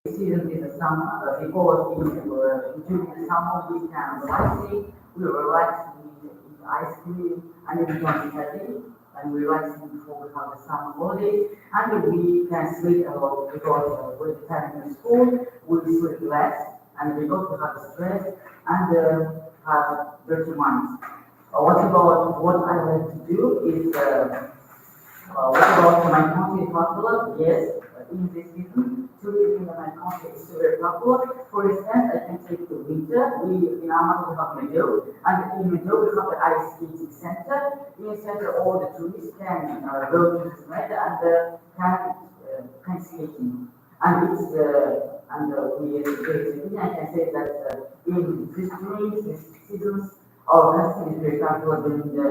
season is the summer because during the summer we can relaxing, we relax, we eat ice cream, and we don't study, and we relax before we have the summer holidays, and we can sleep a lot because with the time in school we sleep less, and we don't have stress and have dirty minds. What about what I like to do is what about my country is popular? Yes, in this season, tourism in my country is very popular. For instance, I can take the winter. We in Amman we have Meadow, and in Meadow we have the ice skating center. In the center, all the tourists can go to this meadow and can skating. And it's I can say that in this during this seasons, our country is very popular during the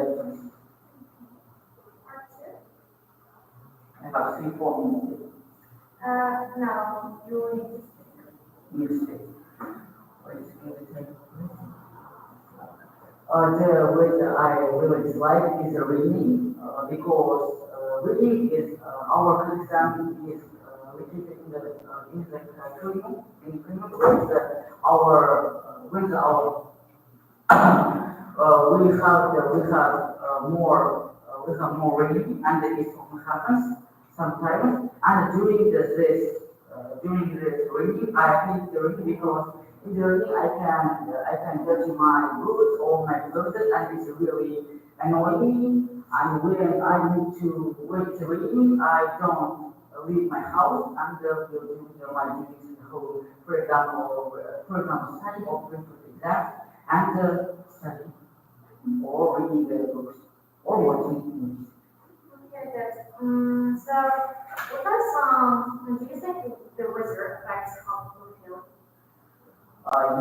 about 3, 4 minutes. No, you Music. The weather I really dislike is raining because raining is our Kyrgyzstan is located in the Crimea, in Crimea place. Our winter our we have more rain and it often happens sometimes. And during this rain, I hate the rain because in the rain I can touch my boots or my clothes and it's really annoying. And when I need to wait the rain, I don't leave my house and will do my duties at home. For example, study or going to the exam and study or reading the books or watching movies. Okay, good. So, what are some, do you think the weather affects how people feel?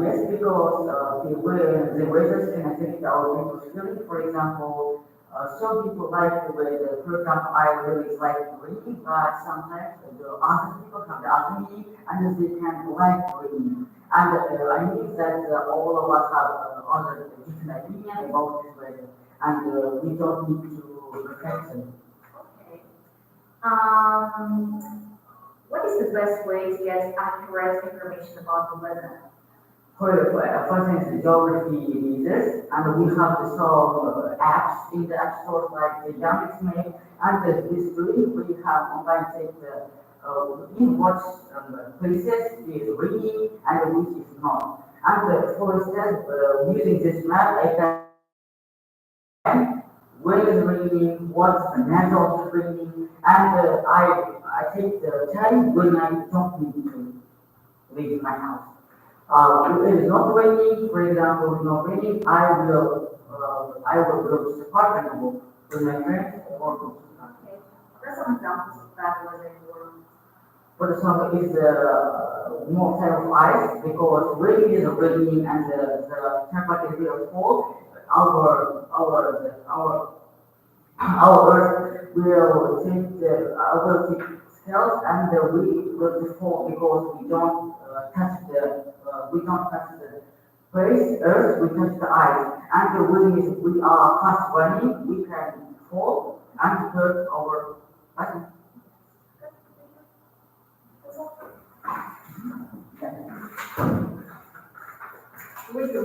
Yes, because the weather can affect our people's feeling. For example, some people like the weather. For example, I really like rain, but sometimes the other people have the other meaning and they can like rain. And I mean that all of us have other different opinion about this weather, and we don't need to protect them. Okay. What is the best way to get accurate information about the weather? For instance, geography users, and we have some apps in the app store like the Yandex Map and the history. We have online check in what places is raining and which is not. And for instance, using this map, I can when it's raining, what's the method of raining, and I take the time when I don't need to leave my house. If it is not raining, for example, it's not raining, I will go to the park and walk with my friends or go to the park. Okay. What are some examples of bad weather in the world? For the summer is more type of ice because when it is raining and the temperature is really cold, our earth will take scales and we will fall because we don't touch the place earth, we touch the ice. And when we are fast running, we can fall and hurt our body. We do.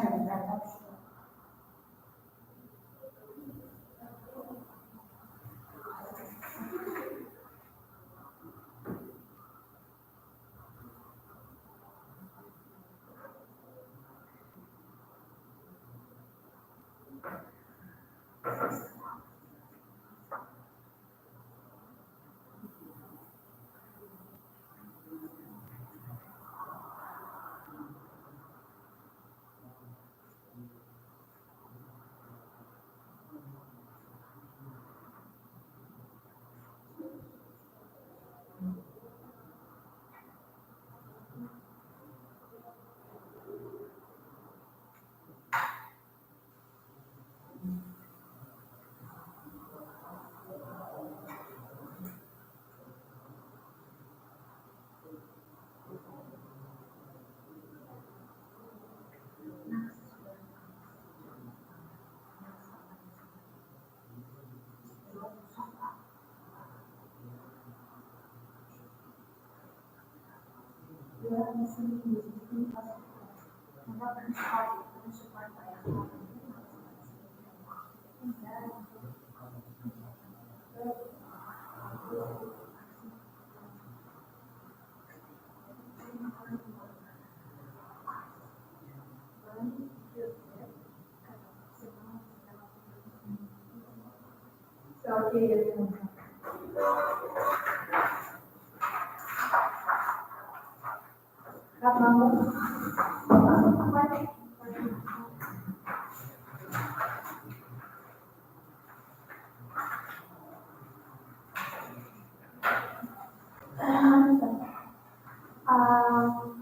Yeah.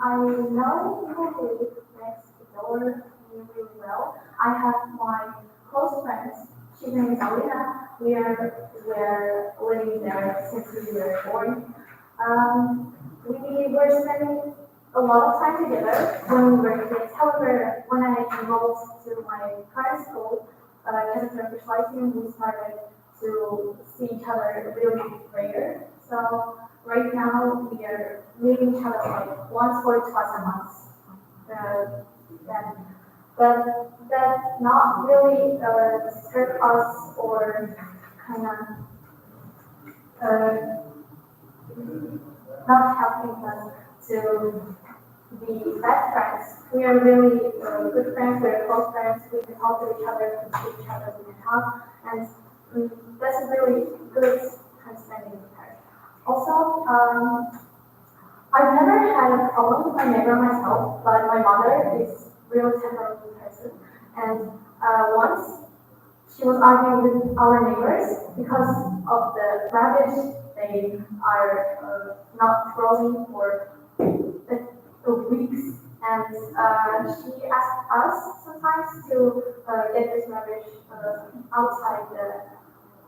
I know people who live next door me really well. I have my close friends. She's name is Alina. We're living there since we were born. We were spending a lot of time together when we were kids. However, when I enrolled to my current school, Turkish Lighting, we started to see each other really rare. So right now we are meeting each other like once or twice a month. Then, but that not really hurt us or kind of not helping us to be best friends. We are really good friends, we're close friends, we can talk to each other, we can see each other, we can talk, and that's a really good time spending with her. Also, I've never had a problem with my neighbor myself, but my mother is really temperamental person, and once she was arguing with our neighbors because of the rubbish they are not throwing for weeks, and she asked us sometimes to get this rubbish outside the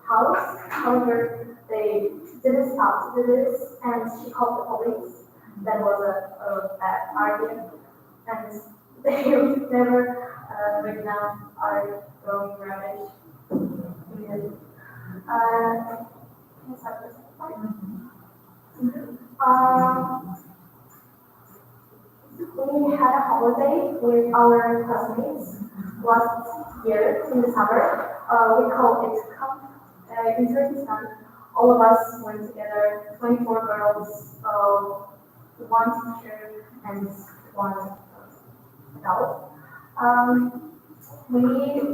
house. However, they didn't stop to do this, and she called the police. That was a bad argument, and they never right now are throwing rubbish. Can you start this part? We had a holiday with our classmates last year in the summer. We called it camp in Turkestan. All of us went together, 24 girls, one teacher and one adult. We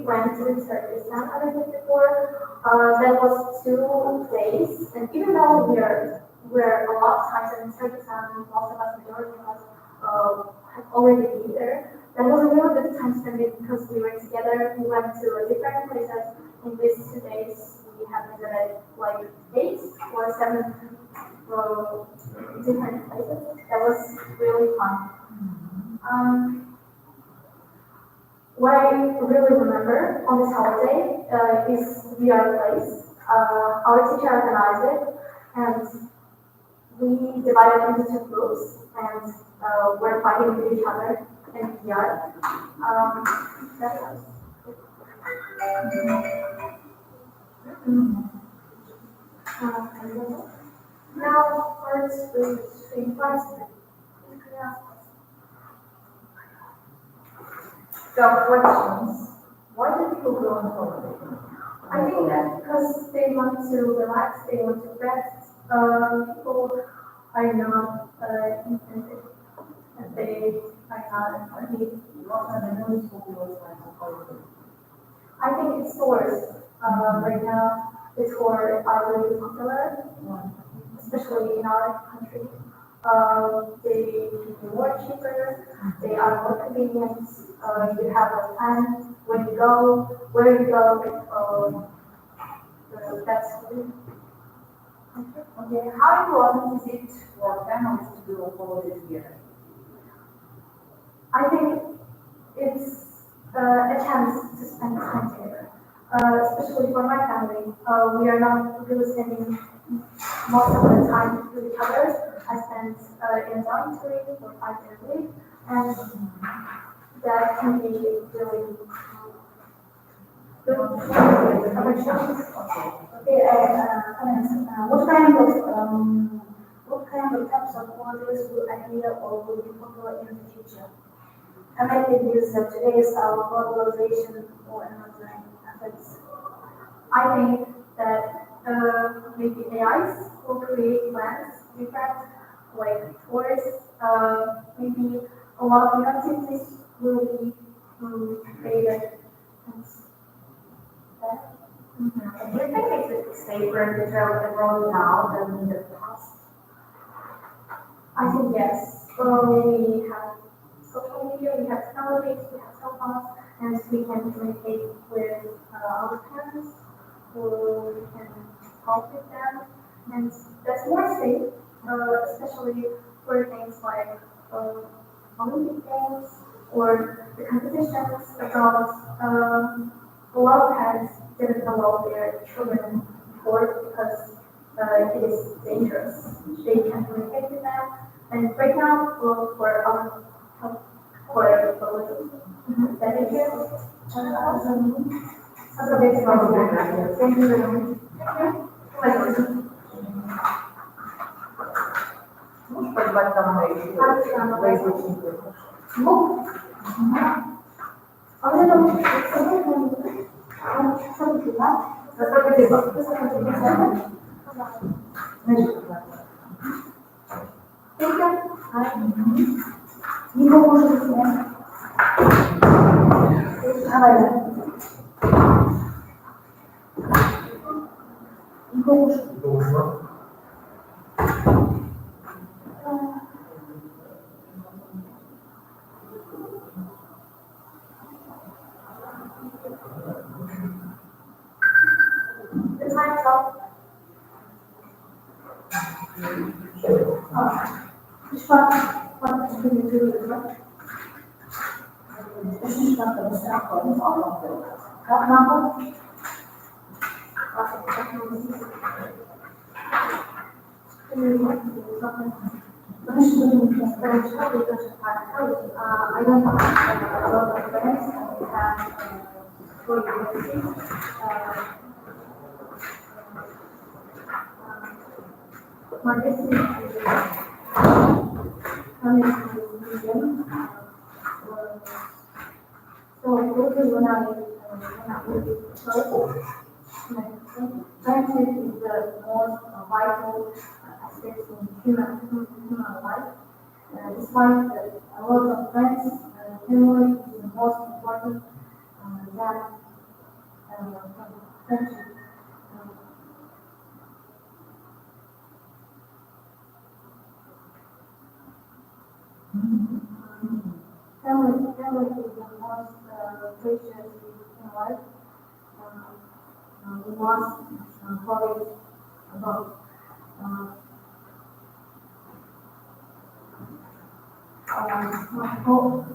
went to Turkestan, as I said before. That was 2 days, and even though we're a lot of times in Turkestan, most of us, majority of us, have already been there. That was a really good time spending because we were together. We went to different places. In these 2 days, we have visited like 8 or 7 different places. That was really fun. What I really remember on this holiday is VR place. Our teacher organized it, and we divided into 2 groups, and we're fighting with each other in VR. That was now first we stream first. So questions. Why do people go on holiday? I think that because they want to relax, they want to rest. People are not incentive, and they are not. What are the most popular times of holiday? I think stores right now is for are really popular, especially in our country. They can be more cheaper, they are more convenient, you have a plan when you go, where you go, that's really. Okay, how important is it for families to do a holiday together? I think it's a chance to spend time together, especially for my family. We are not really spending most of the time with each other. I spend in dormitory for 5 days a week, and that can be really good connections. Okay, what kind of types of holidays will idea or will be popular in the future? Connected with today's globalization or another effects. I think that maybe AIs will create plans different, like tours, maybe a lot of activities will be created. And that, Do you think it's safer to travel abroad now than in the past? I think yes. We have social media, we have technologies, we have cell phones, and we can communicate with our parents, or we can talk with them, and that's more safe, especially for things like Olympic Games or the competitions abroad. A lot of parents didn't allow their children before because it is dangerous. They can communicate with them, and right now, for our that is it. Thank you very much. Можешь позвать там на язычников? Не поможет снять. Давай. Не поможет. The time's up. Which one is going to do it, right? This is not the staff of what number? I don't have a lot of friends. I have four universities. My destiny is coming to the museum. So maybe when I will be close, friendship is the most vital aspect in human life. Despite a lot of friends, family is the most important than friendship. Family is the most precious in life. We must forget about hope.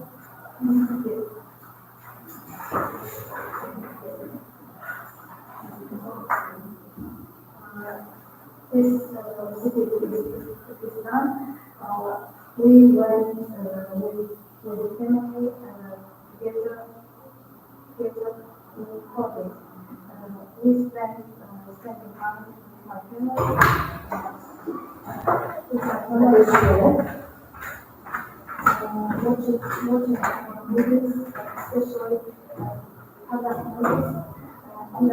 This is done. We went with the family together in holidays. We spent spending time with my family. With my family. Watching movies, especially other movies, and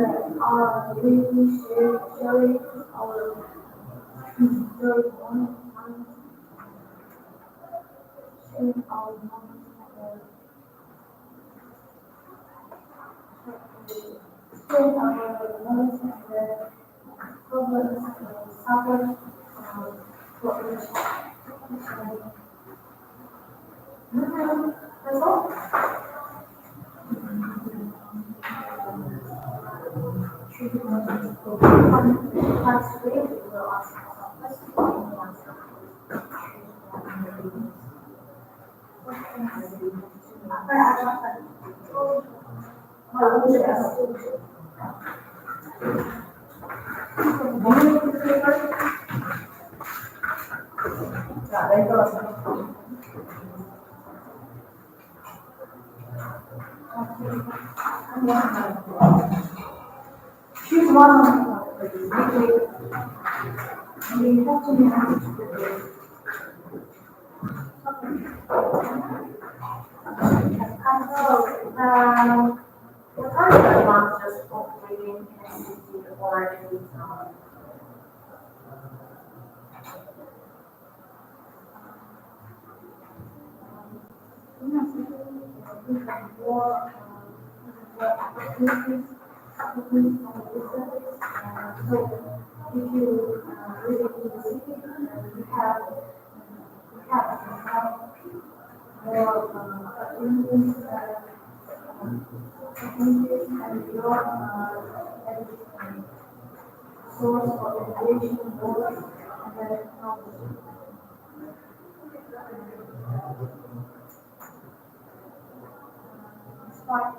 really sharing our very moments, sharing our moments, explain our knowledge and problems suffered for each other. That's all. Should we want to go part three? We will ask some questions. Apa akan choose one of them. We have to manage the day. What are the advantages of living in a city or in a town? More opportunities, opportunities for business. So if you live in the city, you have more opportunities, and your source of education, both and knowledge. Despite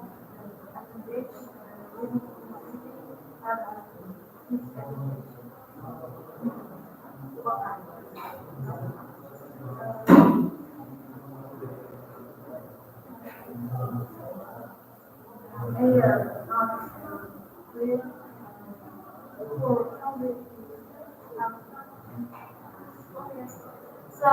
advantage, living in the city have a disadvantage. What kind? Air not clear, poor public. So,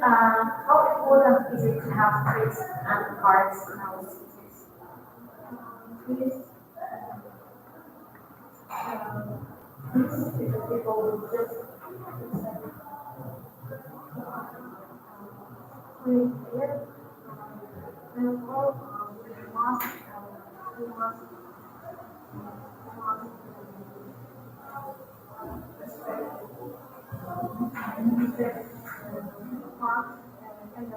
how important is it to have streets and parks in our cities? Please, people will just clean air, and all with mask, we must respect mask and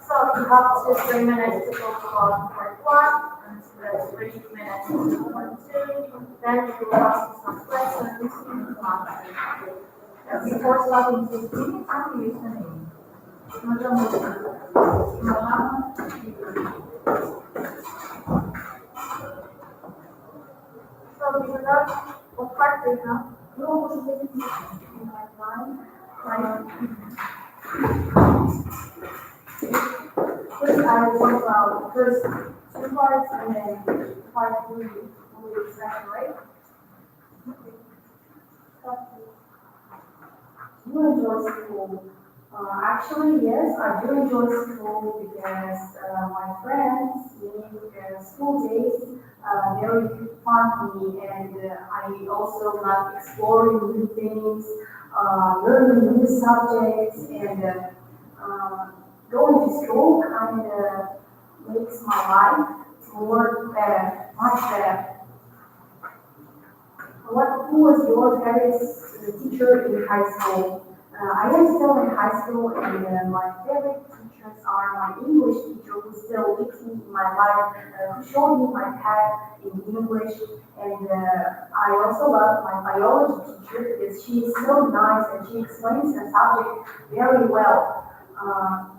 So we have just 3 minutes to talk about part 1, and so that's 3 minutes to part 2. Then we will ask you some questions. Before starting speaking, I'm listening. So we will start with part 3 now. First, I will talk about the first 2 parts, and then part 3 will separate. Do you enjoy school? Actually, yes, I do enjoy school because my friends make school days very fun for me, and I also like exploring new things, learning new subjects, and going to school kind of makes my life more better, much better. Who was your favorite teacher in high school? I am still in high school, and my favorite teachers are my English teacher who still leads me in my life, who showed me my path in English. And I also love my biology teacher because she is so nice and she explains the subject very well.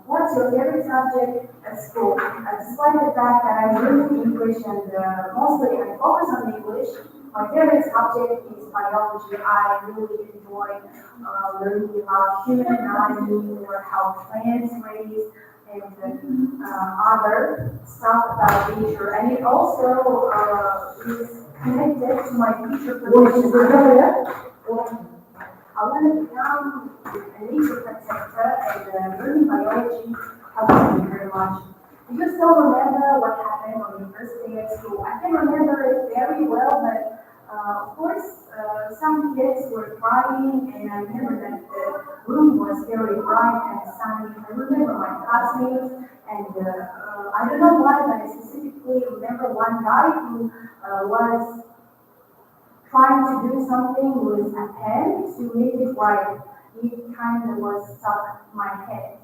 What's your favorite subject at school? Despite the fact that I learn English and mostly I focus on English, My favorite subject is biology. I really enjoy learning about human anatomy or how plants raise and other stuff about nature. And it also is connected to my future profession. I want to become a nature protector and learning biology helps me very much. Do you still remember what happened on your first day at school? I can remember it very well, but of course, some kids were crying, and I remember that the room was very bright and sunny. I remember my classmates, and I don't know why, but I specifically remember one guy who was trying to do something with a pen to make it white. It kind of was stuck in my head.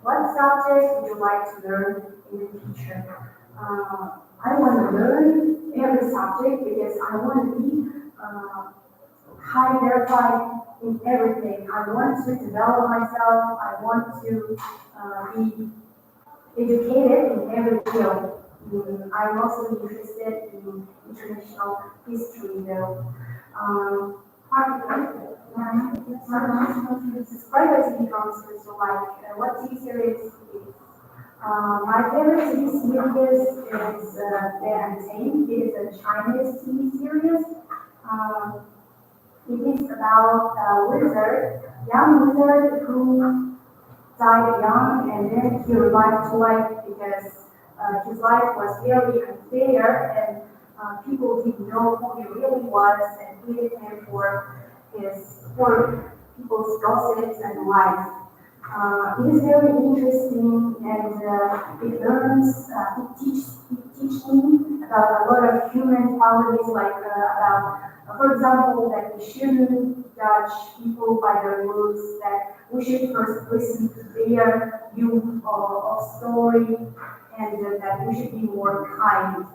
What subject would you like to learn in the future? I want to learn every subject because I want to be high verified in everything. I want to develop myself. I want to be educated in every field. I'm mostly interested in international history, though. Privacy comes to like what TV series is. My favorite TV series is The Untamed. It is a Chinese TV series. It is about a wizard, young wizard who died young and then he revived to life because his life was very unfair and people didn't know who he really was and hated him for people's gossips and lies. It is very interesting and it teaches me about a lot of human qualities like about, for example, that we shouldn't judge people by their looks, that we should first listen to their view of story, and that we should be more kind.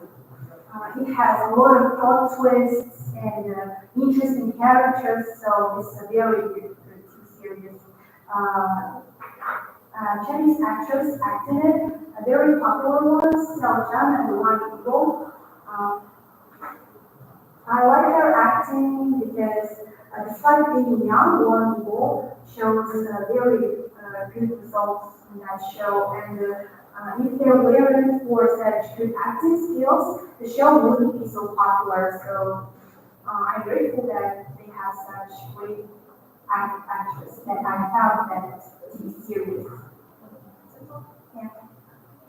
It has a lot of plot twists and interesting characters, so it's a very good series. Chinese actress acted it, a very popular one, Xiao Zhan and Wang Yimou. I like her acting because despite being young, Wang Yimou shows very good results in that show, and if there weren't for such good acting skills, the show wouldn't be so popular. So I'm grateful that they have such great actors that I found that TV series. Yeah.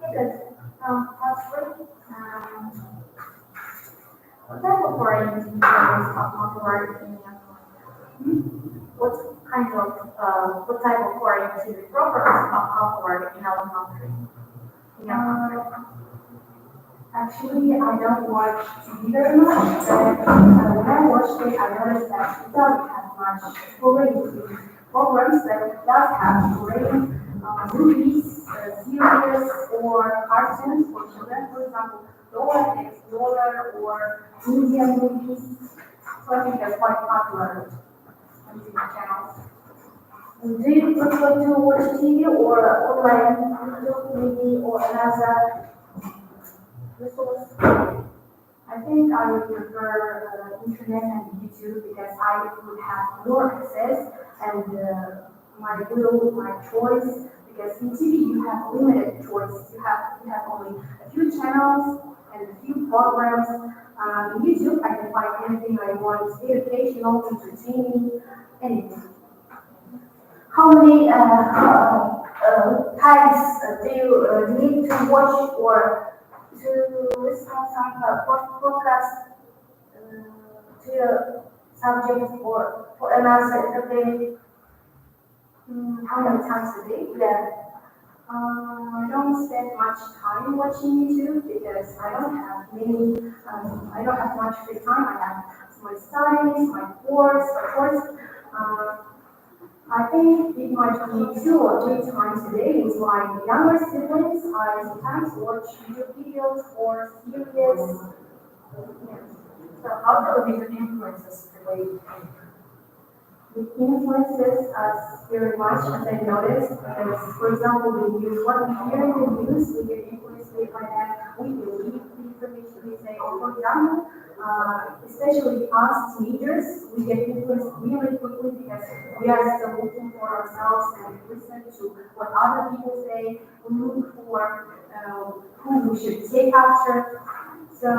Okay, good. Possibly, what type of foreign TV series are popular in what type of foreign TV programs are popular in our country? Actually, I don't watch TV very much, but when I watched it, I noticed that it doesn't have much foreign TV programs, but it does have foreign movies, series, or cartoons for children, for example, Dora the Explorer or Indian movies. So I think they're quite popular on TV channels. Do you prefer to watch TV or online YouTube maybe or another resource? I think I would prefer internet and YouTube because I would have more access and my will, my choice. Because in TV you have limited choice. You have only a few channels and a few programs. In YouTube I can find anything I want, educational, entertaining, anything. How many times do you need to watch or to listen to some podcast to a subject or for another day? How many times a day? Yeah. I don't spend much time watching YouTube because I don't have much free time. I have my studies, my course, of course. I think it might be 2 or 3 times a day with my younger siblings. I sometimes watch YouTube videos or series. Yeah. So how television influences the way you think? It influences us very much, as I noticed, because, for example, the news, what we hear in the news, we get influenced by that, we believe information we say, or for example, especially us teenagers, we get influenced really quickly because we are still looking for ourselves and listen to what other people say. We look for who we should take after. So,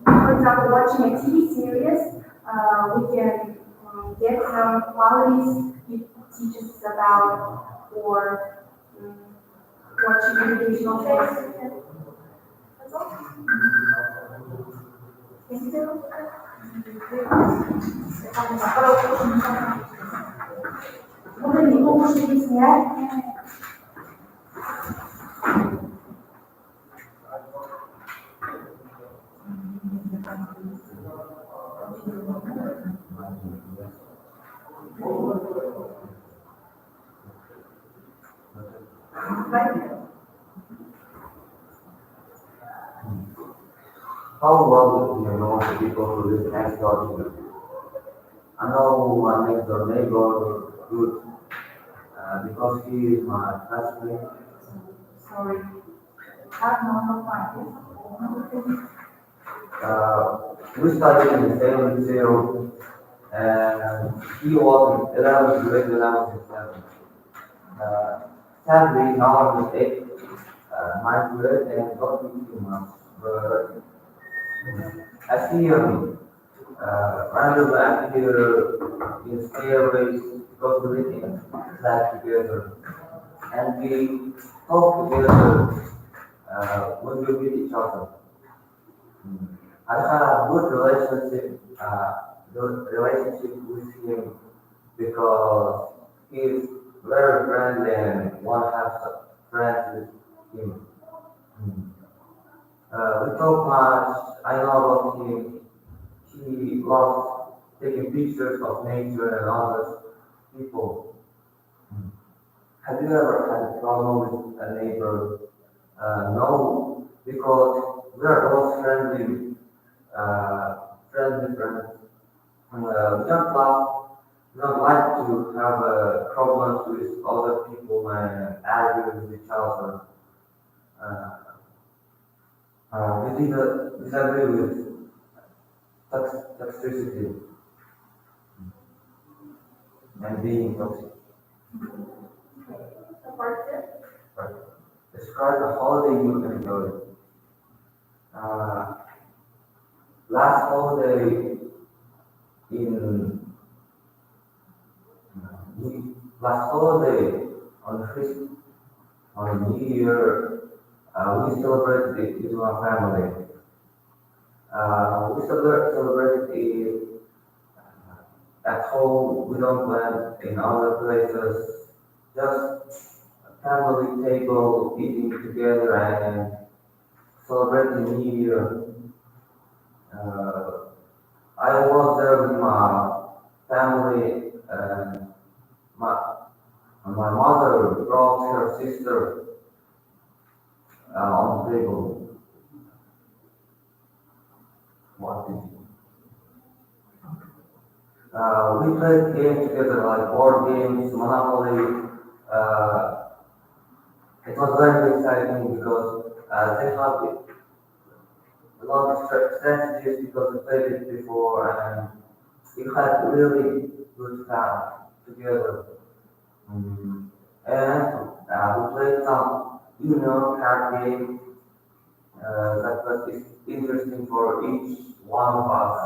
for example, watching a TV series, we can get some qualities it teaches us about, or watching educational things. That's all. Thank you. Можно не помню, что объяснять. How well do you know the people who live next door to you? I know my next door neighbor good because he is my classmate. Sorry. Have number five. We studied in the same liceo, and he was in 11th grade when I was in 7th. Sadly, now I'm in 8th, 9th grade, and not in 2 months. But I see him randomly appear in stairways because we live in flat together, and we talk together when we meet each other. I had a good relationship with him because he's very friendly and one has friends with him. We talk much. I know about him. He loves taking pictures of nature and other people. Have you ever had a problem with a neighbor? No, because we are both friendly, friends. We don't like to have problems with other people and argue with each other. We disagree with toxicity and being toxic. Right. Describe a holiday you enjoyed. Last holiday in last holiday on Christmas, on New Year, we celebrated it with my family. We celebrated it at home. We don't plan in other places. Just a family table, eating together and celebrating New Year. I was there with my family, and my mother brought her sister on the table. What did you? We played games together, like board games, Monopoly. It was very exciting because they have a lot of strategies because we played it before, and we had really good time together. And we played some, card game that was interesting for each one of us.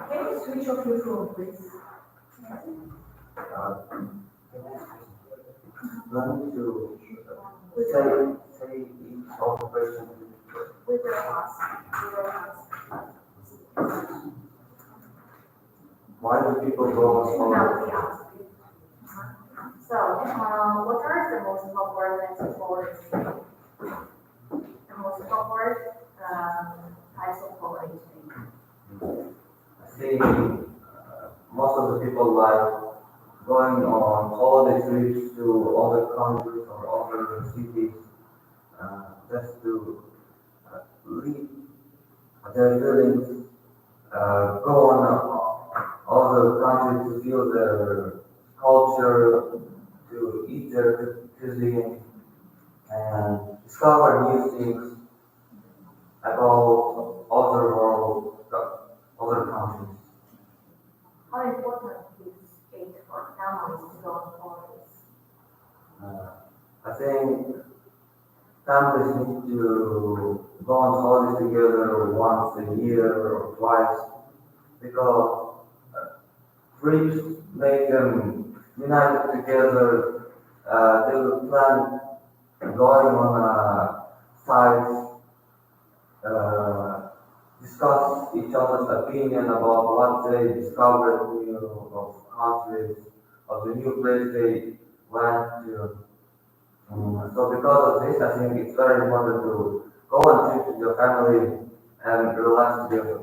Can you switch off your phone, please? Learn to say each of the person. With your hands. Why do people go on holiday? So, what are the most popular holidays? The most popular types of holidays? I think most of the people like going on holiday trips to other countries or other cities just to leave their feelings, go on other countries to feel their culture, to eat their cuisine, and discover new things about other world, other countries. How important is it for families to go on holidays? I think families need to go on holidays together once a year or twice because trips make them united together. They will plan going on a site, discuss each other's opinion about what they discovered new of countries, of the new place they went to. So because of this, I think it's very important to go on trip with your family and relax together.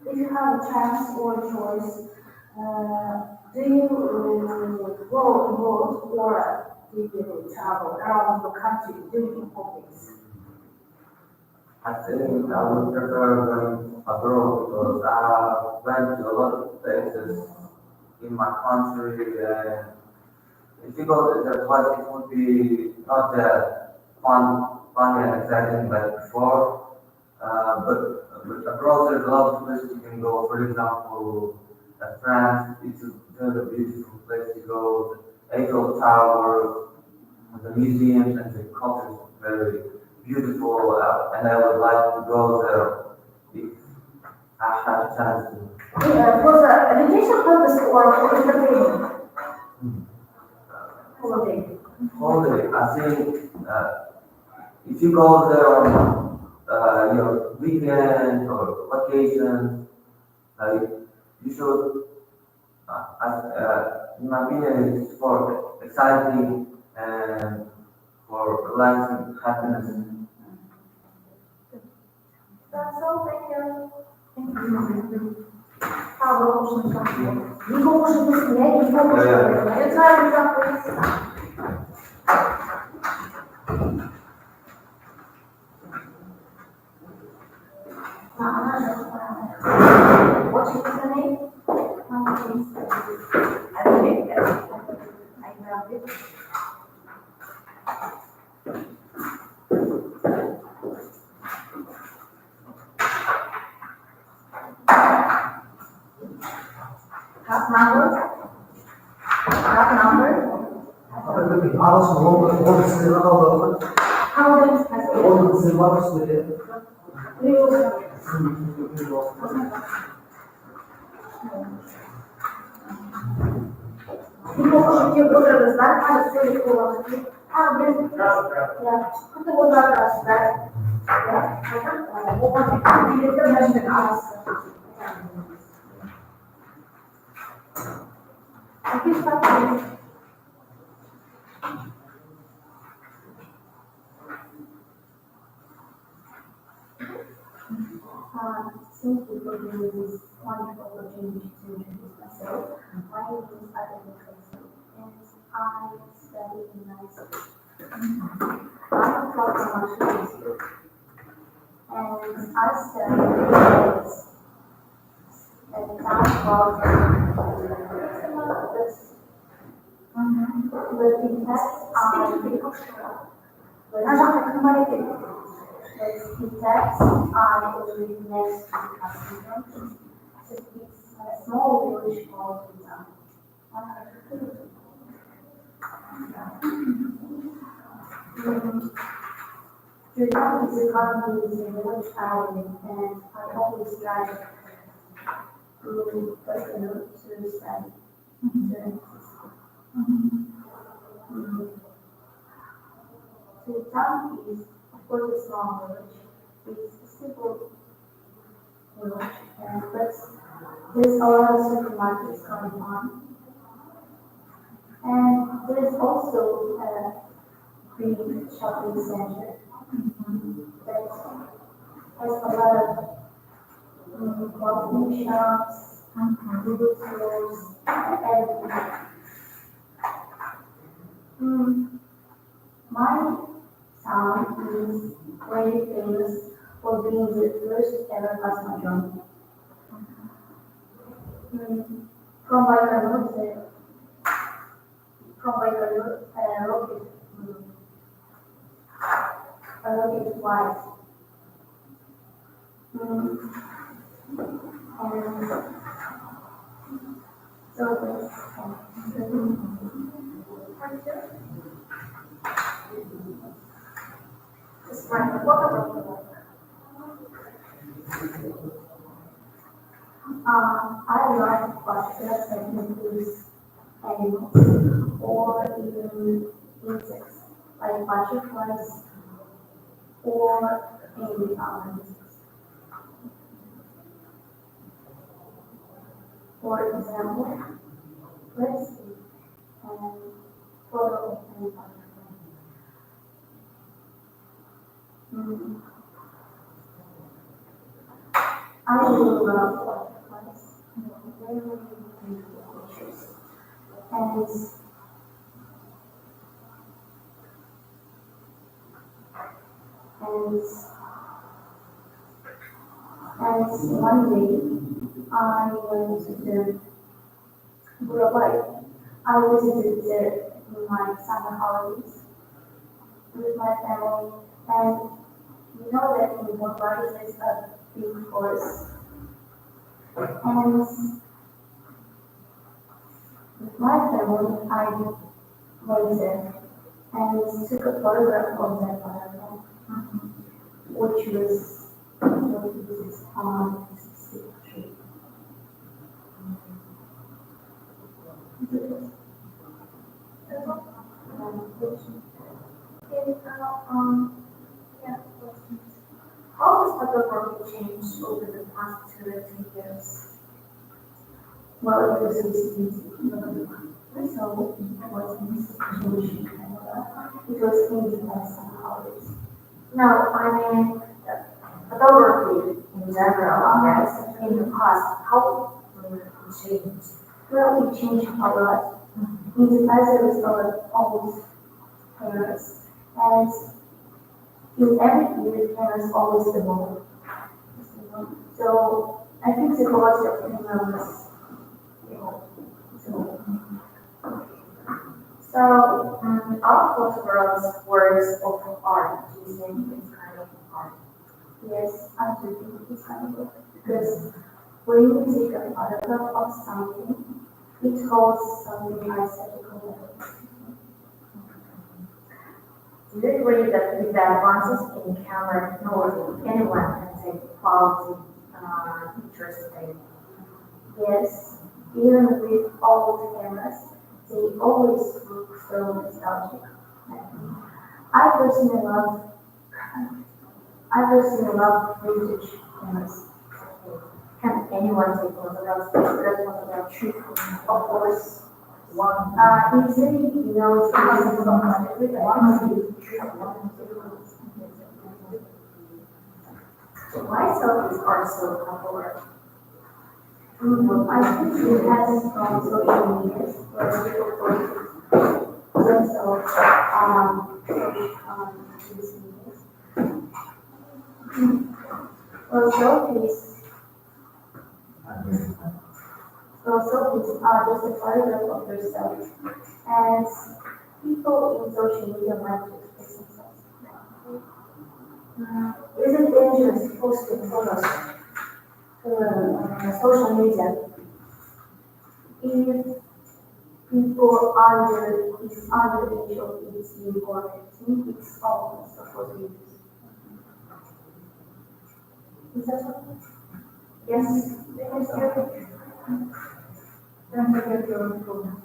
If you have a chance or choice, do you go abroad or do you travel around the country during holidays? I think I would prefer going abroad because I went to a lot of places in my country and if you go there twice it would be not that fun and exciting like before. But abroad there's a lot of places you can go. For example, France, it's a very beautiful place to go. The Eiffel Tower, the museums and the culture is very beautiful, and I would like to go there if I have a chance to. For the education purpose or for entertainment? Holiday. Holiday, I think if you go there on your weekend or vacation, you should, in my opinion, it's for exciting and for relaxing happiness. That's all, thank you. Thank you. How about you? You go to this neck, you go to Yeah. You try to please. What is the name? I believe I love it. House number? House number? Ағылшын он сіздерге қалды. How old is the Он сіздер бар сіздерде. People should that kind of silly cool. How big? Yeah. Put the water across that. Yeah. You get the measurement out. I think that's thank you for giving this wonderful opportunity to introduce myself. My name is Adele Tracy, and I study in high school. I'm from Ағылшын school, and I study physics. And that's about but in fact, in text, I live next to Ағылшын. So it's a small village called Tilly. Tilly is currently in a village island, and I always drive to Barcelona to study. So the town is, of course, a small village. It's a simple village, but there's a lot of supermarkets going on. And there's also a green shopping center that has a lot of clothing shops, food stores, and everything. My town is very famous for being the first ever cosmodrome. From Baikonur, rocket, a rocket flight. And so just write a book about the work. I like butters that includes animals or even insects like butterflies or any other insects. For example, let's see photo of any butterfly. I really love butterflies. Very, very beautiful creatures. And one day I went to the Mumbai. I visited there in my summer holidays with my family, and you know that in Mumbai there's a big forest. And with my family, I went there and took a photograph of that butterfly, which was this tree. How has photography changed over the past 20 years? Well, it was so easy. So it was easy by somehow. No, I mean, photography in general, yes, in the past, how it changed? Well, it changed a lot. In the past, there was a lot of old cameras, and in every year, cameras always evolve. So I think the quality of cameras evolved. So, are photographs works of art? Do you think it's kind of art? Yes, I do think it's kind of because when you take a photograph of something, it holds something aesthetical value. Do you agree that with the advances in camera technology, anyone can take quality pictures today? Yes, even with old cameras, they always look so nostalgic. I personally love vintage cameras. Can anyone take photographs? Good photograph shoot, of course. One. Easily, you know, it's easy to So why selfies are so popular? I think it has from social media, where people post themselves these media. Well, selfies are just a photograph of yourself, and people in social media like to express themselves. Is it dangerous posting photos to social media? If people under the age of 18 or 15, it's almost supposed to be used. Is that okay? Yes, because don't forget your phone.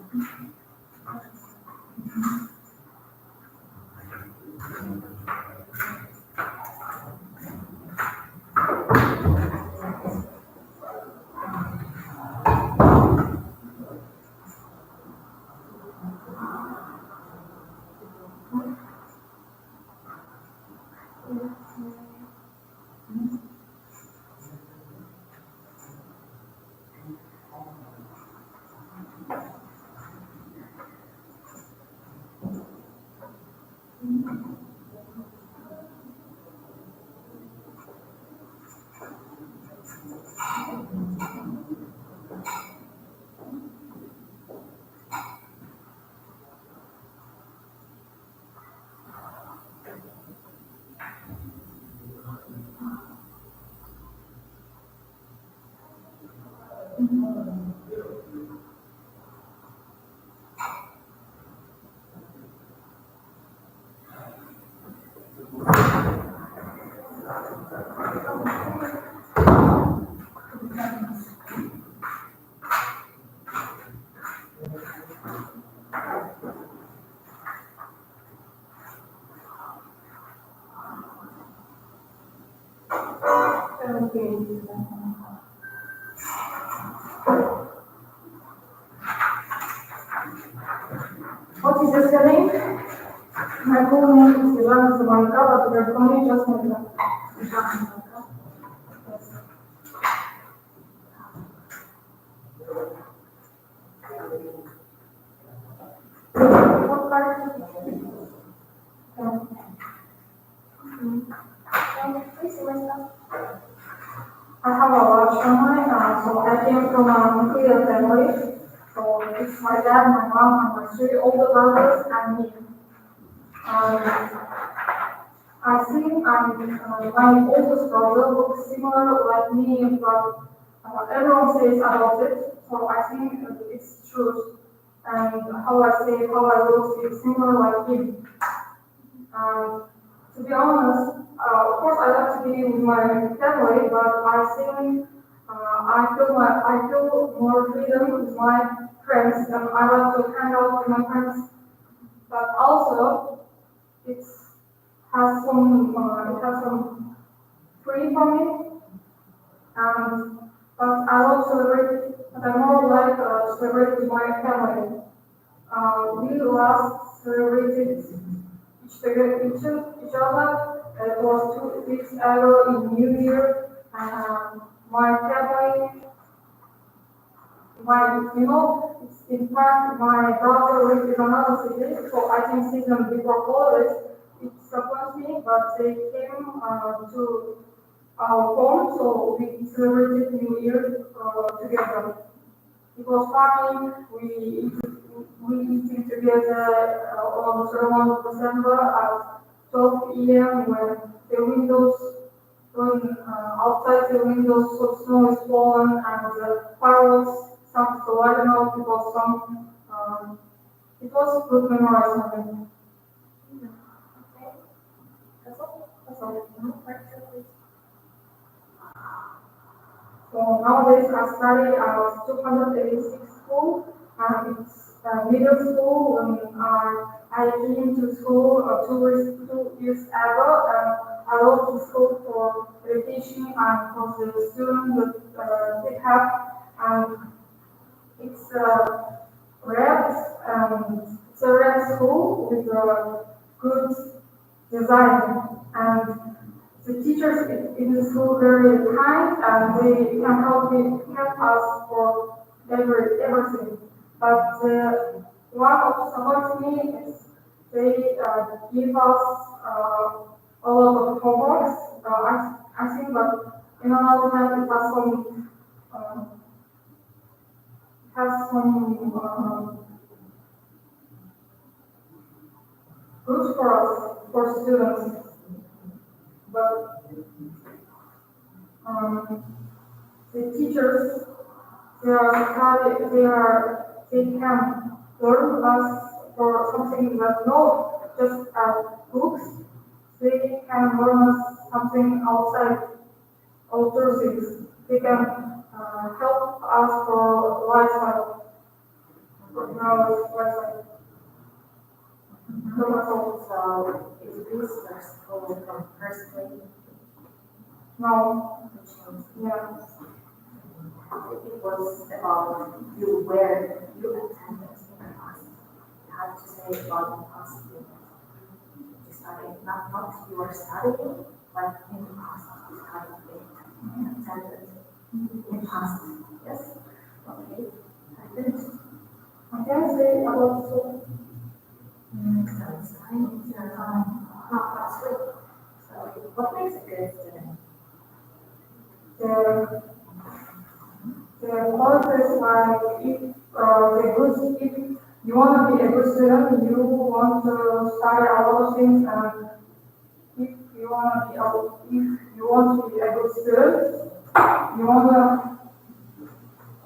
What is your name? My full name is Ilana Samarka, but your phone is just Monica. What part? I have a large family, so I came from a nuclear family. So it's my dad, my mom, and my three older brothers, and me. I think my oldest brother looks similar like me, but everyone says about it, so I think it's true. And how I look is similar like him. To be honest, of course I like to be with my family, but I think I feel more freedom with my friends, and I like to hang out with my friends. But also, it has some free for me, and but I love celebrate. But I more like celebrate with my family. We last celebrated each other. It was 2 weeks ago in New Year, and my family, it's in fact my brother lives in another city, so I can see them before holidays. It surprised me, but they came to our home, so we celebrated New Year together. It was funny. We eating together on the 7th of December at 12 p.m. when outside the windows so snow is falling and the fireworks started to lighten up. It was good memories for me. Okay. That's all. That's all. So nowadays I study at 286 school, and it's middle school. When I came to school 2 years ago, and I love the school for education and for the students that they have. And it's it's a red school with a good design, and the teachers in the school very kind, and they can help us for everything. But one of supports me is they give us a lot of homeworks. I think that in another hand it has some good for us for students. But the teachers, they can learn us for something that not just books. They can learn us something outside outdoor things. They can help us for lifestyle. So is this school from first grade? No, yeah. It was about you where you attended in the past. You have to say about the past you studied, not you were studying, but in the past you attended in the past. Yes? Okay. I can say about school. So it's fine. Not last week. So what makes a good student? The qualities like if you want to be a good student, you want to study a lot of things, and if you want to be a good student, you want to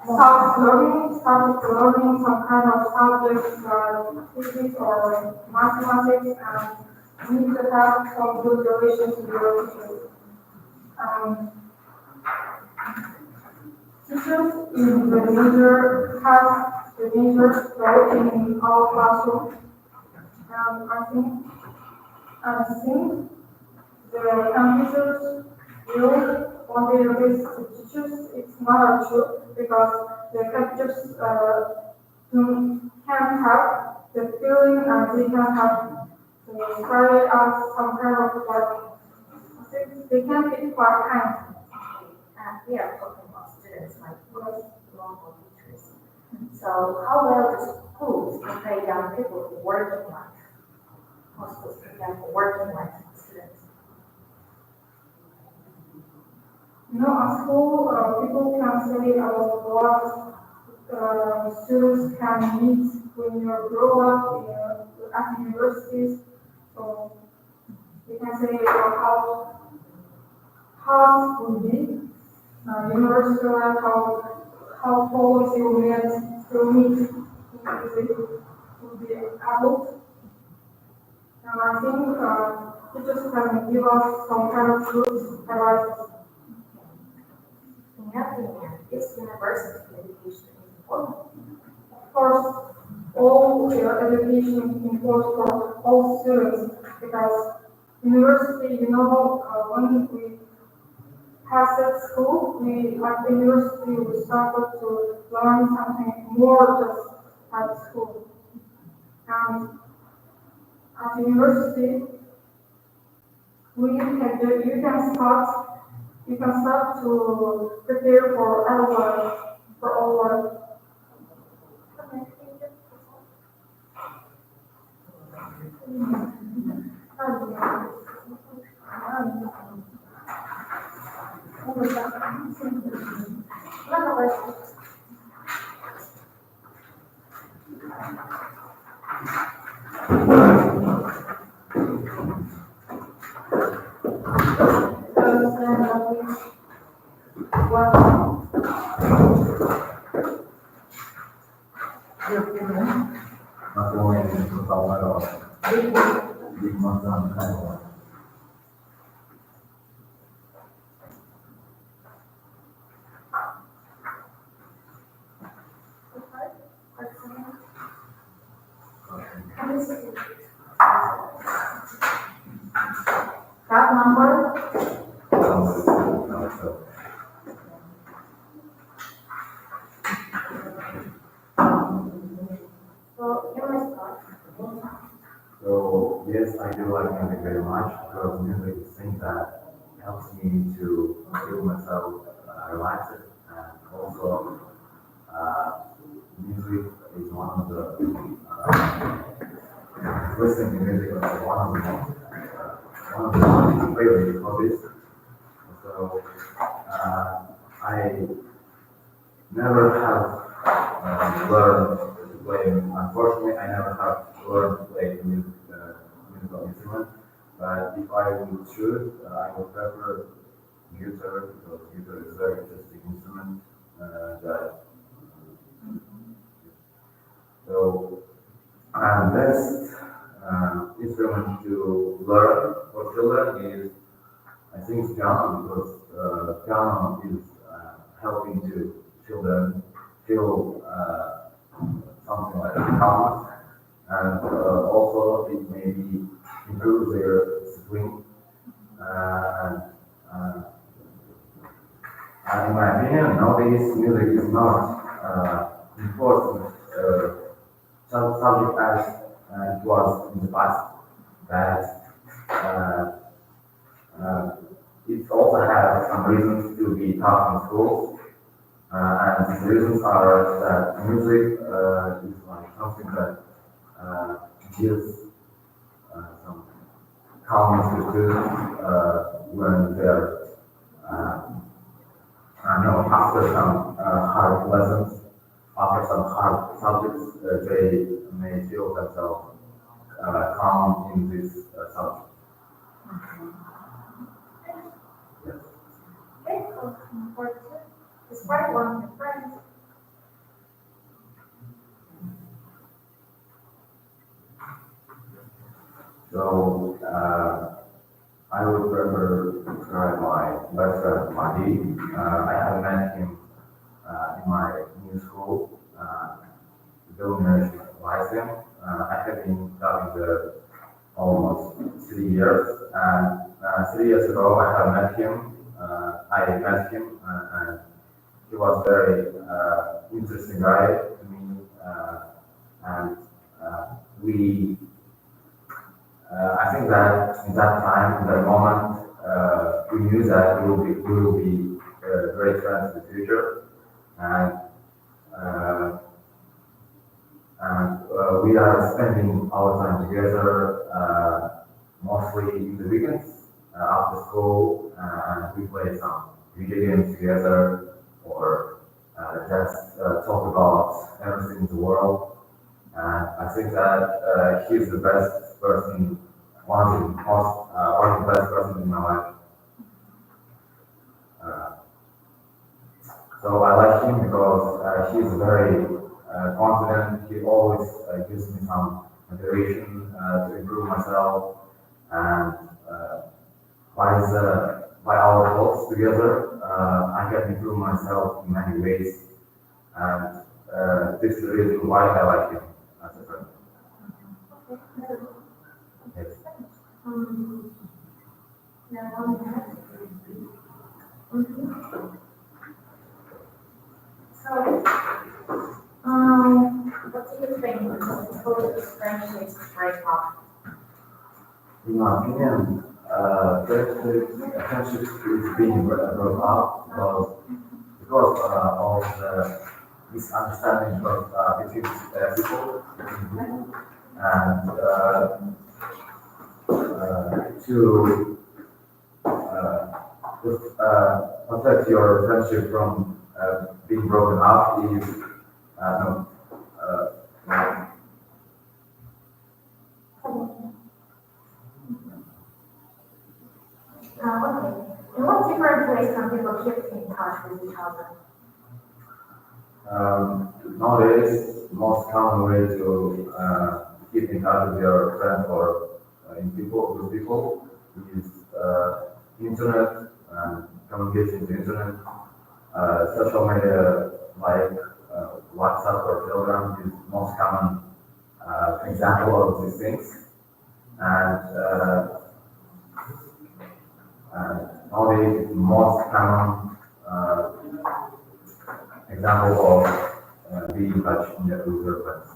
started learning some kind of subjects like physics or mathematics, and you need to have some good relations with your teachers. Teachers in the major have the major role in our classroom. I think the computers will one day replace the teachers. It's not true because the computers can have the feeling and they can have the carry out some kind of work. They can be part time. We are talking about students, like normal teachers. So how well do schools prepare young people for working life? How schools prepare for working life students? At school, people can say about what students can meet when you grow up at universities. So you can say how hard it will be. University life, how policy will meet will be adult. And I think teachers can give us some kind of good advice. In your opinion, is university education important? Of course, all education is important for all students because university, when we pass at school, at the university, we started to learn something more just at school. And at university, you can start to prepare for adult life, for all life. Not only in the Salvador, big Muslim Taiwan. Card number? So yes, I do like music very much because music is something that helps me to feel myself relaxed, and also music is one of the listening to music is one of the favorite hobbies. So I never have learned to play. Unfortunately, I never have learned to play musical instrument. But if I would choose, I would prefer guitar because guitar is a very interesting instrument. So, best instrument to learn for children is, I think, piano, because piano is helping to children feel something like calm, and also it maybe improve their discipline. And in my opinion, nowadays music is not important subject as it was in the past. That it also has some reasons to be taught in schools. And the reasons are that music is like something that gives some calmness to students when they're, after some hard lessons, after some hard subjects, they may feel themselves calm in this subject. Yes. Okay, for two, describe one of your friends. So I would rather describe my best friend Mahdi. I have met him in my new school, the Domination Lyceum. I have been studying there almost 3 years, and 3 years ago I have met him. I met him, and he was very interesting guy to me, and we. I think that in that time, in that moment, we knew that we will be great friends in the future, and uh, we are spending our time together, mostly in the weekends after school, and we play some video games together, or just talk about everything in the world. And I think that he's the best person, one of the best persons in my life. Uh, so I like him because he's very confident. He always gives me some motivation to improve myself, and by our thoughts together, I can improve myself in many ways, and this is the reason why I like him as a friend. Yes. So, what do you think causes friendships to break up? In my opinion, friendships is being broken up because of the misunderstanding between people, and to protect your friendship from being broken up is no, uh, Okay. In what different ways can people keep in touch with each other? Nowadays, the most common way to keep in touch with your friends or with people is internet and communication to internet. Social media like WhatsApp or Telegram is most common example of these things. And nowadays, the most common example of being in touch with your friends.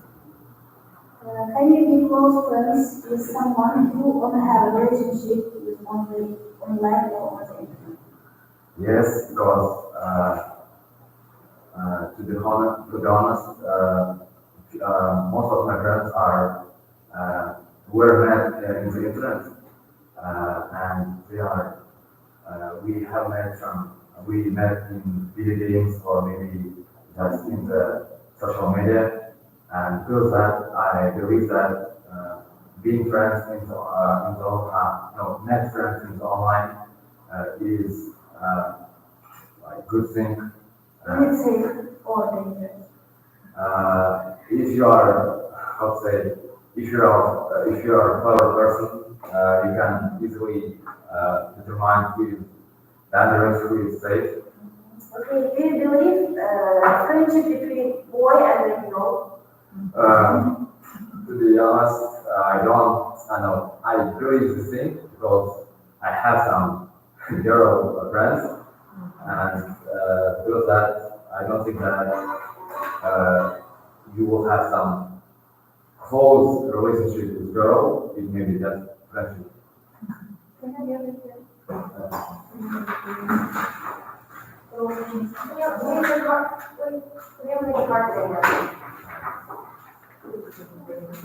Can you be close friends with someone who only have a relationship with only online or on the internet? Yes, because to be honest, most of my friends are were met in the internet, and we met in video games or maybe just in the social media, and because that I believe that being friends net friends in the online is like good thing. Is it safe or dangerous? If you are, how to say, if you are a clever person, you can easily determine who is dangerous, who is safe. Okay, do you believe friendship between boy and girl? To be honest, I don't. I know. I believe the thing because I have some girl friends, and because that I don't think that you will have some close relationship with girl. It may be just friendship. Can I hear it?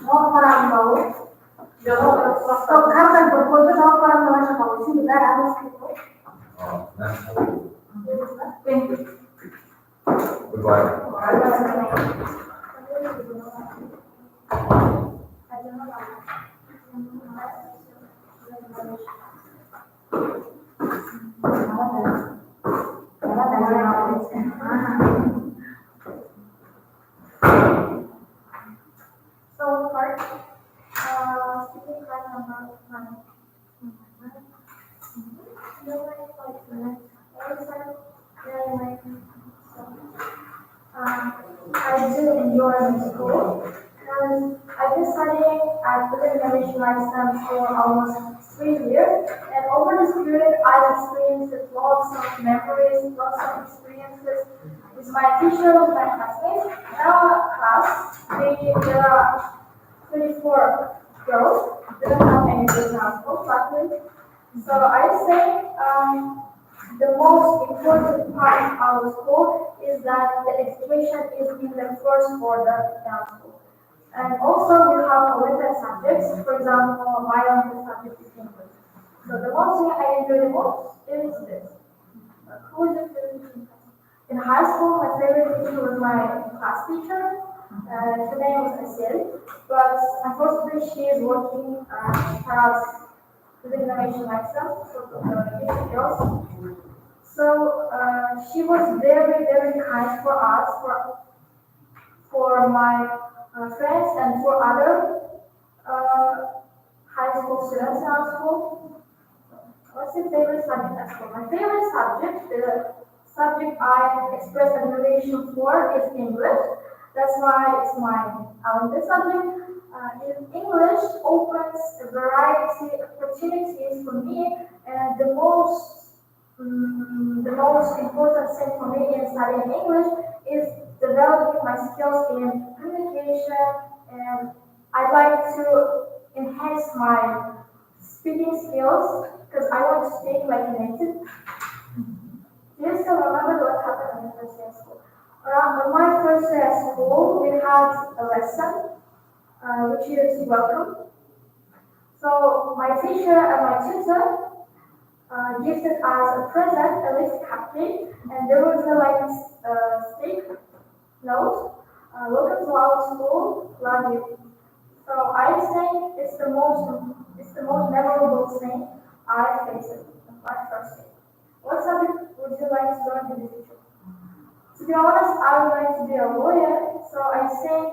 Jawab orang tahu. Kapan berfoto jawab orang tahu macam tahu sih juga harus gitu. Nice. Goodbye. So, first, speaking right number school. And I've been studying at the Innovation Lifestyle for almost 3 years. And over this period, I've experienced lots of memories, lots of experiences with my teacher, with my classmates. In our class, there are 24 girls. We don't have any girls in our school, luckily. So I say the most important part of our school is that the education is in the first order in our school. And also we have limited subjects. For example, my only subject is English. So the one thing I enjoy the most is this. Who is your favorite teacher? In high school, my favorite teacher was my class teacher. Her name was Asel, but unfortunately she is working as the innovation lifestyle, so the girls. So she was very, very kind for us, for my friends and for other high school students in our school. What's your favorite subject at school? My favorite subject, the subject I express admiration for, is English. That's why it's my Olympic subject. In English opens a variety of opportunities for me, and the most important thing for me in studying English is developing my skills in communication, and I'd like to enhance my speaking skills because I want to speak like a native. Do you still remember what happened on your first day of school? On my first day at school, we had a lesson, which is welcome. So my teacher and my tutor gifted us a present, a little cupcake, and there was a stick note. Welcome to our school, love you. So I think it's the most memorable thing I faced on my first day. What subject would you like to learn in the future? To be honest, I would like to be a lawyer, so I think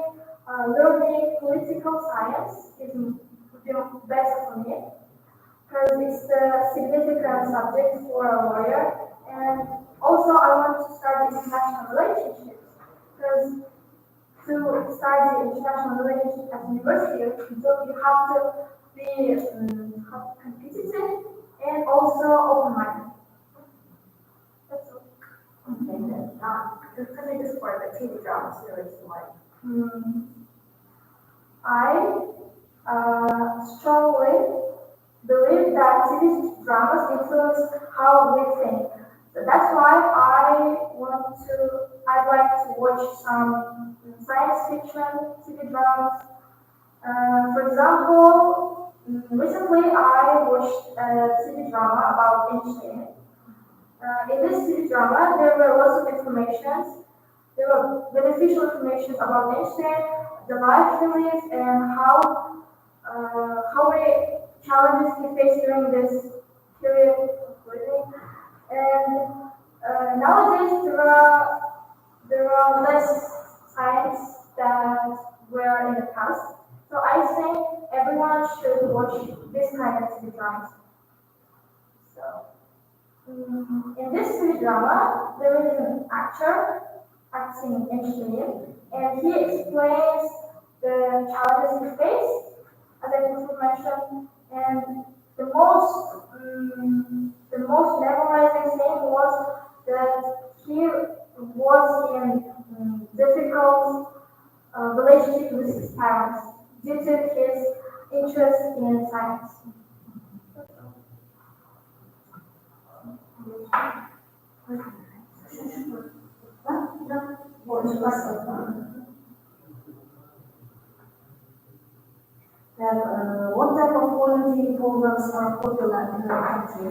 learning political science would be better for me, because it's a significant subject for a lawyer, and also I want to study international relationships, because to study international relationships at university, you have to be competitive and also open-minded. That's all. Okay, then, because it is for the TV drama series, like. I strongly believe that TV dramas influence how we think. So that's why I'd like to watch some science fiction TV dramas. For example, recently I watched a TV drama about Einstein. In this TV drama, there were lots of information. There were beneficial information about Einstein, the life he lived, and how many challenges he faced during this period of living. And nowadays there are less science than were in the past. So I think everyone should watch this kind of TV dramas. So in this TV drama, there is an actor acting Einstein, and he explains the challenges he faced, as I mentioned, and the most memorizing thing was that he was in difficult relationship with his parents due to his interest in science. What type of volunteering programs are popular in your country?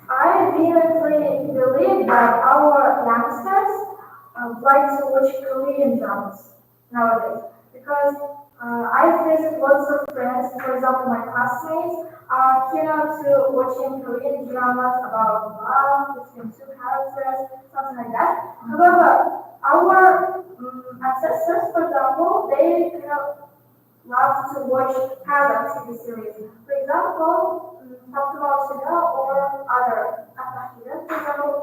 I vehemently believe that our youngsters like to watch Korean dramas nowadays because I visit lots of friends, for example, my classmates are keen on to watching Korean dramas about love between two characters, something like that. However, our ancestors, for example, they love to watch Kazakh TV series. For example, Tatlı or other Atlantida. For example,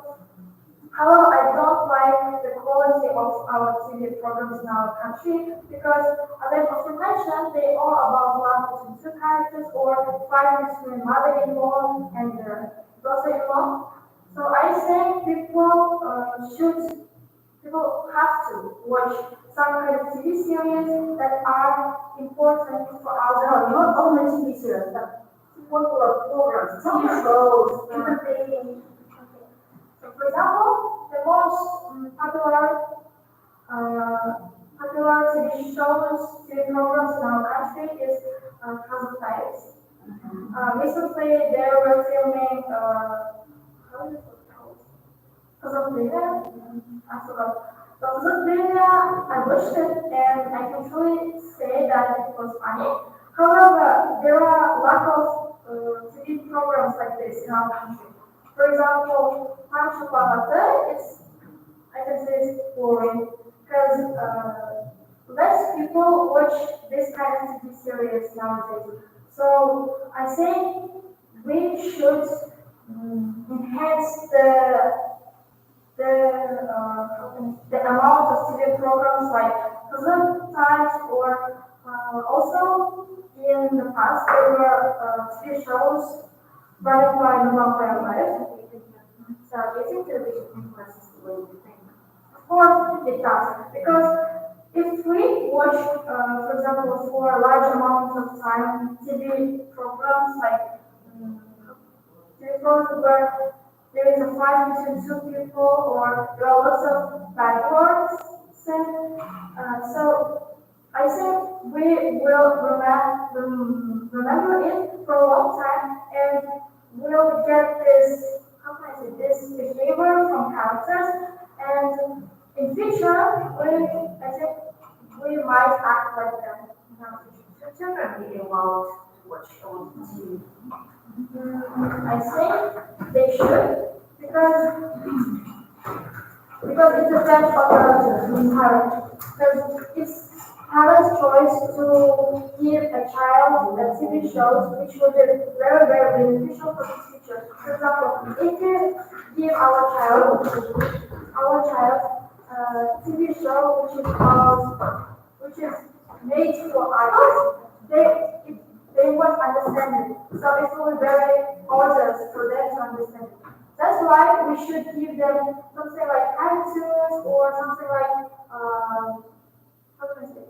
However, I don't like the quality of our TV programs in our country because, as I also mentioned, they are about love between two characters or fighting between mother-in-law and daughter-in-law. So I think people have to watch some kind of TV series that are important for our Not only TV series, but popular programs, some shows, entertaining. So, for example, the most popular TV shows, TV programs in our country is House of Fires. Recently, they were filming, how is it called? Casablanca? I forgot. So Casablanca, I watched it and I can truly say that it was funny. However, there are lack of TV programs like this in our country. For example, Punch it's, I can say it's boring because less people watch this kind of TV series nowadays. So I think we should enhance the amount of TV programs like Kazan Times or also in the past there were TV shows running by November Life. So do you think television influences the way we think? Of course it does because if we watch, for example, for a large amount of time TV programs like TV programs where there is a fight between two people or there are lots of bad words said. So I think we will remember it for a long time and we'll get this, how can I say, this behavior from characters and in future I think we might act like them. So children be allowed to watch on TV. I think they should because it depends on the parent. Because it's parents' choice to give a child a TV shows which will be very, very beneficial for the future. For example, if you give our child TV show which is made for adults, they won't understand it. So it will be very hard for them to understand it. That's why we should give them something like attitudes or something like how can I say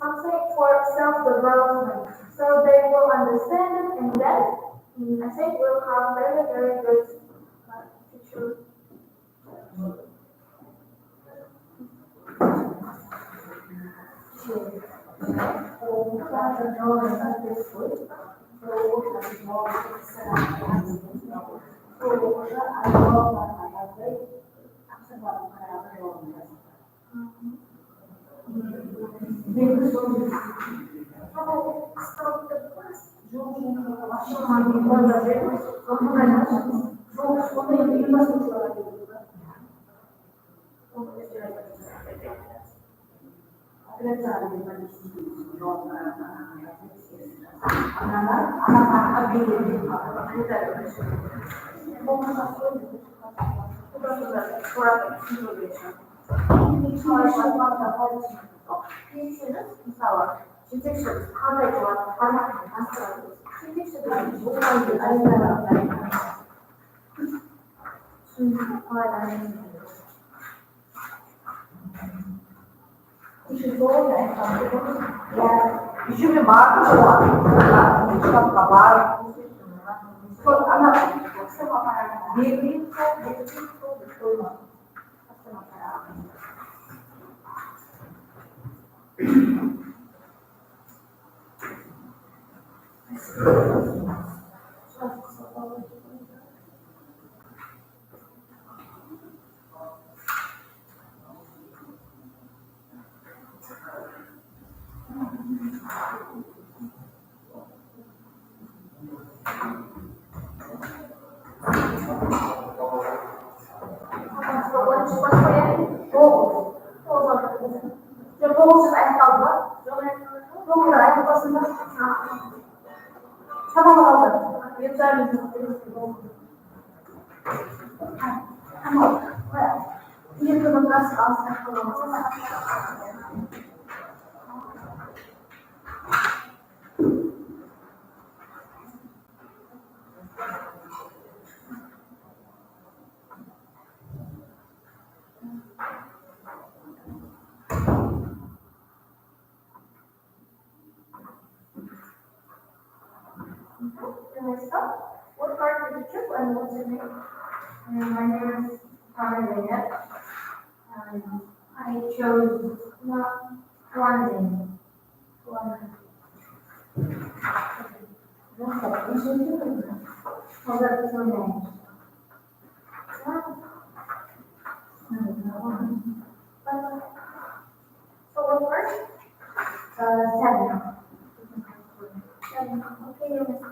something for self-development. So they will understand it and then I think we'll have very, very good future. мысалы жетекші қандай болады форматын таныстырады жетекші деген болмайды айналады Еще марка была, шапка бар, вот она двигается, Come on. stuff. What card did you choose and what's your name? My name is Carolina. I chose London. What's your name? So what card? 7. Okay, you're Miss.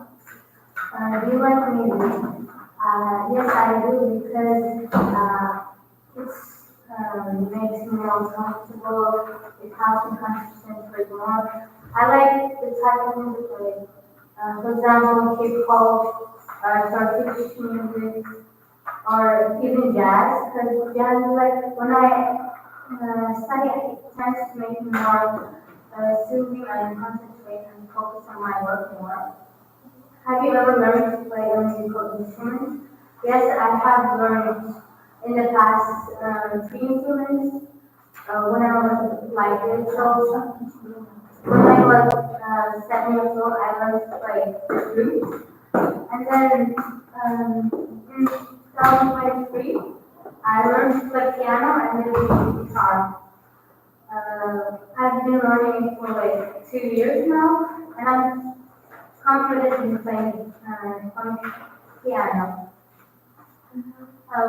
Do you like music? Yes, I do because it makes me more comfortable. It helps me concentrate more. I like the type of music like, for example, hip hop, Turkish music, or even jazz. Because jazz, like when I study, it tends to make me more soothing and concentrate and focus on my work more. Have you ever learned to play a musical instrument? Yes, I have learned in the past 3 instruments. When I was like when I was 7 years old, I learned to play flute. And then in 2023, I learned to play piano and then guitar. I've been learning it for like 2 years now, and I'm confident in playing on piano.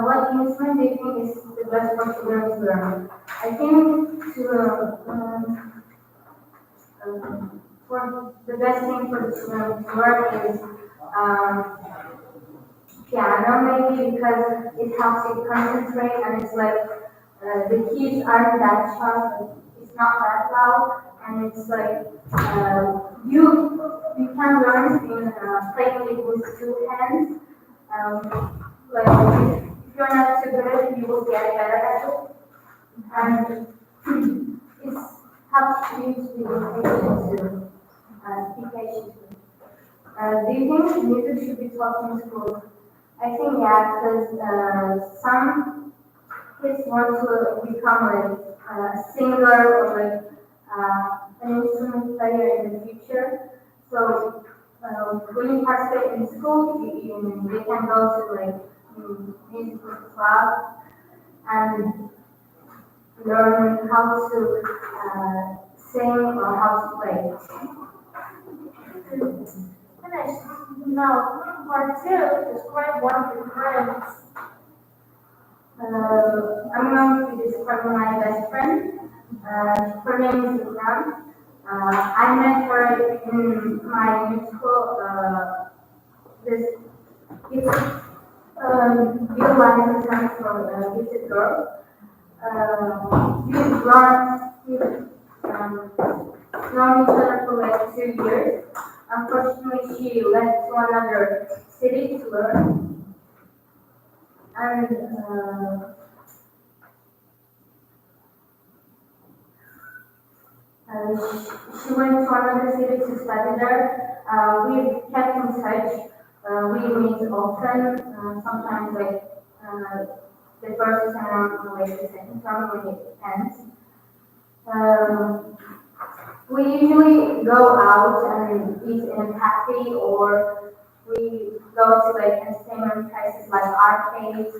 What instrument do you think is the best for children to learn? I think for the best thing for the children to learn is piano maybe because it helps you concentrate and it's like the keys aren't that sharp, it's not that loud, and it's like you can learn in playing it with 2 hands. Like if you're not too good at it, you will get better at it, and it helps you to be patient too. Be patient too. Do you think music should be taught in school? I think yeah, because some kids want to become like a singer or like an instrument player in the future. So when you participate in school, they can go to like musical club and learn how to sing or how to play. Finished. Now, part 2, describe one of your friends. I'm going to describe my best friend. Her name is Imran. I met her in my musical. It's utilizing time for a gifted girl. We've known each other for like 2 years. Unfortunately, she went to another city to learn, and she went to another city to study there. We've kept in touch. We meet often. Sometimes like the first term or like the second term when it ends. We usually go out and eat in a cafe or we go to like entertainment places like arcades,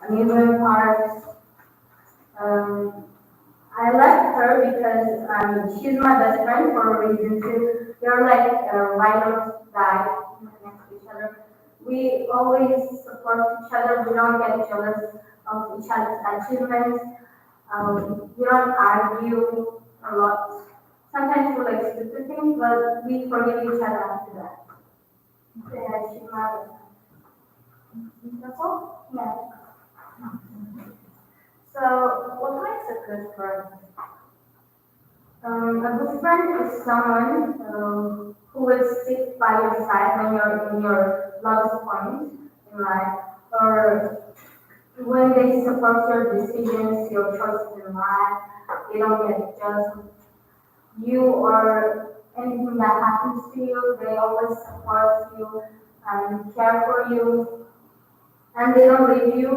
amusement parks. I like her because she's my best friend for a reason too. We're like ride or die next to each other. We always support each other. We don't get jealous of each other's achievements. We don't argue a lot. Sometimes we like stupid things, but we forgive each other after that. Yeah, she's my best friend. That's all? Yeah. So, what makes a good friend? A good friend is someone who will stick by your side when you're in your lowest point in life, or when they support your decisions, your choices in life. They don't get jealous of you or anything that happens to you. They always support you and care for you, and they don't leave you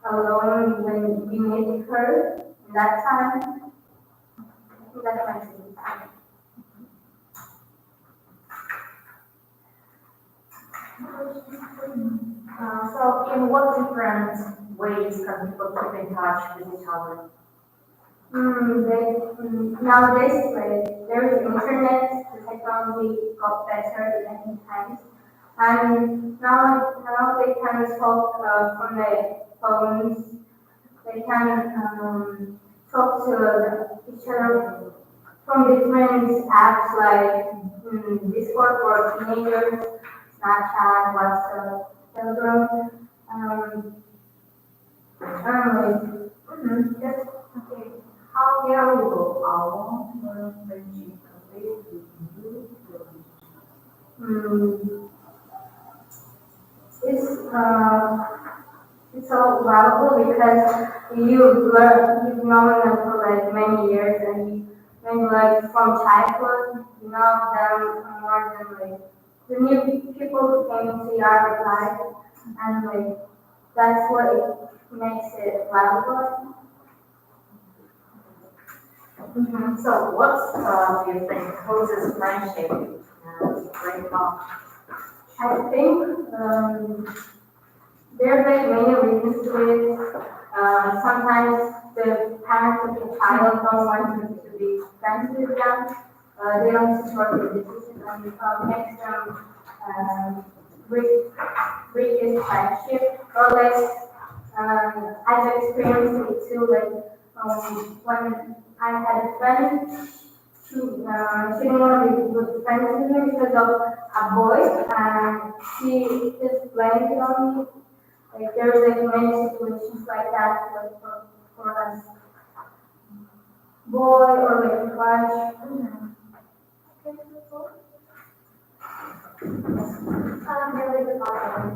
alone when you need her. In that time, I think that's my feeling. So in what different ways can people keep in touch with each other? Nowadays, like, there is internet, the technology got better in many times. And now they can talk from their phones. They can talk to each other from different apps like Discord for teenagers, Snapchat, WhatsApp, Telegram. Just okay. How valuable are long-term friendship compared to individual It's so valuable because you've known them for like many years and when like from childhood you know them more than like the new people who came into your life and like that's what it makes it valuable. So what do you think causes friendship to break off? I think there are like many reasons to it. Sometimes the parents of the child don't want to be friends with them. They don't support the decision and makes them break this friendship. Or like I've experienced it too. Like when I had a friend, she didn't want to be good friends with me because of a boy, and she just blamed it on me. Like there's like many situations like that, like for us, boy or like a crush. Really good problem.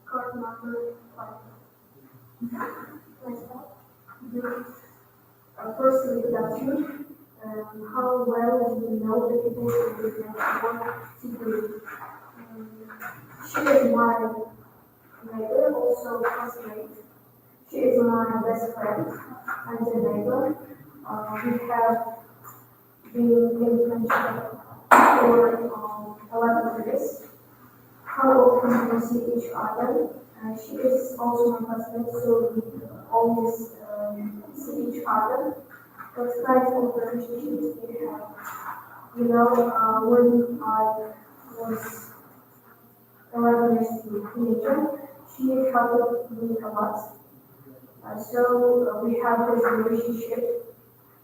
Card number 5. First introduction. How well do you know the people who live next door to you? She is my neighbor, also classmate. She is my best friend and a neighbor. We have been in friendship for 11 years. How often we see each other? She is also my husband, so we always see each other. What type of relationships we have? You know, when I was 11 years old teenager, she helped me a lot. So we have this relationship,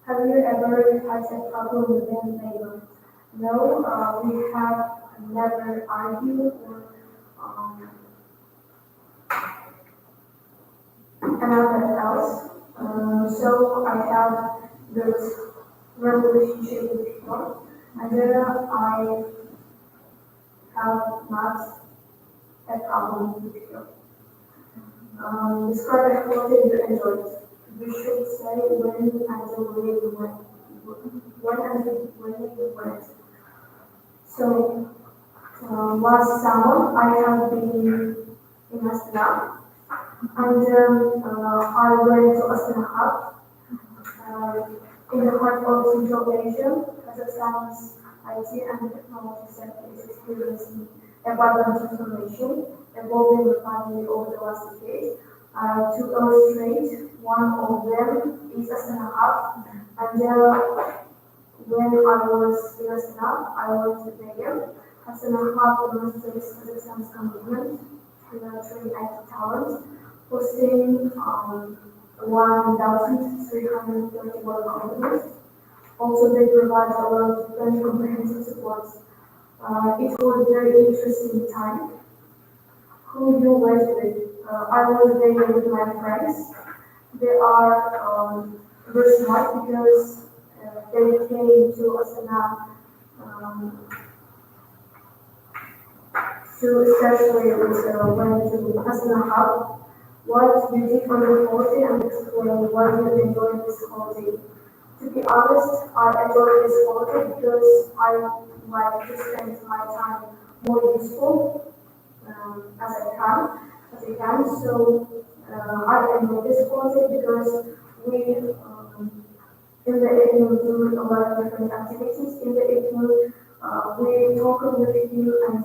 Have you ever had a problem with a neighbor? No, we have never argued or another else. So I have this relationship with people, and I have not a problem with people. Describe a holiday you enjoyed. You should say when and where you went. When and where you went. So last summer I have been in Astana, and I went to Astana Hub. In the heart of Central Asia, Kazakhstan's IT and technology sector is experiencing a vibrant transformation, evolving rapidly over the last decade. To illustrate, one of them is Astana Hub, and when I was in Astana, I went there. Astana Hub demonstrates Kazakhstan's commitment to nurturing IT talent, hosting 1,331 companies. Also, they provide a lot of very comprehensive support. It was a very interesting time. Who you went with? I was there with my friends. They are very smart because they came to Astana to especially went to Astana Hub. What you did for your holiday and explain why you enjoyed this holiday. To be honest, I enjoyed this holiday because I like to spend my time more useful as I can. So I enjoyed this holiday because we in the evening do a lot of different activities. In the evening, we talk with you and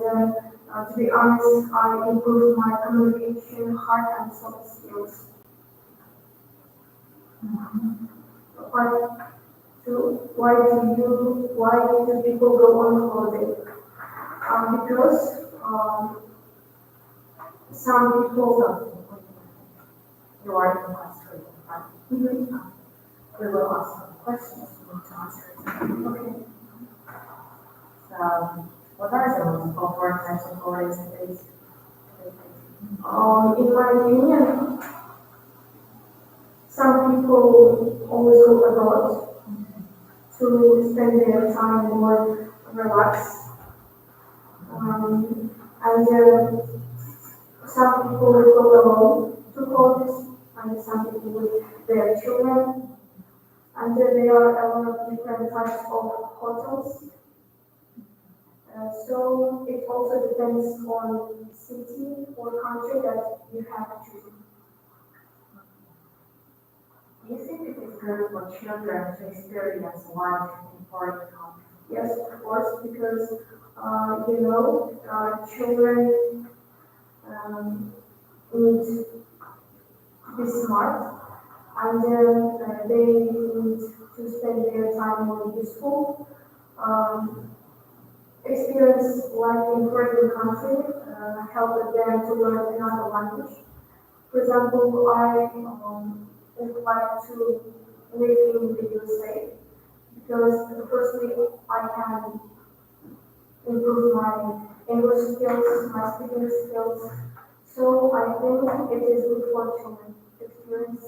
to be honest, I improved my communication, hard and soft skills. Why do people go on holiday? Because some people, You are in Australia, right? Mhm. We will ask some questions you need to answer. Okay. So, what are the most popular types of holidays and days? In my opinion, some people always go abroad to spend their time more relaxed. And some people will go alone to holidays, and some people with their children. And there are a lot of different types of hotels. So it also depends on city or country that you have to. Do you think it is good for children to experience life in foreign countries? Yes, of course, because children need to be smart, and they need to spend their time more useful. Experience life in foreign country help them to learn another language. For example, I would like to live in the USA because firstly I can improve my English skills, my speaking skills. So I think it is good for children to experience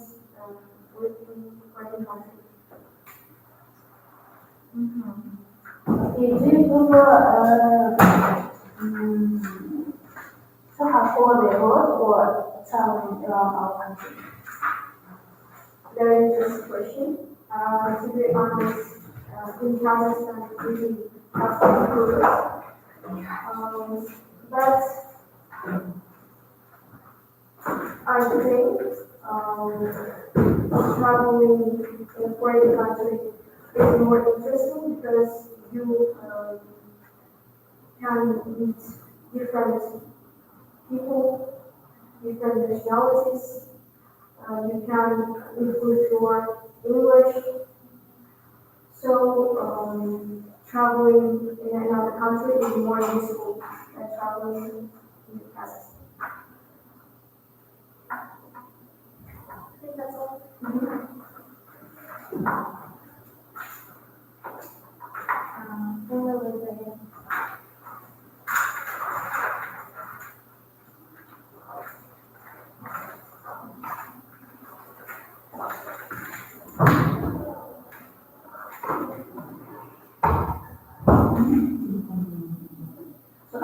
living in foreign country. So have holiday abroad or traveling around our country? Very interesting question. To be honest, in Kazakhstan, we have some tourists. But I think traveling in a foreign country is more interesting because you can meet different people, different nationalities. You can improve your English. So traveling in another country is more useful than traveling in Kazakhstan. I think that's all.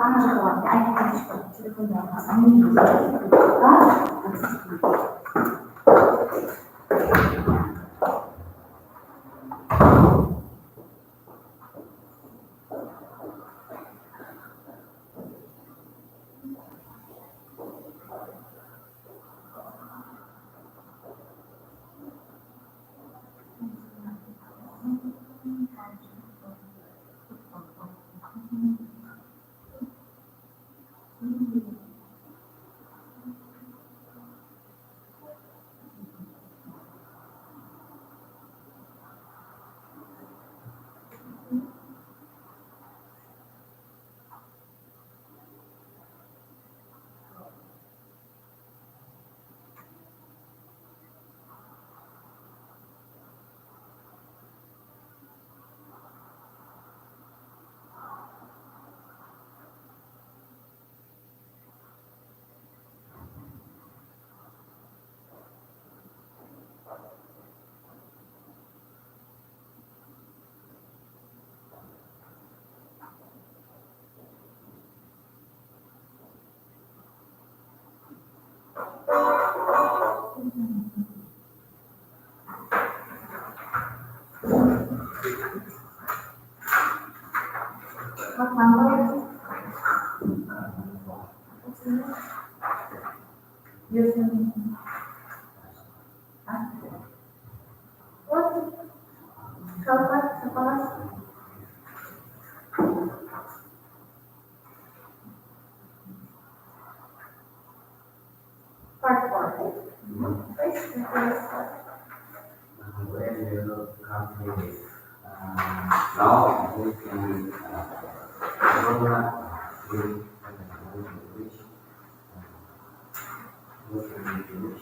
빠져나왔는데 아이폰 телефон 나와서 안녕히 계세요. Part 4. Where will come with now we can program with which we can use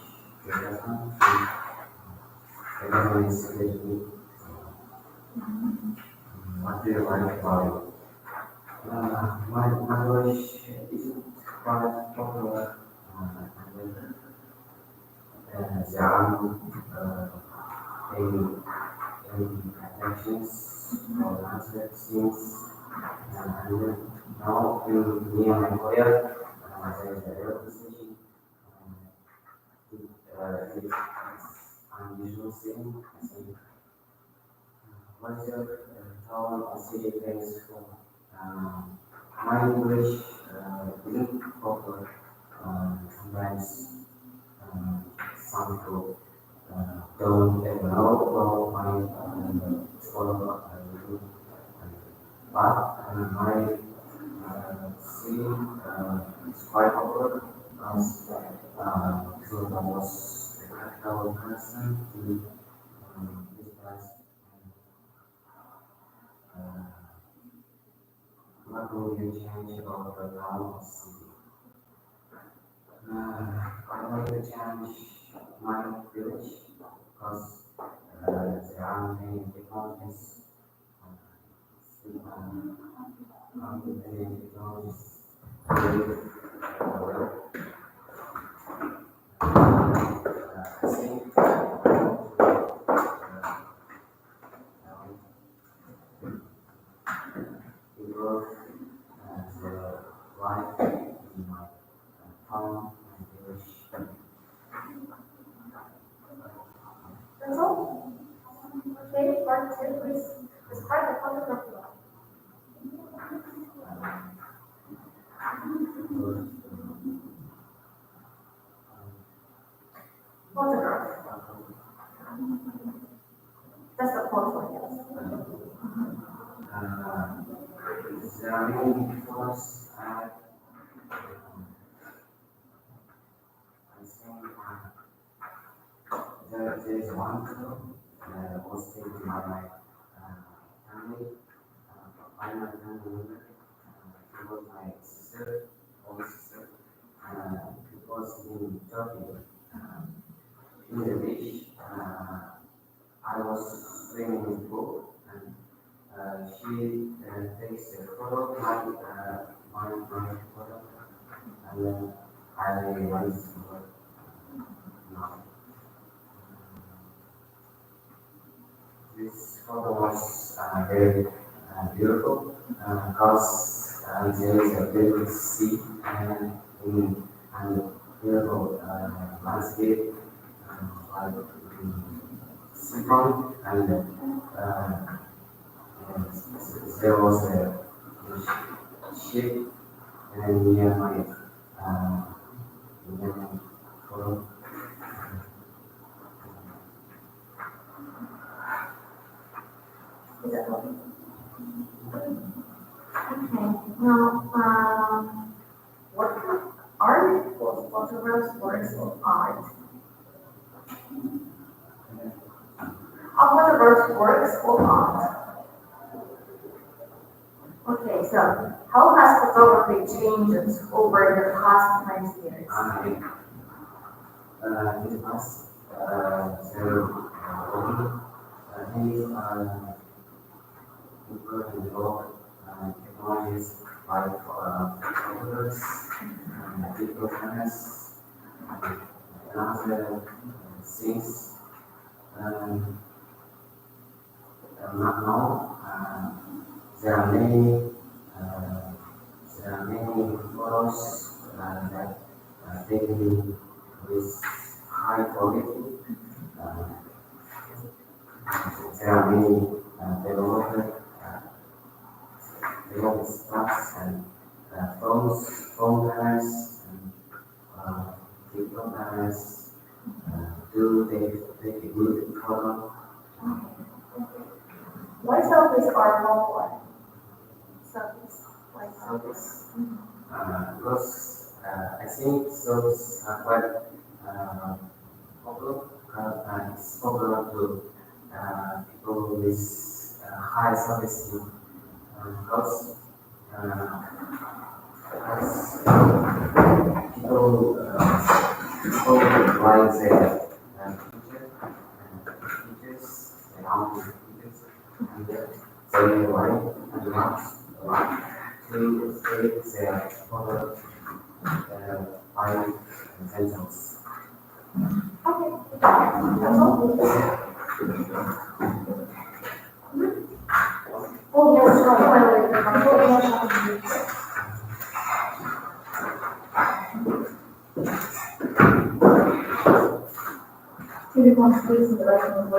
what do you like about it? My English isn't quite popular. There are any attentions or answer things. And now in near my Korea, there is a real position. It's unusual thing. I think. What's your town or city place for? My English isn't popular. Sometimes some people don't ever know about my school, but my city is quite popular because I was a practical person in this place. What will you change about the town or city? I like to change my village because there are many technologies. Many technologies well. I think improve the life in my town and village. That's all. Okay, part 2 is describe the photography line. Photograph. That's the photo, yes. There are many photos I think there is one photo was taken by my family, by my family member. It was my sister, older sister. It was in Turkey. In the beach, I was swimming in the pool, and she takes a photo, my photo, and then I realized no. This photo was very beautiful because and there is a beautiful sea and beautiful landscape like seafront and there was a ship and near my photo. Is that okay? Okay, now, what art or photographs, works of art? Are photographs works of art? Okay, so how has photography changed over the past 20 years? In the past, there many improved and developed technologies like computers, digital cameras, and other things. Now, there are many photos that are taken with high quality. There are many developed stuffs and phone cameras, and digital cameras do take a good photo. Why selfies are popular? Selfies. Why selfies? Because I think those are quite popular. It's popular to people with high self-esteem because people like their features, their own features, and they like and want to take their photo by themselves. Okay. That's all. Oh, yes, Silicon space in the right of the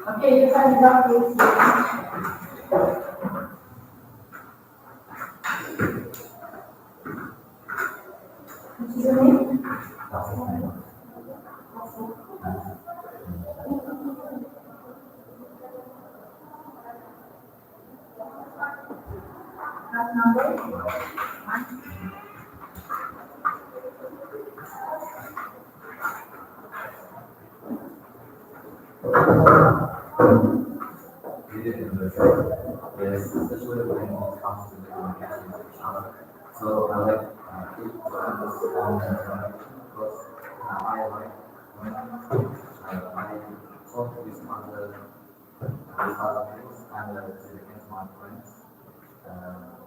Okay, you can start with. What's your name? Class number? Yes, especially when it comes to the communication with each other. So I like people to understand their communication because I like when I talk with other people and against my friends. Um,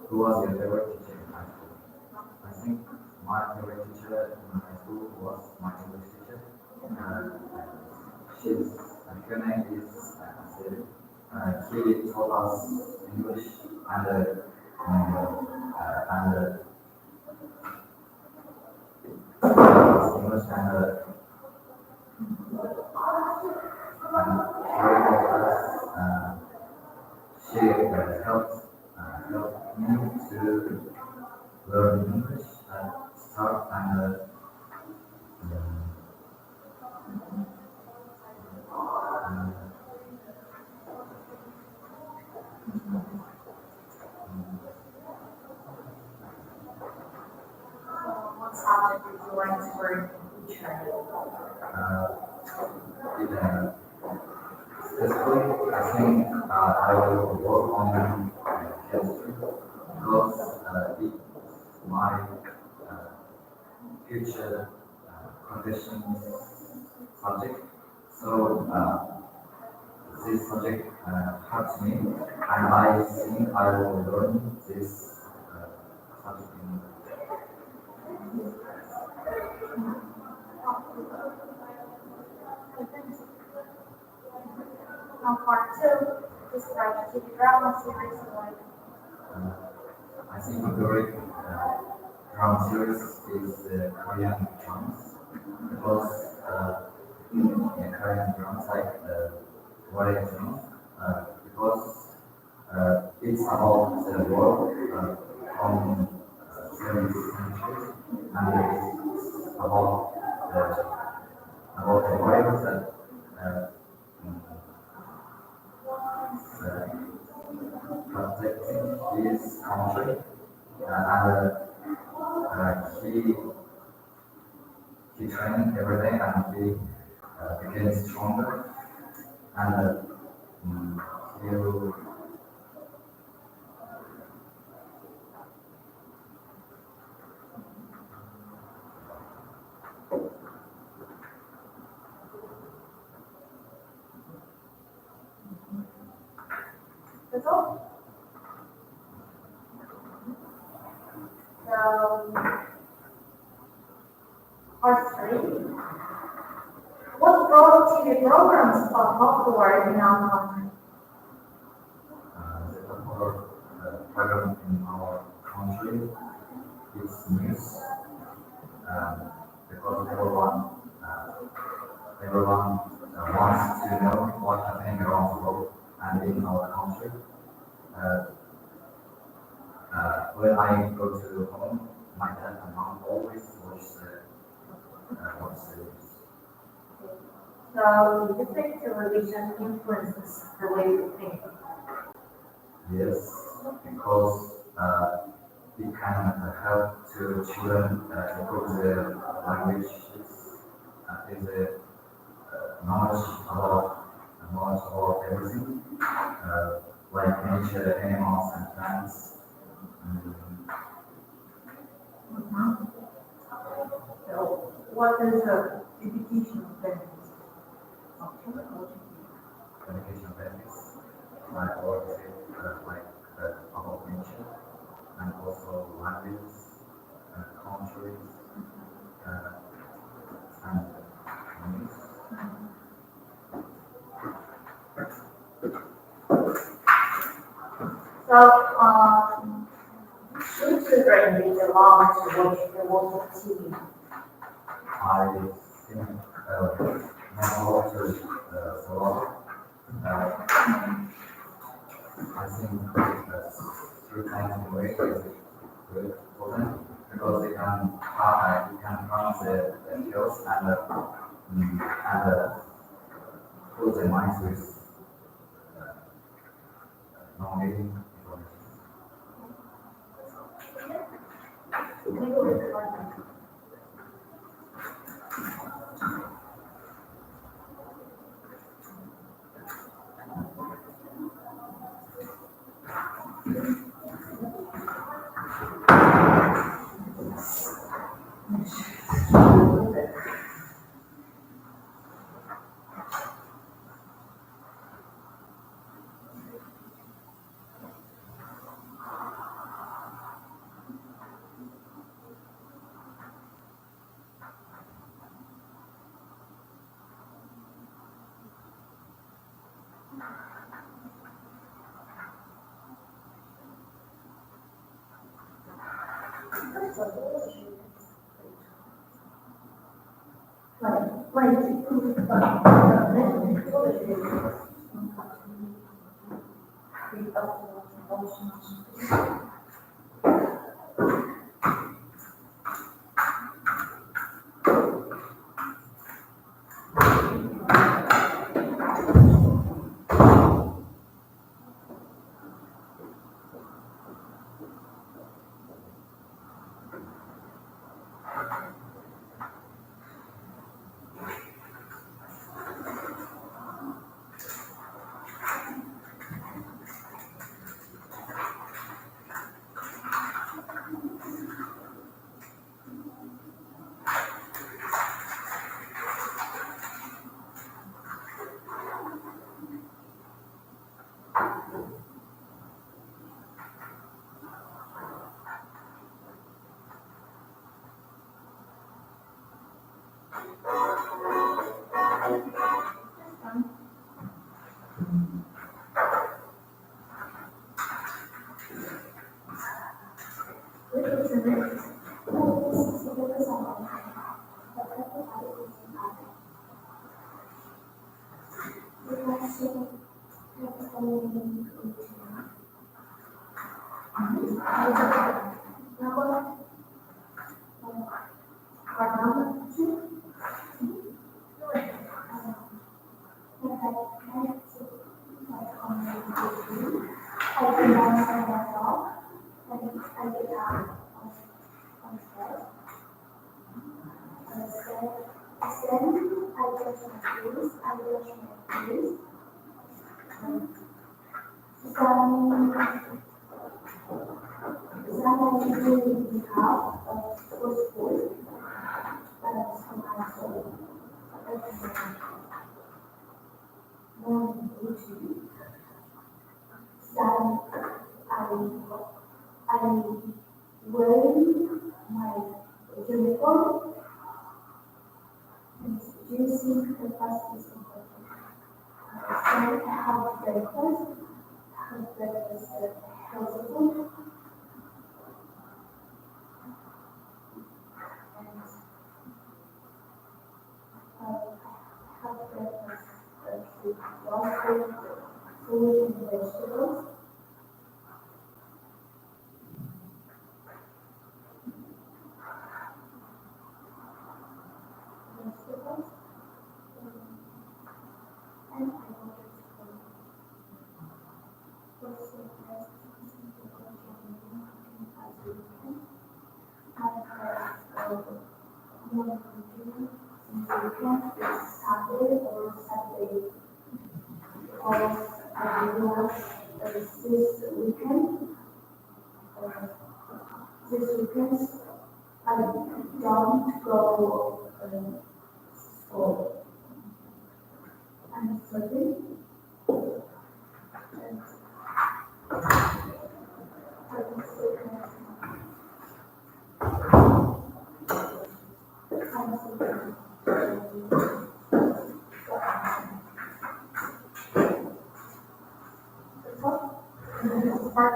Who was your favorite teacher in high school? I think my favorite teacher in high school was my English teacher. Her name is Sid. He taught us English and English and she helped me to learn English and start What subject would you like to learn in future? Specifically, I think I will work on chemistry because it's my future conditions subject. So this subject helps me, and I think I will learn this subject in Part two, describe the drama series you like. I think my favorite drama series is Korean dramas because Korean dramas like Korean dramas because it's about the world from 70th century and it's about the warriors that protecting his country and he trained every day and he became stronger and he will That's all. So, part three. What TV programs are popular in our country? the popular program in our country is news because everyone wants to know what's happening around the world and in our country. When I go to home, my dad and mom always watch the news. So, do you think television influences the way we think? Yes, because it can help to children improve their language, is knowledge about everything, like nature, animals, and plants. So what is the educational benefits of technology? Education benefits, like what is it, about nature, and also languages, countries, and news. So, should children be allowed to watch the world of TV? I think not all to follow. I think that's through kind of way is good for them because they can pronounce the skills and fill their minds with knowledge information. weekend is Saturday or Saturday. Because I realized that this weekend, I don't go school. I'm studying. And But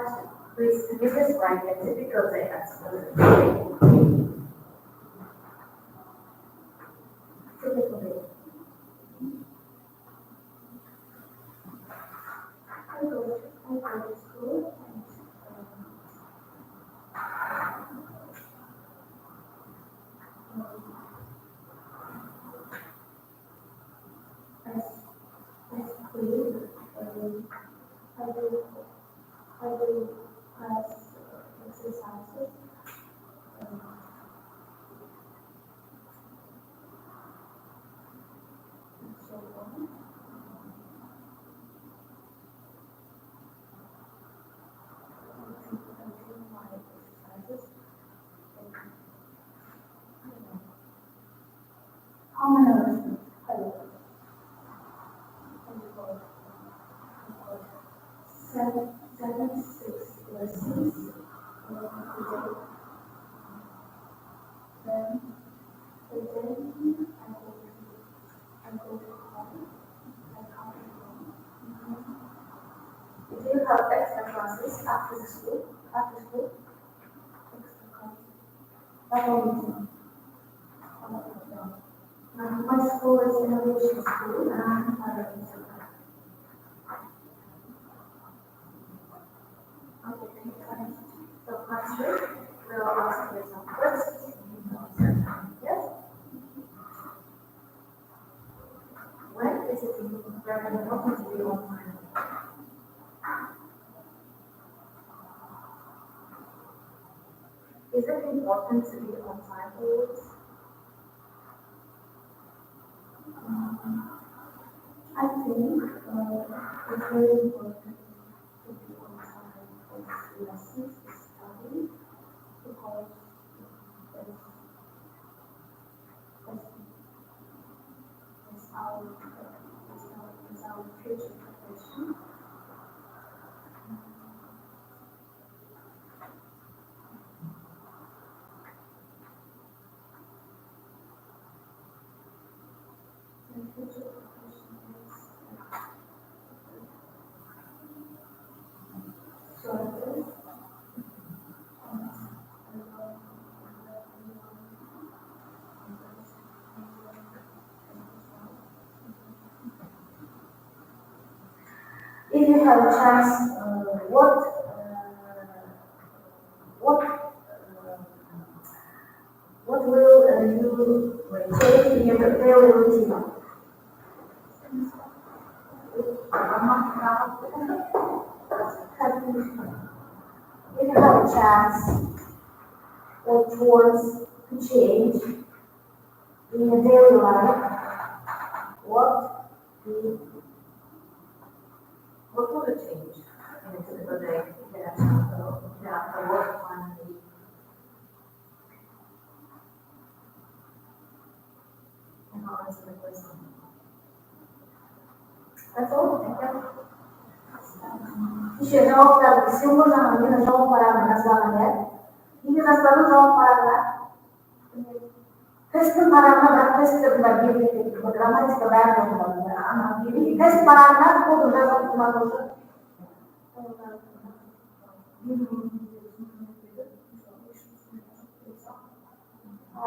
please, can you describe a typical day at school? typical day. I go to school and basically I do class exercises. And so on. I do my exercises. And, I don't know. How many hours? I don't know. Seven, 6 lessons. Then I go to home. I come home. Do you have extra classes after school? Extra class. That only. My school is innovation school and I'm okay, thank you. So next week, we'll ask you some questions. Yes? When is it very important to be on time? Is it important to be on time always? I think it's very important to be on time for lessons, study, because it's our future profession. And future profession is shorter. If you have a chance, what will you change in your daily routine? If you have a chance or chores to change in your daily life, what will you change in a typical day? Get after work finally. And I'll answer the question. That's all, thank you. Еще жауап берді. Сен бұл жаңа мені жауап барағын жазбаған, иә? Неге жазбадың жауап барағына? Тесттің барағына, бірақ тестті бұлар беріледі. Грамматика бәрін оқыдым. Тест барағына kodын жазып тұрмады уже.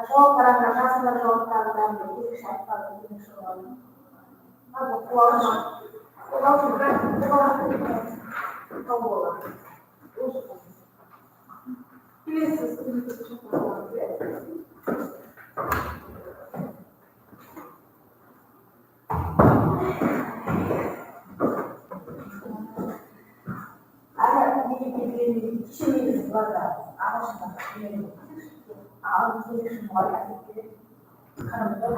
Жауап барағына жазылар жауаптарын бәрін ерекше айтпады. Abi kulağına, kişiliğimiz var da Ағылшында Ағылшын var ya, kanımda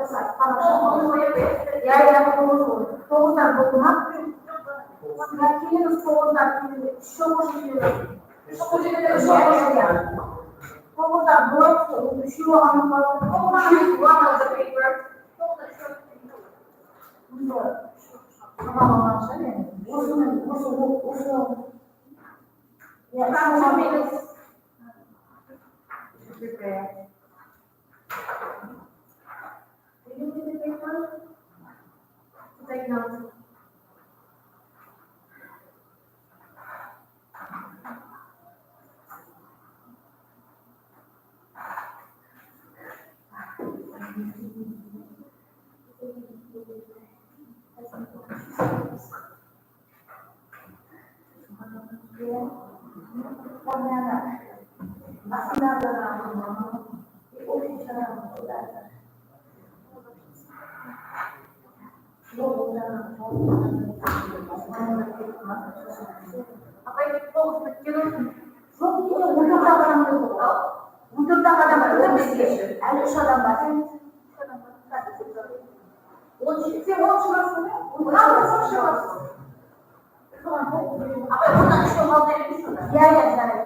Terus ya to'g'izdan bo'lma. Keyin to'g'izdan to'g'izdan bo'lib shu one of the paper. Prepare. Do you need the paper? To take notes. Apa itu kecil? Untuk adam itu bisnis. Ada seorang bahasa. Apa itu nanti mau dari sana? Ya ya saya.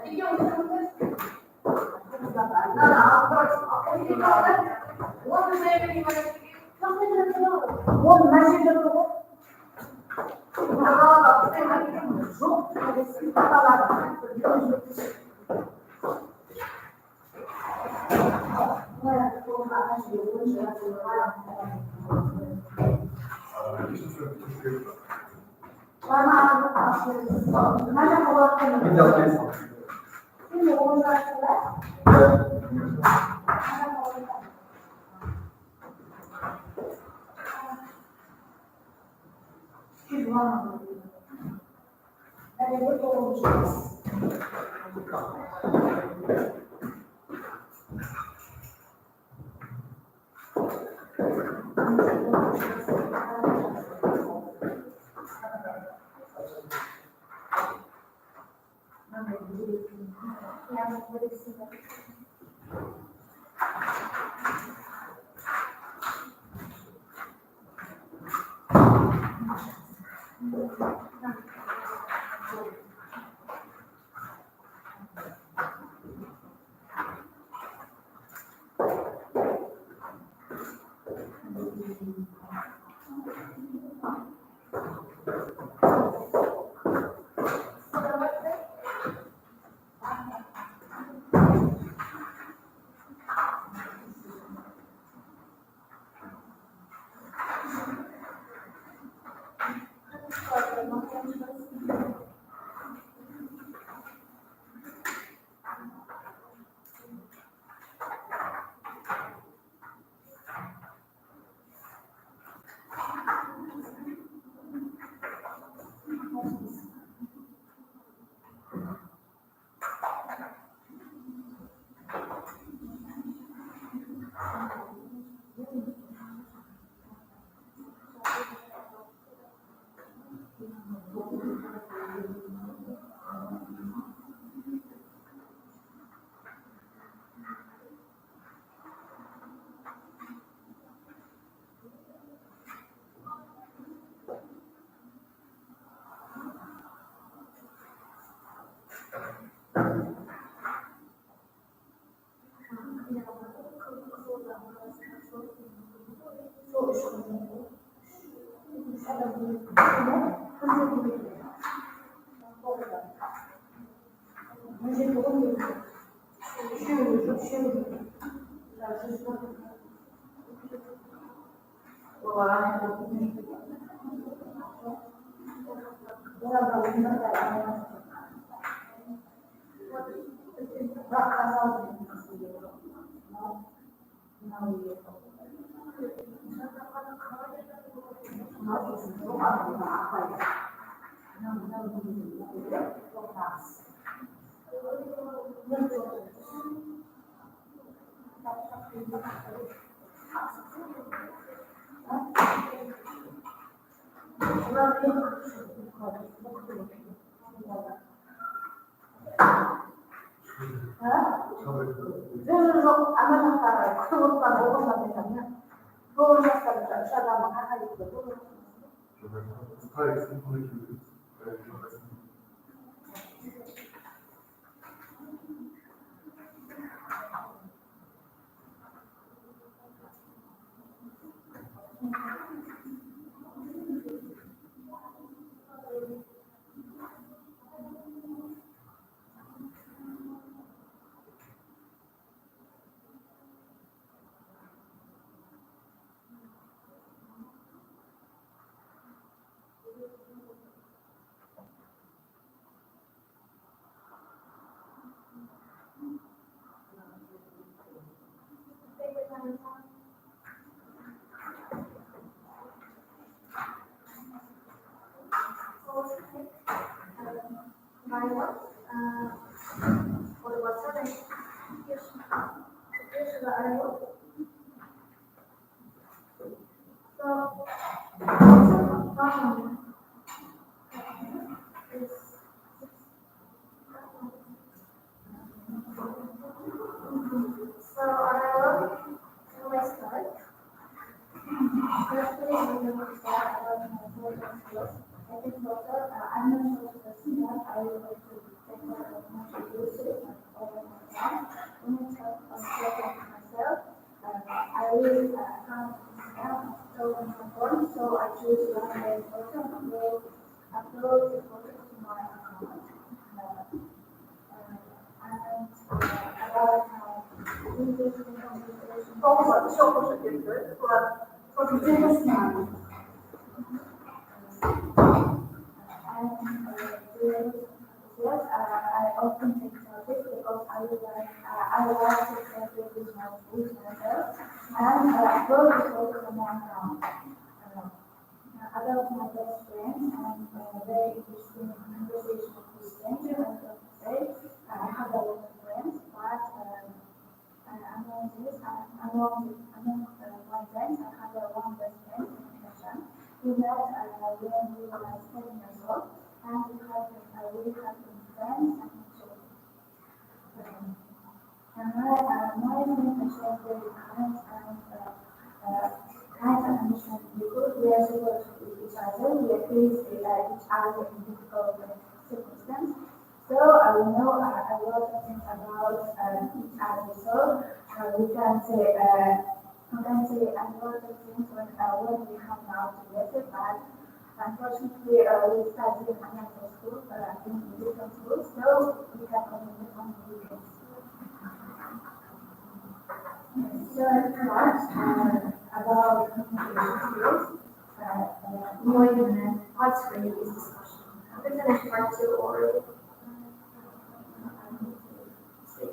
Itu 스카이프가 또 그렇습니다. 스타일 보내주세요. 네, 그렇습니다. My work, for what's happening, usually I work. So, so I work till I start. Firstly, I'm going to start about my social skills. I think also, I'm not social person, but I would like to take care of my resources and all of my time. When I talk about myself, I really can't so important, so I choose one very important upload the photos to my account. And about my English conversation. 거기서 쉬어보셨겠어요? And yes, I often take selfies because I like to selfie with myself and upload the photos on my account. About my best friend and very interesting conversation with strangers, I have to say I have a lot of friends, but among my friends, I have one best friend in Russia. We met when we were 7 years old, and we have been friends and children. And my friends are very kind and understanding people. We are supportive with each other. We are pleased each other in difficult circumstances. So we know a lot of things about each other. So we can say a lot of things when we come out together. But unfortunately, we study in another school, in different schools, so we can communicate on the weekends. Third part about communication skills. More than part 3 is discussion. Have we finished part 2 or?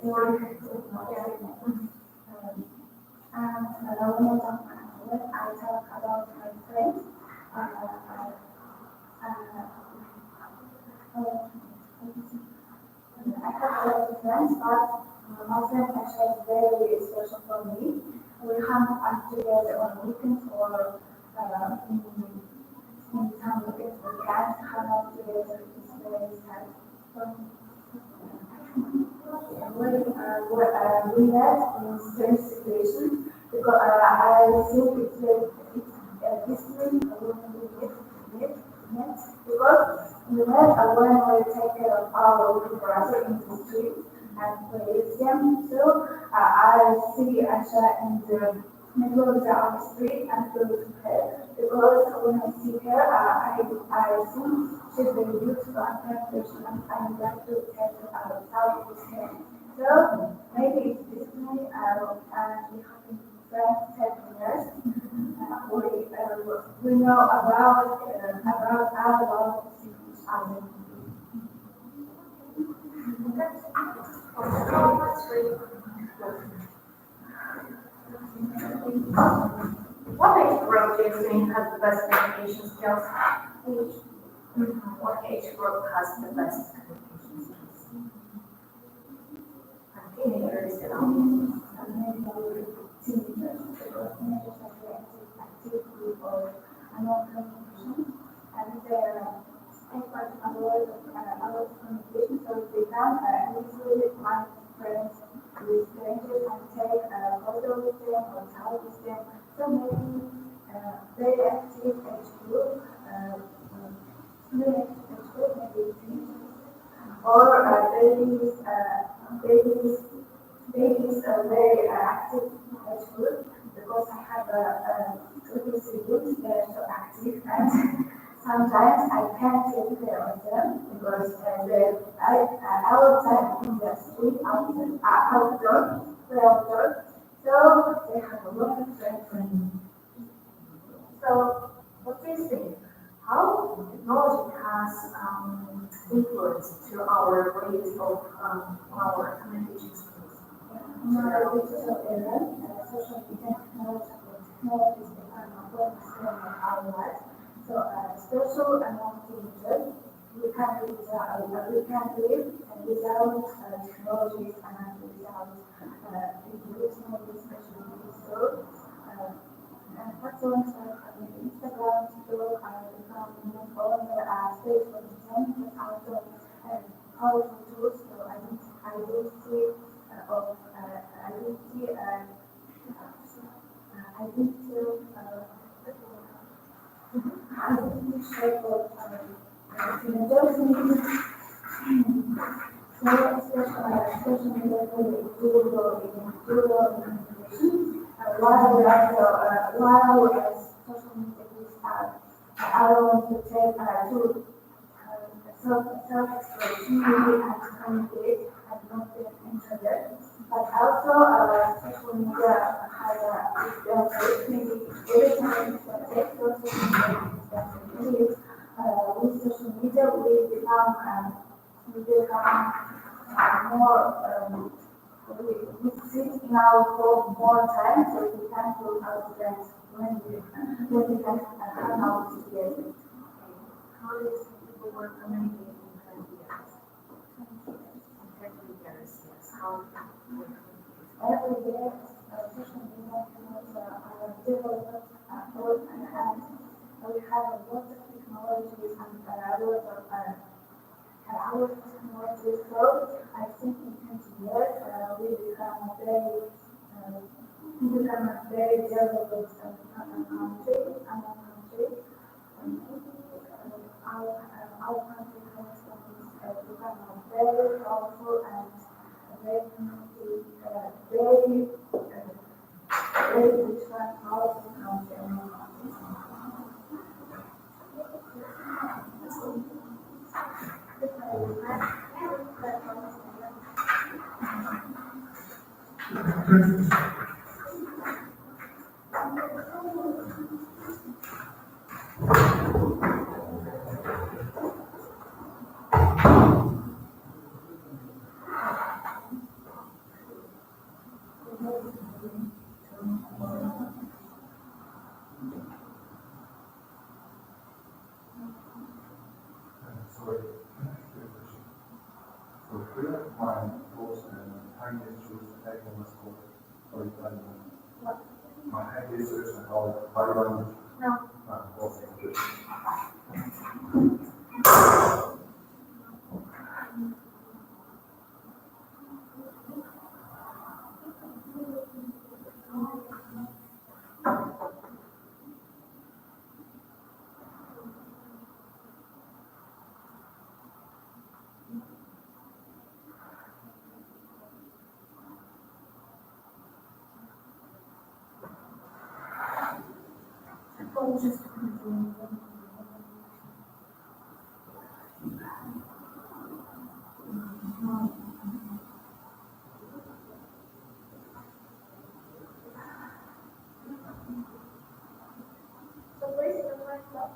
When I talk about my friends, I have a lot of friends, but my friends are very special for me. We hang out together on weekends or in some weekends we can't hang out together. It's very sad for me. We met in strange situations because I think it's different when we met because we met when we take care of our little brother in the street and play with him. So I see Asha in the middle of the street and go to her because when I see her, I think she's very beautiful and perfect and I would like to take her out with her. So maybe it's destiny and we have been friends 7 years. We know about our love of each other. What age group do you think has the best communication skills? What age group has the best communication skills? Teenagers, you know. Communication, so they can easily find friends with strangers and take a photo with them or talk with them. So maybe very active age group, student age group, maybe teenagers, or babies are very active age group, because I have a little siblings, they're so active, and sometimes I can't take care of them because they're outside in the street, outdoor, so they have a lot of friends. So, what do you think? How technology has influenced to our ways of our communication skills? In our digital era, social media technology is becoming a important skill in our lives. So, especially among teenagers, we can't live without technologies and without using especially digital. Platforms like Instagram, TikTok, become more popular as Facebook, but also powerful tools for identity of identity shape of teenagers. So, social media play a key role in communication. While social media gives allow to take self-expression and communicate and not the internet, but also social media has maybe every time take social media with social media we become more we sit now for more time, so we can go out that when we can come out together. How does people work communicating in 20 years? In 20 years, yes. How Every day, social media are developed and we have a lot of technologies and a lot of our technology, so I think in 20 years we become a very developed country. Our country has become a very powerful and very different powerful country. Sorry, so friend of mine was highest choose taking a school for Italian. My highest is about 500. No. Okay, good. So where's the first love?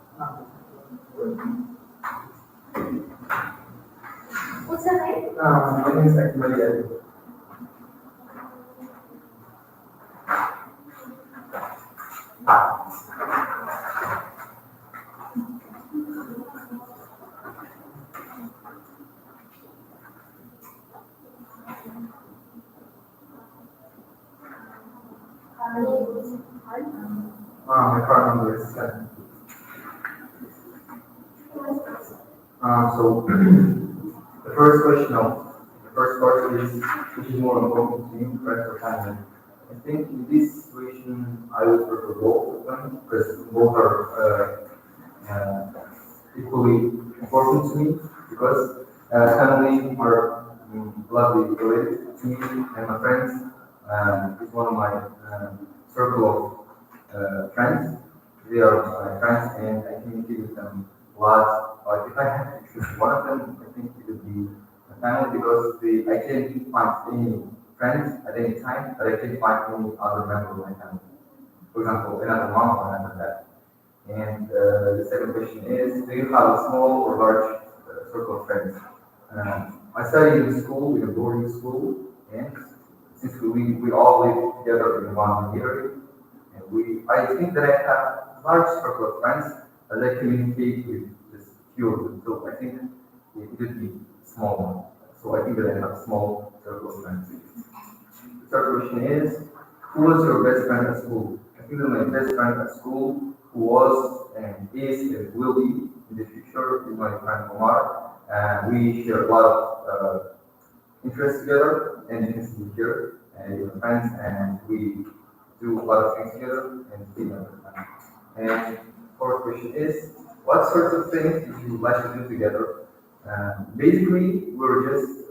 What's your name? My name is Akmal. My partner is so the first part is which is more important to you, friends or family. I think in this situation I would prefer both. of them because both are equally important to me because family are lovely related to me and my friends. It's one of my circle of friends. They are my friends and I communicate with them a lot. But if I had to choose one of them, I think it would be my family because I can't find any friends at any time, but I can find any other member of my family. For example, another mom or another dad. And the second question is, do you have a small or large circle of friends? I studied in school, in a boarding school, and since we all live together in one area, and I think that I have a large circle of friends that I communicate with just few of them. So I think it could be small one. So I think that I have a small circle of friends. The third question is, who was your best friend at school? I think that my best friend at school, who was and is and will be in the future, is my friend Omar. And we share a lot of interests together, and you can see here, and we're friends, and we do a lot of things together, and see them. And fourth question is, what sorts of things do you like to do together? Basically, we're just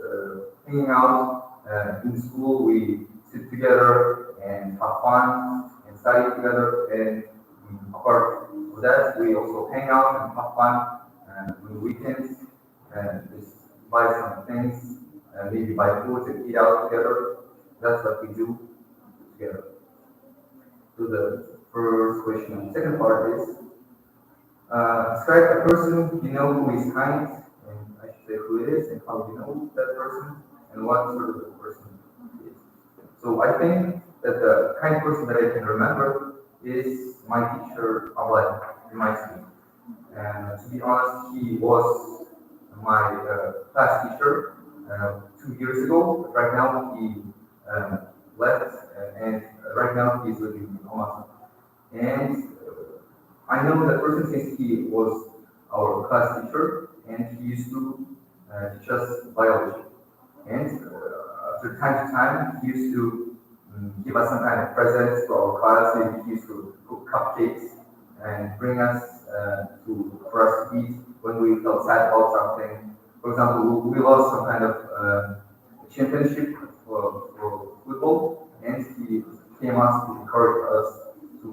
hanging out in school. We sit together and have fun and study together. And apart from that, we also hang out and have fun on the weekends and just buy some things, maybe buy food and eat out together. That's what we do together. So the first question. The second part is, describe a person you know who is kind, and I should say who it is, and how you know that person, and what sort of a person he is. So I think that the kind person that I can remember is my teacher, Abel, in my school. And to be honest, he was my class teacher 2 years ago. Right now he left, and right now he's living in Oman. And I know that person since he was our class teacher, and he used to teach us biology. And after time to time, he used to give us some kind of presents to our class. Maybe he used to cook cupcakes and bring us for us to eat when we felt sad about something. For example, we lost some kind of championship for football, and he came us to encourage us to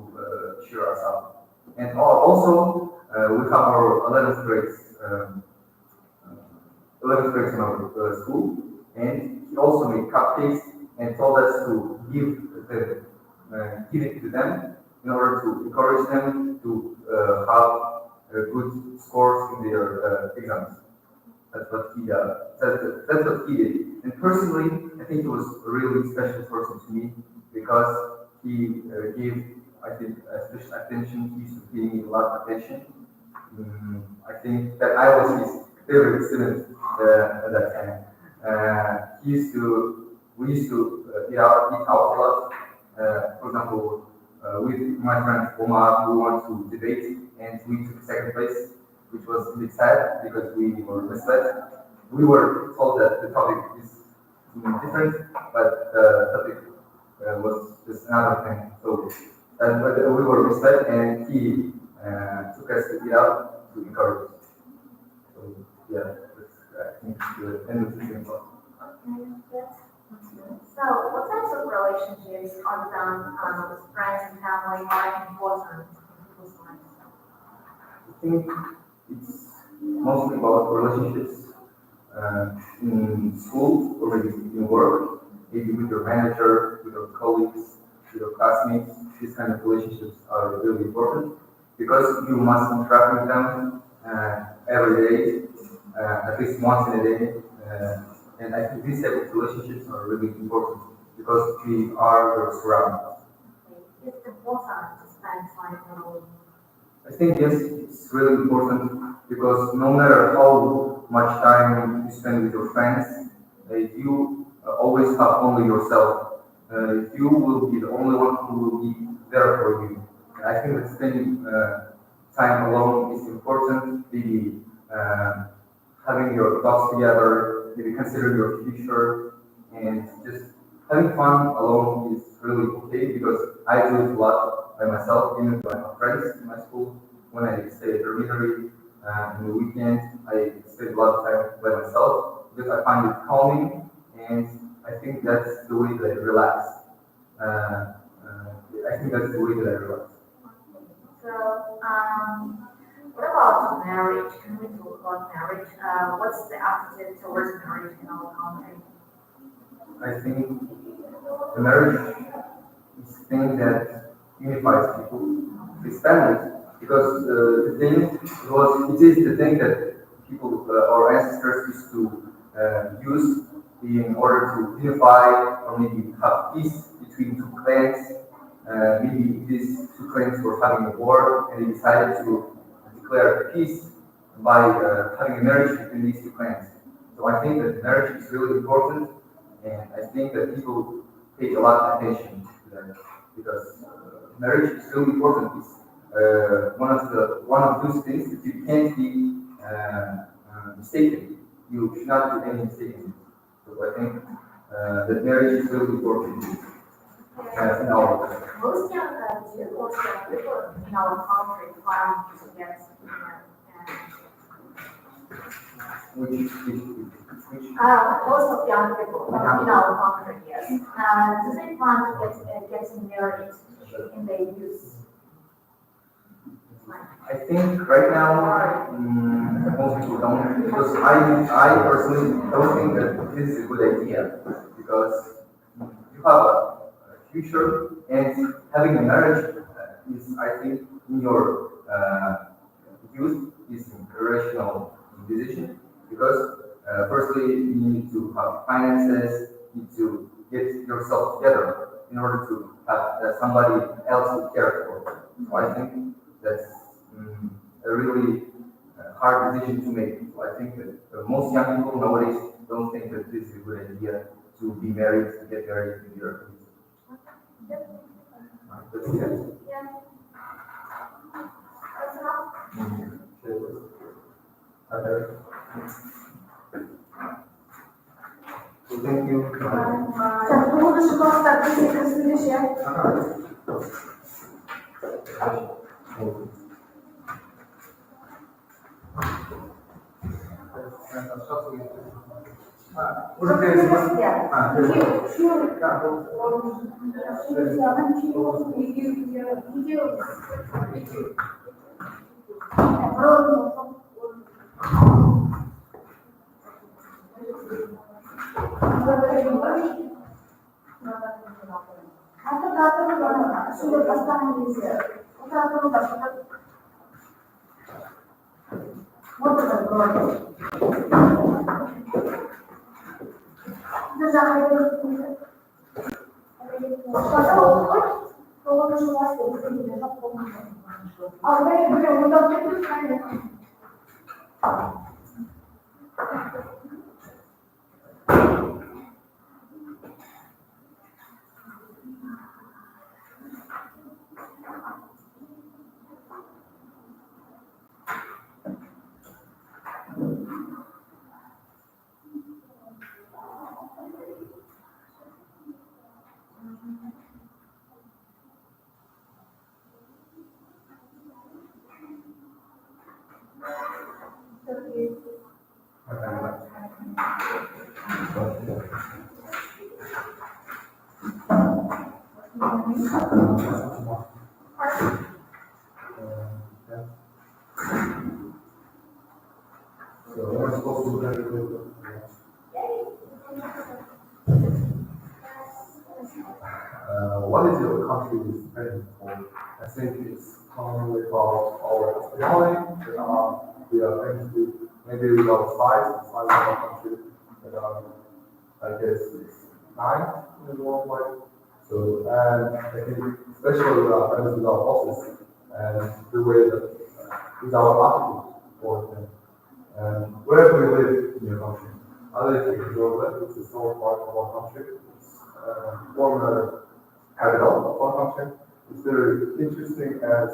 cheer us up. And also, we have our 11th grades, 11th grades in our school, and he also made cupcakes and told us to give it to them in order to encourage them to have good scores in their exams. That's what he that's what he did. And personally, I think he was a really special person to me because he gave, I think, special attention. He used to give me a lot of attention. I think that I was his favorite student at that time. We used to eat out a lot. For example, with my friend Omar, we went to debate and we took second place, which was a bit sad because we were misled. We were told that the topic is different, but the topic was just another thing. So we were misled, and he took us to eat out to encourage us. So yeah, I think the end of the thing. So, what types of relationships other than with friends and family are important in people's lives? I think it's mostly about relationships in school or maybe in work, maybe with your manager, with your colleagues, with your classmates. These kind of relationships are really important because you must interact with them every day, at least once in a day. And I think these type of relationships are really important because we are your surroundings. It's important to spend time alone. I think yes, it's really important because no matter how much time you spend with your friends, you always have only yourself. You will be the only one who will be there for you. And I think that spending time alone is important. Maybe having your thoughts together, maybe consider your future, and just having fun alone is really okay because I do it a lot. by myself, even with my friends in my school. When I stay at dormitory, in the weekend, I spend a lot of time by myself because I find it calming, and I think that's the way that I relax. I think that's the way that I relax. So, what about marriage? Can we talk about marriage? What's the attitude towards marriage in our country? I think the marriage is the thing that unifies people, it's family, because it is the thing that people, our ancestors used to use in order to unify or maybe have peace between two clans. Maybe these two clans were having a war and they decided to declare peace by having a marriage between these two clans. So I think that marriage is really important, and I think that people pay a lot of attention to that because marriage is really important. It's one of those things that you can't be mistaken. You should not do any mistaken. So I think that marriage is really important in our Most young people in our country plan to get married. which Most of young people in our country, yes. Do they plan to getting married in their youth? I think right now most people don't, because I personally don't think that this is a good idea because you have a future, and having a marriage is, I think, in your youth is an irrational decision because firstly you need to have finances, you need to get yourself together in order to have somebody else to care for. So I think that's a really hard decision to make. So I think that most young people nowadays don't think that this is a good idea to be married, to get married in your youth. That's it. Yeah. That's enough. Okay. So thank you. What is your country famous for? I think it's commonly called our hospitality. We are famous with maybe with our size of our country. I guess it's 9 in the worldwide. So, and I think especially we are famous with our office and the way that with our attitude for them. And where do we live in your country? I live in Georgia, which is the north part of our country. It's former capital of our country. It's very interesting as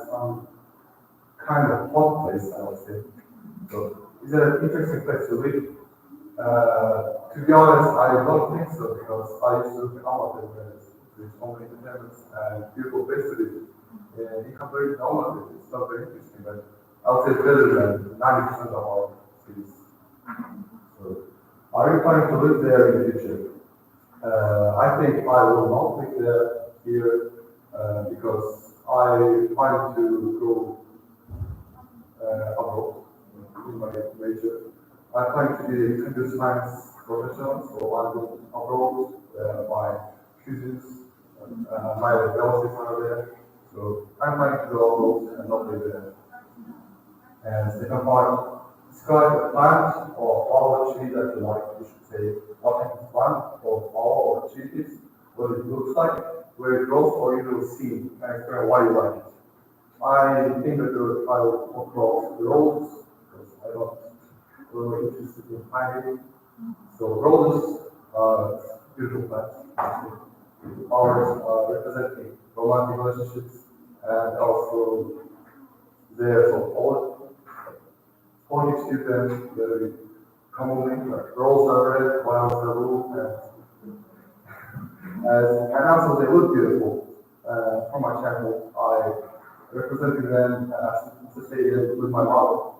kind of hot place, I would say. So it's an interesting place to live. To be honest, I don't think so because I used to come up with there's only independence and beautiful place to live. in comparison to all of it, it's not very interesting, but I would say it's better than 90% of our cities. So, are you planning to live there in the future? I think I will not live there here because I plan to go abroad in my major. I plan to be a computer science professional, so I go abroad. My cousins, my relatives are there. So I'm planning to go abroad and not live there. And second part, describe a plant or flower tree that you like. You should say what type of plant or flower or tree it is, what it looks like, where it grows, or you will see and explain why you like it. I think that I will grow the roses because I don't really interested in finding. So roses are beautiful plants. Flowers representing romantic relationships and also they're so poetic students very commonly, like roses are red, flowers are blue, and also they look beautiful. From my channel, I represented them to say with my mother.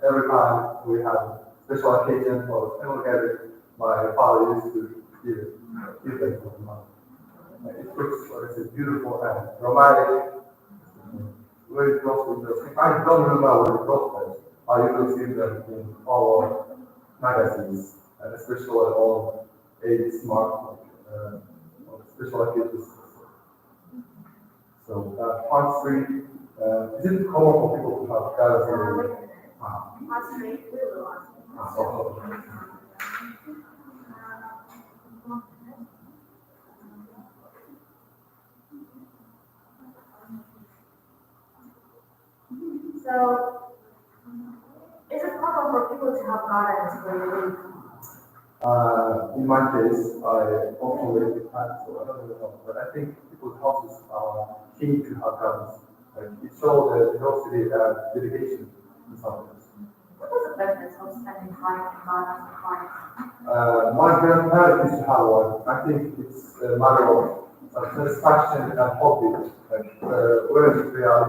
Every time we have special occasion or family gathering, my father used to give them to my mother. It looks like it's beautiful and romantic. Very close with the I don't remember where it goes, but I usually see them in all our magazines, and especially on a smart, special occasions. So, part 3, is it common for people to have gathers? Part 3, we will ask. So, is it common for people to have gardens where they live? In my case, I often live in plants, so I don't really know, but I think people's houses are key to have gardens. Like, it shows the diversity and dedication in some ways. What is the benefits of spending time in gardens with clients? My grandparents used to have one. I think it's a matter of satisfaction and hobby. Like, whereas they are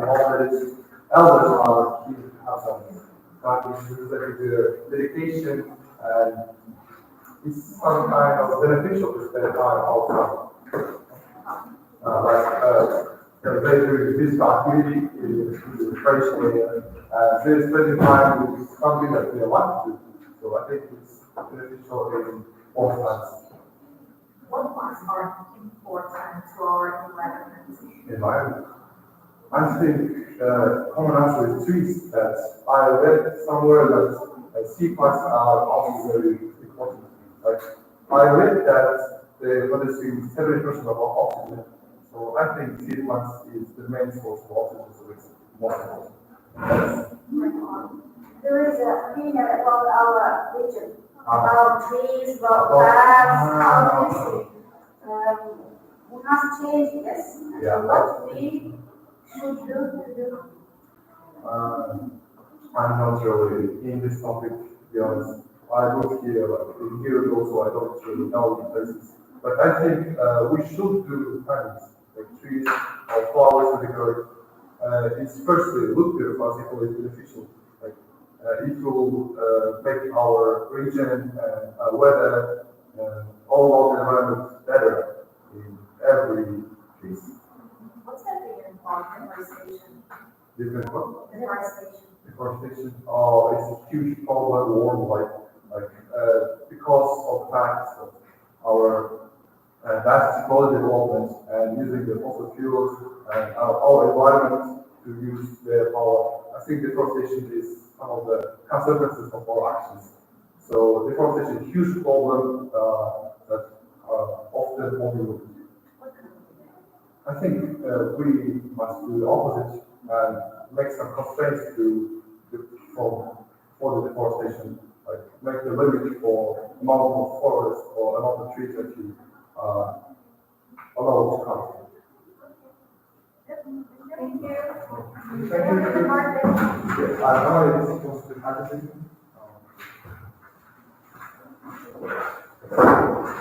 elders are keen to have some gardens, their dedication and it's some kind of beneficial to spend time outside. They do physical activity in the fresh air, they're spending time with something that they like to do. So I think it's beneficial in all sides. What plants are important to our environment? I think common answer is trees. That I read somewhere that sea plants are also very important. Like I read that they produce 70% of our oxygen. So I think sea plants is the main source of oxygen, so it's more important. There is a opinion about our region, about trees, about plants, how this we must change this. Yeah. What we should do to do. I'm not really in this topic, to be honest. I moved here like a year ago, so I don't really know the places. But I think we should do things like trees or flowers to decorate. It's firstly look beautiful, secondly beneficial. Like it will make our region and weather all of the environment better in every case. What's that big about deforestation? Different what? Deforestation. Deforestation, it's a huge problem worldwide. Because of the fact of our vast technology development and using the fossil fuels and our environment to use their power, I think deforestation is some of the consequences of our actions. So deforestation is a huge problem that often overlooked. I think we must do the opposite and make some constraints for the deforestation, like make the limit for amount of forest or amount of trees that you allow to cut. Thank you. Thank you. Yes, I know it is supposed to be hydrogen.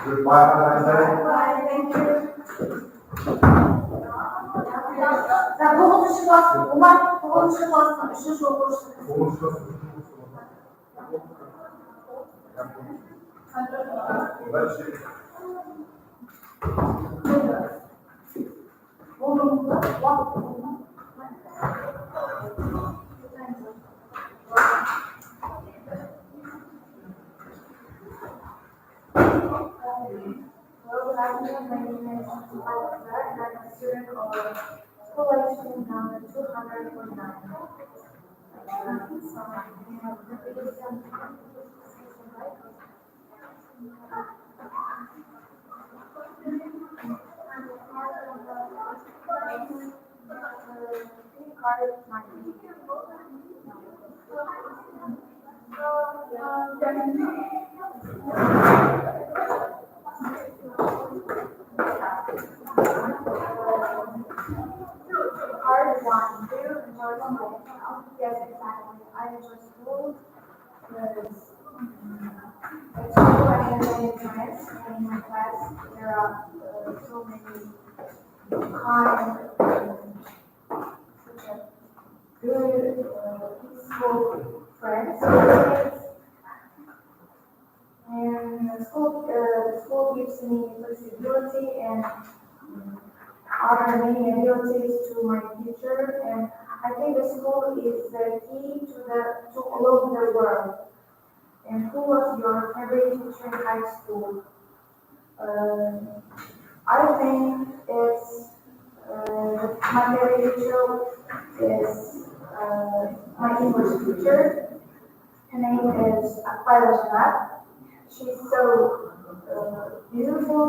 Goodbye, have a nice day. Bye. Thank you. 자, 9інші клас, Умар 9інші класның 3-ші оқушысы. Hello, good afternoon. My name is Alexa, and I'm a student of school election number 249. So, we have the biggest right? Part one, do you enjoy school? Yes, exactly. I enjoy school because at school I have many friends, and in my class there are so many kind, such a good, peaceful friends. And the school gives me flexibility and other many abilities to my future, and I think the school is the key to all of the world. And who was your favorite teacher in high school? I think it's my favorite teacher is my English teacher. Her name is Ағылшын. She's so beautiful,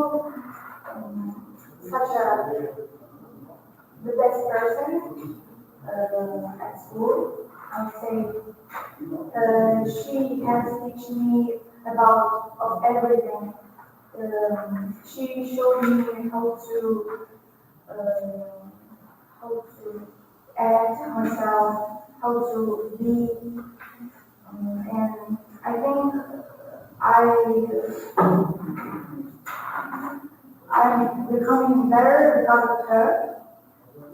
such the best person at school. I would say she has teach me about of everything. She showed me how to act myself, how to be, and I think I'm becoming better because of her.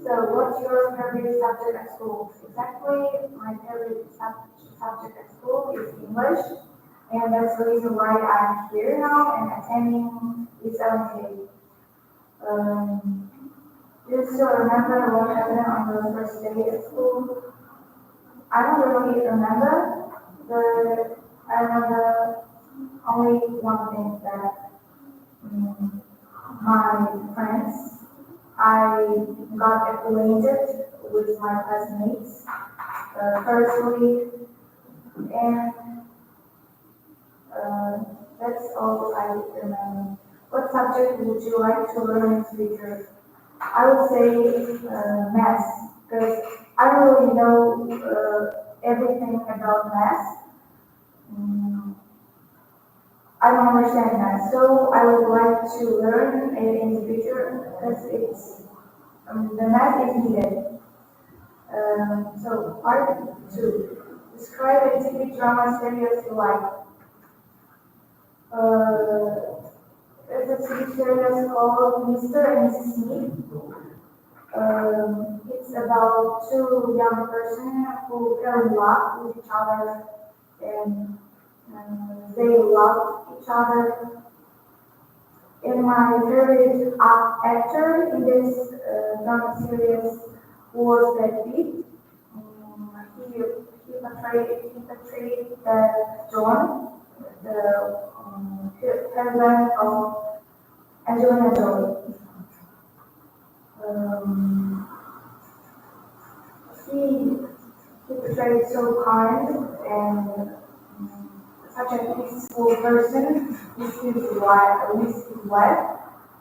So what's your favorite subject at school? Exactly, my favorite subject at school is English, and that's the reason why I'm here now and attending this LMK. Do you still remember what happened on the first day at school? I don't really remember, but I remember only one thing that my friends, I got acquainted with my classmates firstly, and that's all I remember. What subject would you like to learn in the future? I would say math, because I don't really know everything about math. I don't understand math, so I would like to learn it in the future because it's the math is needed. So part 2. Describe a TV drama series you like. There's a TV series called Mr. and Mrs. Smith. It's about two young persons who fell in love with each other, and they love each other. And my favorite actor in this drama series was Brad Pitt. He portrayed John, the husband of Angelina Jolie. He portrayed so kind and such a peaceful person with his wife,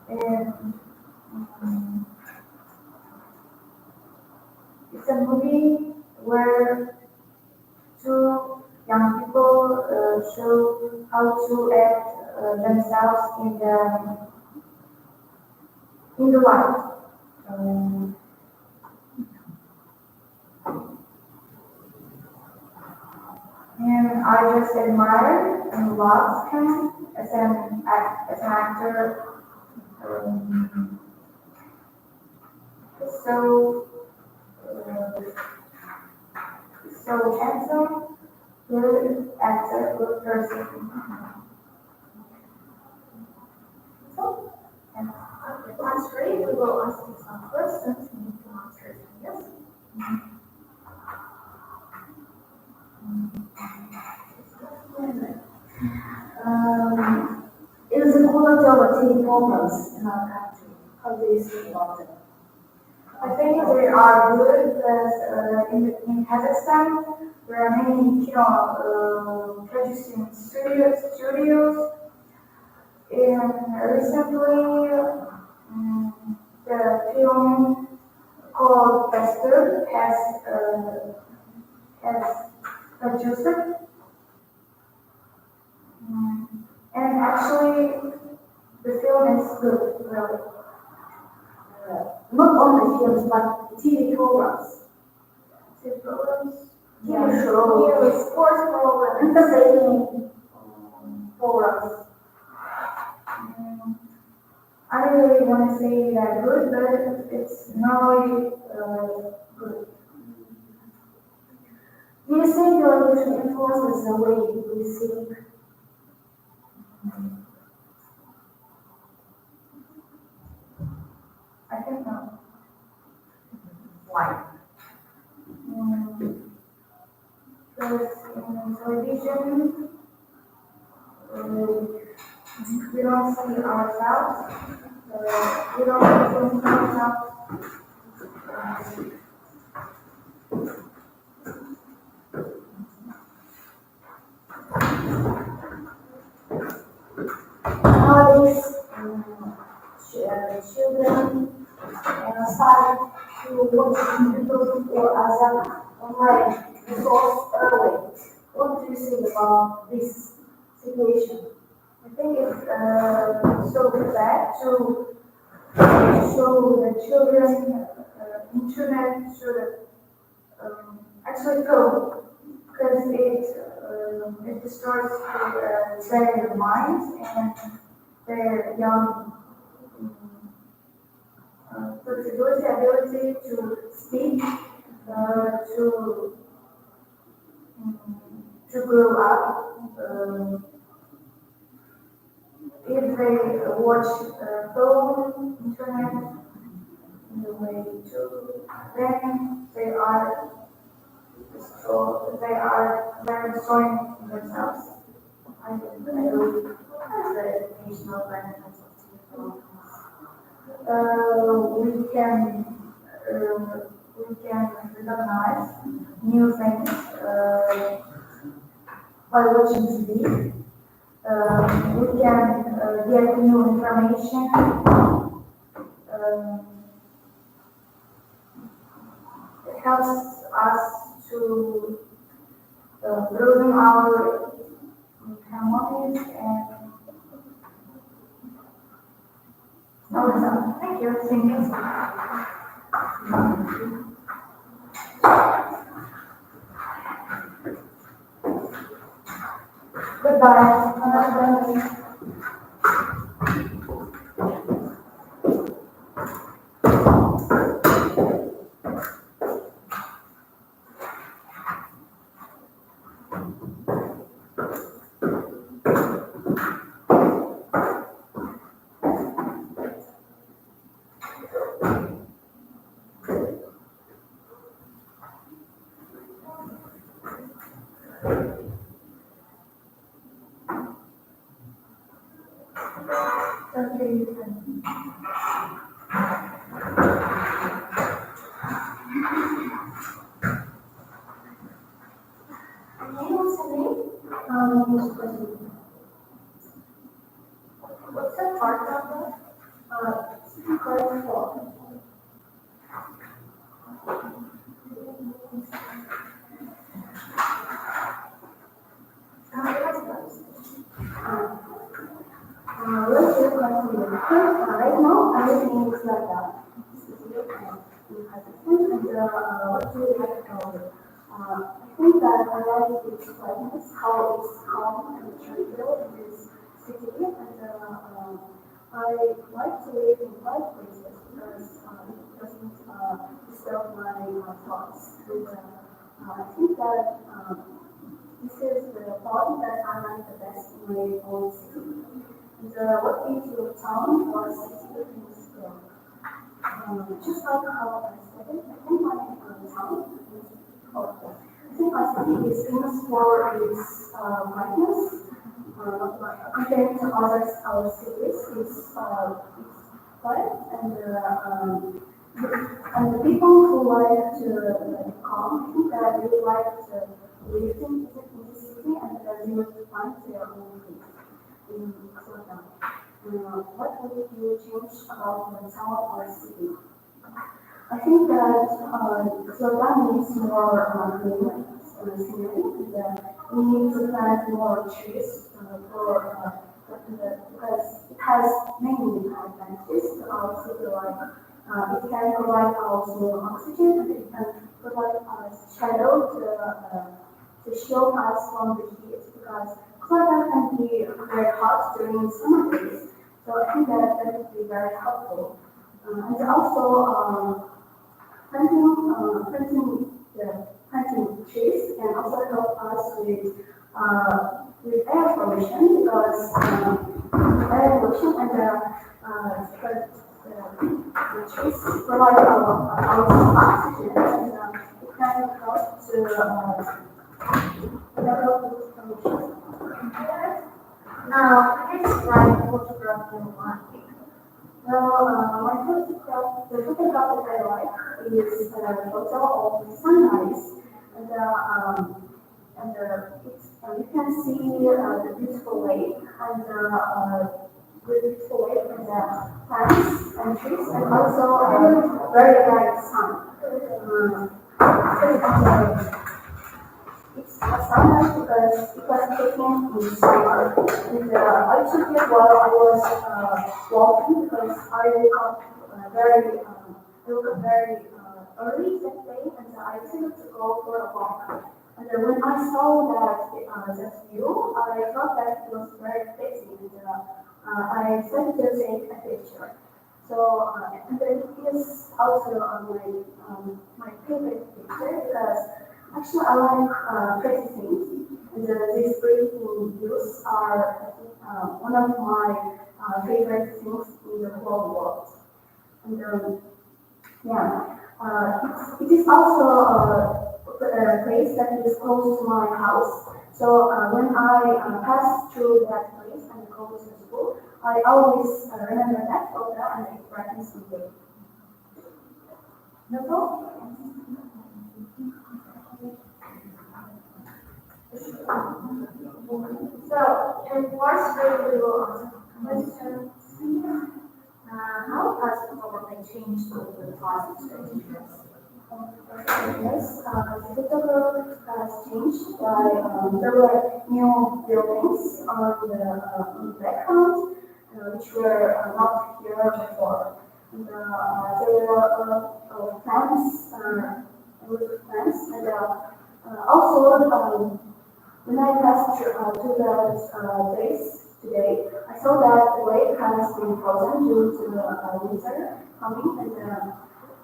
and it's a movie where two young people show how to act themselves in the life. And I just admire and love him as an actor. His so so handsome, good actor, good person. So, and That's great. We will ask you some questions. You need to answer them. Yes. Is the quality of teen programs in our country? How do you see about it? I think they are good because in Kazakhstan there are many producing studios. And recently, the film called Bastard has produced it. And actually, the film is good, really. Not only films, but TV programs. TV programs, TV shows, sports programs, entertaining programs. I really want to say they're good, but it's not really good. Do you think television influences the way we think? I think no. Why? Because in television, we don't see ourselves, we don't think ourselves. Nowadays, children start to watch YouTube or other online resource early. What do you think about this situation? I think it's so bad to show the children internet should actually go because it destroys their minds and their young flexibility, ability to speak, to grow up. If they watch phone, internet, in the way to, then they are destroying themselves. I believe that's the educational benefits of TV We can recognize new things by watching TV. We can get new information. It helps us to broaden our harmonies and ourselves. Thank you. Thank you. Goodbye. Bye. Okay, you can. What's the part number? Card 4. Let's just continue. Right now, everything is like that. What do you have to tell me? I think that I like its quietness, how it's calm and tranquil in this city, and I like to live in quiet places. because it doesn't disturb my thoughts. And I think that this is the quality that I like the best in my own city. And what gives you a town or city is just like how I said it, I think my town is, I think my city is famous for its brightness. Compared to our cities, it's quiet and the people who like to calm, I think that they like to live in the city and they would find their own place in Amsterdam. What would you change about the town or city? I think that Amsterdam needs more green scenery. We need to plant more trees because it has many advantages to our city life. It can provide us more oxygen and it can provide us shadow to shield us from the heat because climate can be very hot during summer days. So I think that would be very helpful. And also planting trees can also help us with air pollution because air pollution and the trees provide our oxygen and it can help to develop pollution. Now, can you describe the photograph you like? Well, the photograph that I like is a photo of sunrise, and you can see the beautiful lake and plants and trees, and also a very bright sun. It's a sunrise because it was taken in summer, and I took it while I was walking because I woke up very early that day, and I decided to go for a walk. And when I saw that view, I thought that it was very pretty, and I decided to take a picture. So, and it is also my favorite picture because actually I like pretty things, and these pretty views are one of my favorite things in the whole world. And it is also a place that is close to my house. So when I pass through that place and go to school, I always remember that photo and it brightens my day. No problem. So, in regards to your question, how has photography changed over the past years? Yes, the photograph has changed by there were new buildings on the background which were not here before. And, there were plants, and also when I passed to that place today, I saw that the lake has been frozen due to winter coming, and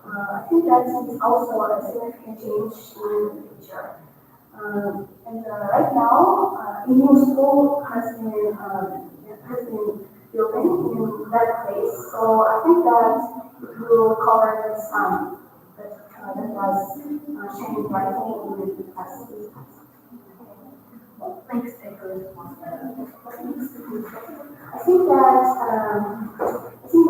I think that is also a significant change in the picture. And right now, a new school has been building in that place, so I think that it will cover the sun that was shining brightly in the past. Thanks, Nicholas. I think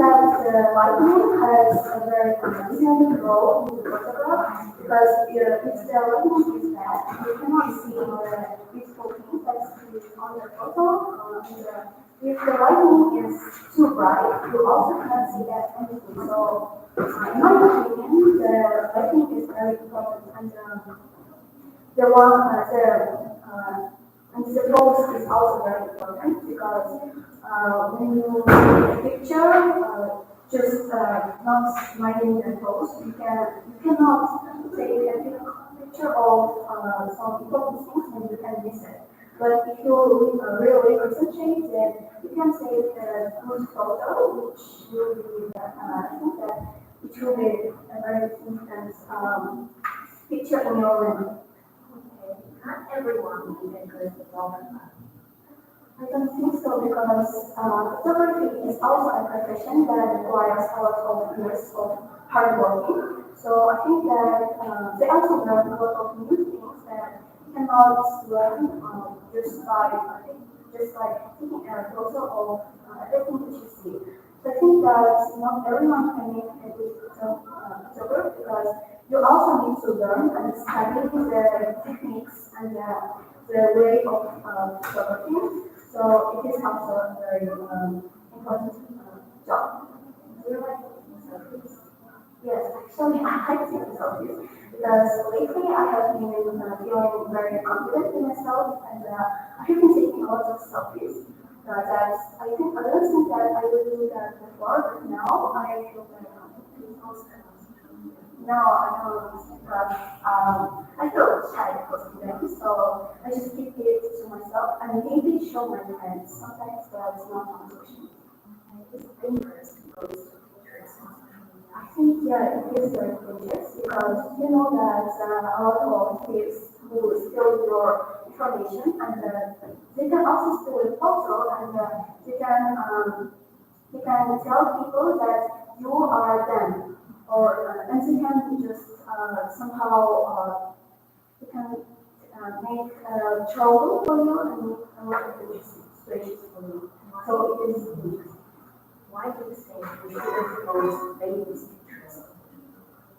that the lightning has a very amazing role in the photograph because if the lightning is bad, you cannot see the beautiful things that is on the photo. And if the lightning is too bright, you also cannot see that anything. So, in my opinion, the lighting is very important, and and the pose is also very important because when you take a picture, just not minding the pose, you cannot take a picture of some important things and you can miss it. But if you really concentrate, then you can take a good photo, which will be, I think that it will be a very significant picture in your memory. Okay, not everyone will be a good photographer. I don't think so because photography is also a profession that requires a lot of years of hard working. So I think that they also learn a lot of new things that you cannot learn just by taking a photo of everything that you see. So I think that not everyone can make a good photographer because you also need to learn and study the techniques and the way of photography. So it is also a very important job. Do you like taking selfies? Yes, actually, I like taking selfies because lately I have been feeling very confident in myself and I have been taking a lot of selfies. That I think I don't think that I would do that before, but now I feel very confident. Now I don't because I feel shy posting them, so I just keep it to myself and maybe show my friends. Sometimes that's not on social media. It's dangerous to post pictures on social media. I think yeah, it is very dangerous because you know that a lot of kids who steal your information and they can also steal a photo and they can tell people that you are them or and they can just somehow they can make trouble for you and make a lot of situations for you. So it is dangerous. Why do you think we shouldn't post babies' pictures?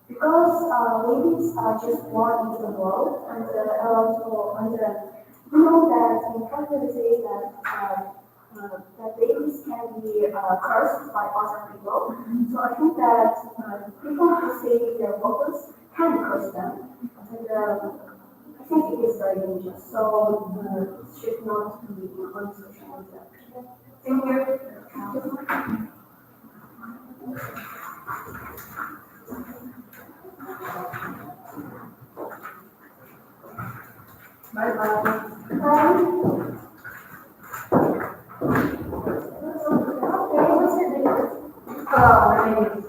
Because babies are just born into the world, and also you know that in fact they say that babies can be cursed by other people. So I think that people who say their photos can curse them, and I think it is very dangerous. So it should not be on social media. Thank you. Bye bye. Bye. What's your name? Hello, my name is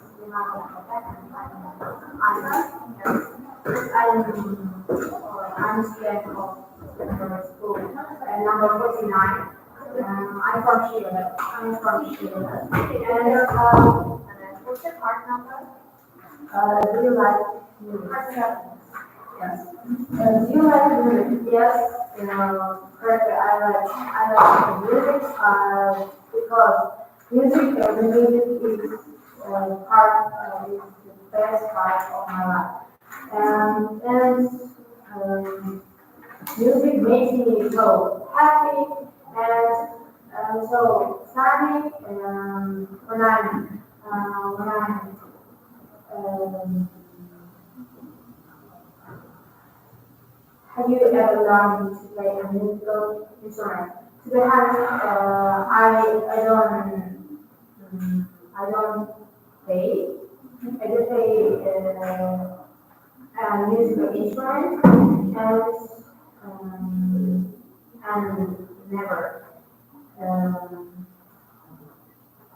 I'm a student of primary school, number 49. I'm from Chile. And What's your card number? do you like music? Yes. Do you like music? Yes. Correctly. I like music because the music is is the best part of my life. And music makes me so happy and so sunny when I'm have you ever learned to play a musical instrument? To be honest, I don't play. I just play a musical instrument and never.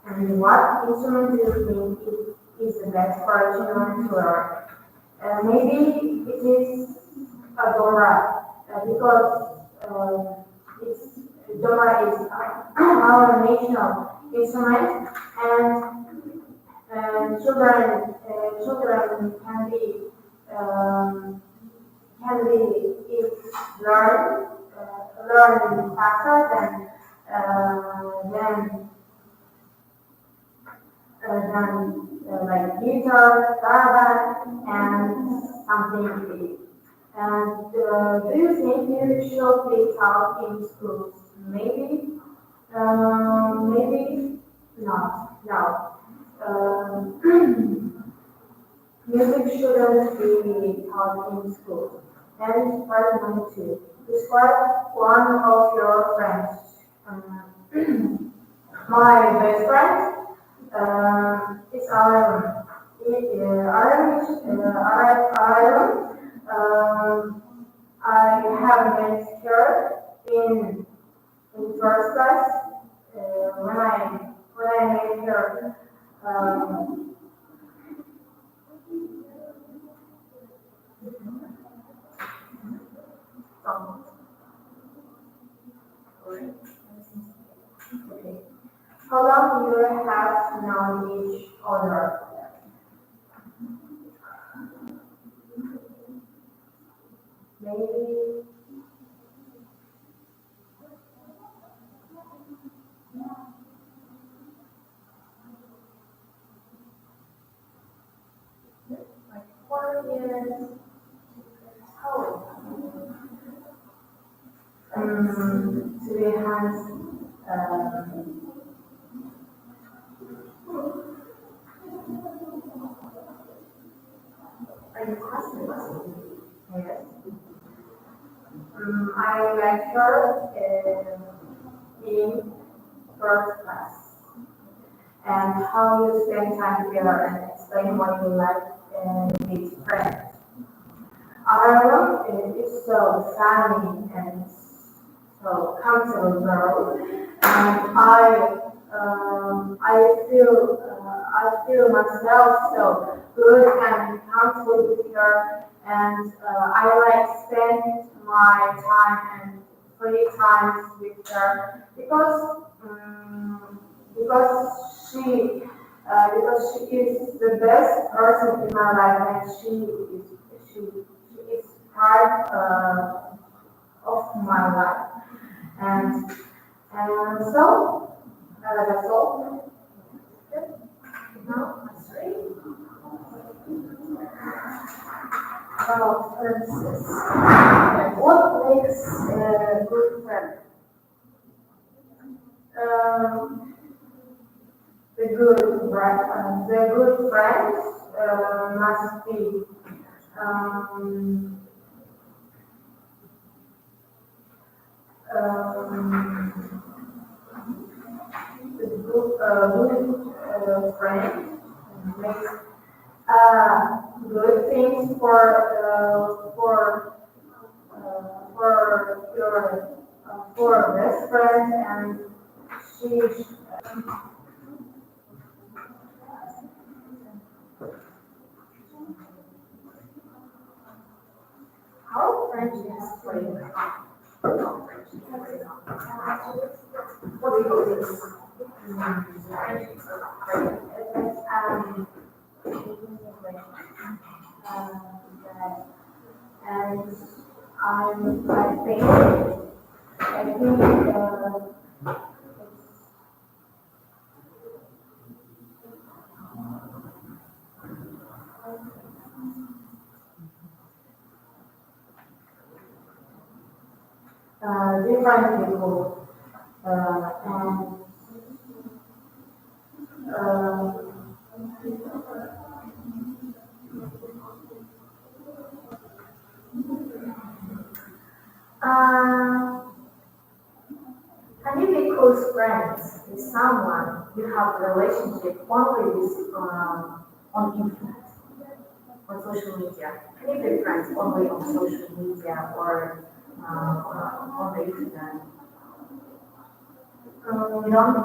And what instrument do you think is the best for children to learn? Maybe it is a dora because it's dora is our national instrument and children if learn faster than like guitar, guitar, and something. And do you think you should be taught in schools? Maybe, maybe not. No. Music shouldn't be taught in schools. And part number 2. Describe one of your friends. My best friend is Aaron. Aaron. I have met her in you have known each other? Maybe like 4 years. How? Today has are you asking? Yes. I met her in first class. And how you spend time together and explain what you like with friends. However, it's so funny and so comfortable girl, and I feel myself so good and comfortable with her, and I like spend my time and free times with her because she is the best person in my life, and she is part of my life, and so that's all. Now, that's right. About friendships. What makes a good friend? The good friends must be the good friend makes good things for best friend, and she. How friendships play a part? What do you think? Friendships are great. And I think different people and can you be close friends with someone you have a relationship only with on internet, on social media? Can you be friends only on social media or on the internet? You don't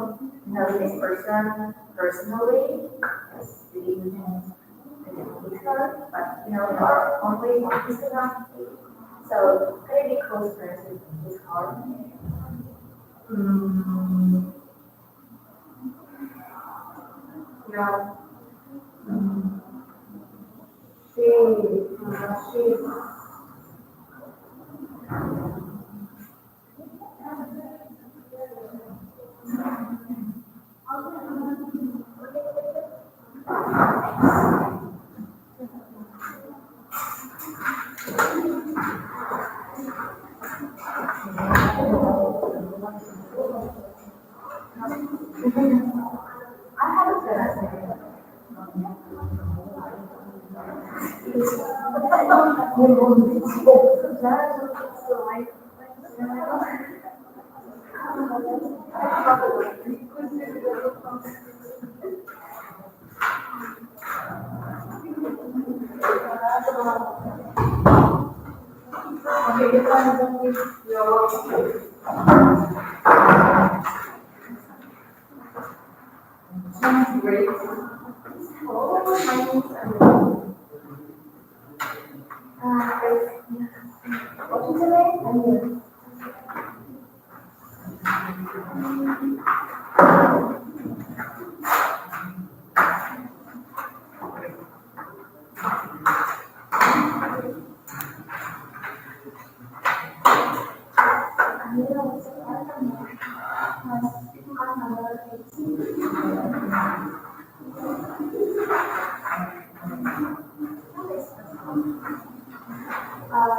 know this person personally, yes, you didn't meet her, but you know her only on Instagram. So can you be close friends with her? No. She I have a friend. Okay, you can your great. Oh, my name is what is your name? Amir. This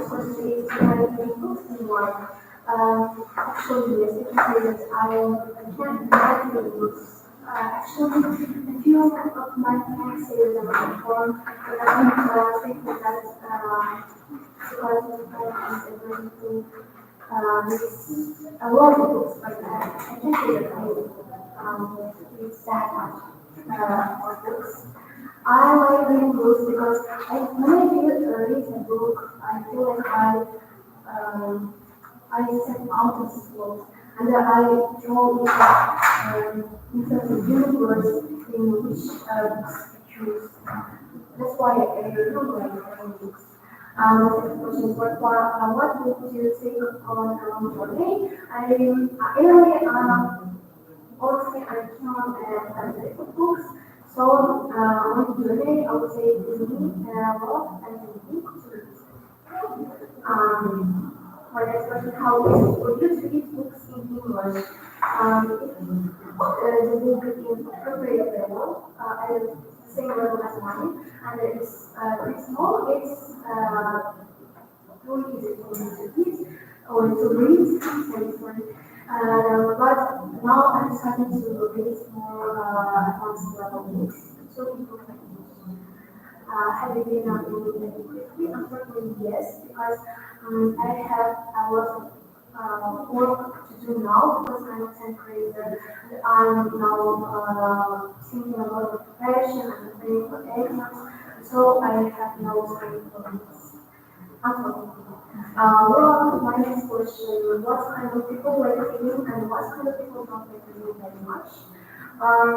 was the humanitarian books in life. Actually, yes, it is I can't write the books. Actually, a few of my friends say that I'm born, but I think that because of my is going to a lot of books, but I can't say that I read that much or books. I like reading books because when I read a book, I feel like I step out of this world and I draw into the universe in which books I choose. That's why I really like reading books. The question is, what book do you take on your day? Honestly, I cannot read books. So, on the journey, I would say Disney, love, and book to read. My next question, how is it for you to read books in English? If the book is appropriate level, at the same level as mine, and it's pretty small, it's really easy for me to read, or to read, sorry. But now I'm starting to read more advanced level books, so people can use. Have you been reading quickly? Unfortunately, yes, because I have a lot of work to do now because I'm a temporary creator. I'm now thinking about the profession and preparing for exams, so I have no time for this. Unfortunately. Well, my next question, what kind of people like reading and what kind of people don't like reading very much? Um,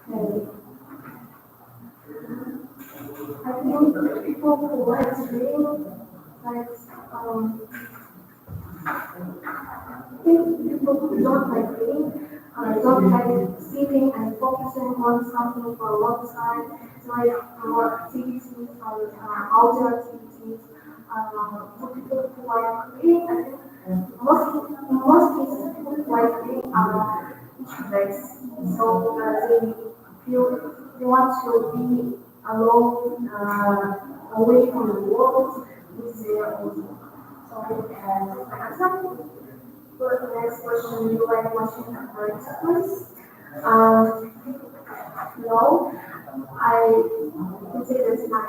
okay. I think people who like reading, like, I think people who don't like reading, don't like sitting and focusing on something for a long time, like more activities or outdoor activities. For people who like reading, I think in most cases, people who like reading are introverts. So they want to be alone, away from the world with their own book. So my answer for the next question, do you like watching advertisements? No, I would say that's my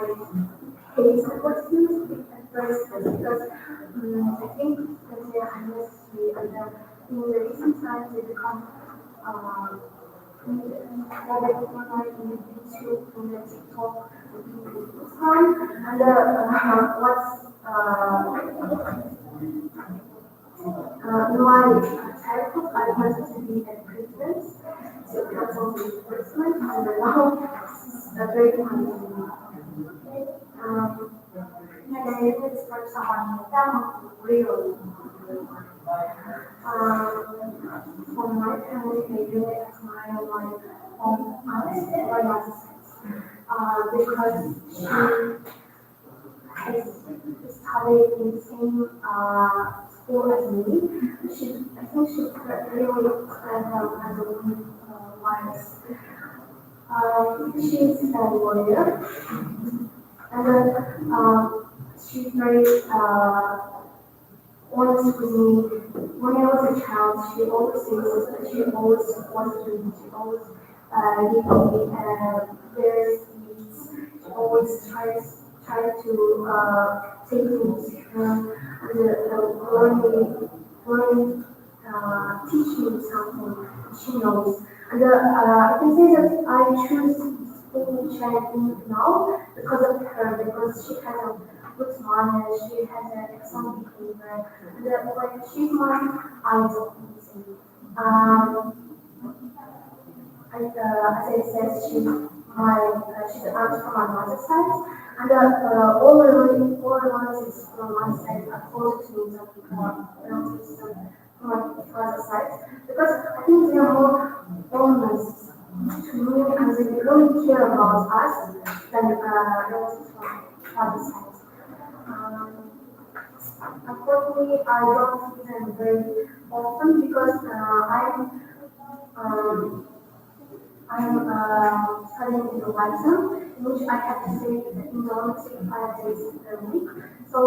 case advertisements at first because I think that they are unnecessary and in the recent times they become rather popular in the YouTube, in the TikTok, in the Instagram, and what's in my childhood, I wanted to be a princess, so that's also the first one, and now it's a very funny to me. Okay, my favorite is for someone who doesn't really for my family, I really admire my own aunt, my mother's side, because she has studied in the same school as me. I think she really has a good wise. She's a lawyer, and she's very honest with me. When I was a child, she always says that she always supported me. She always gave me various needs. She always tried to take things and teach me something she knows. And I can say that I choose school which I'm in now because of her, because she has a good manners, she has an excellent behavior, and like she's my idol. As I said, she's an aunt from my mother's side, and all the relatives from my side are closer to me than relatives from my father's side, because I think they are more honest to me and they really care about us than relatives from my father's side. Unfortunately, I don't see them very often because I'm I'm studying in Ағылшын, in which I have to stay in dorm 5 days a week. So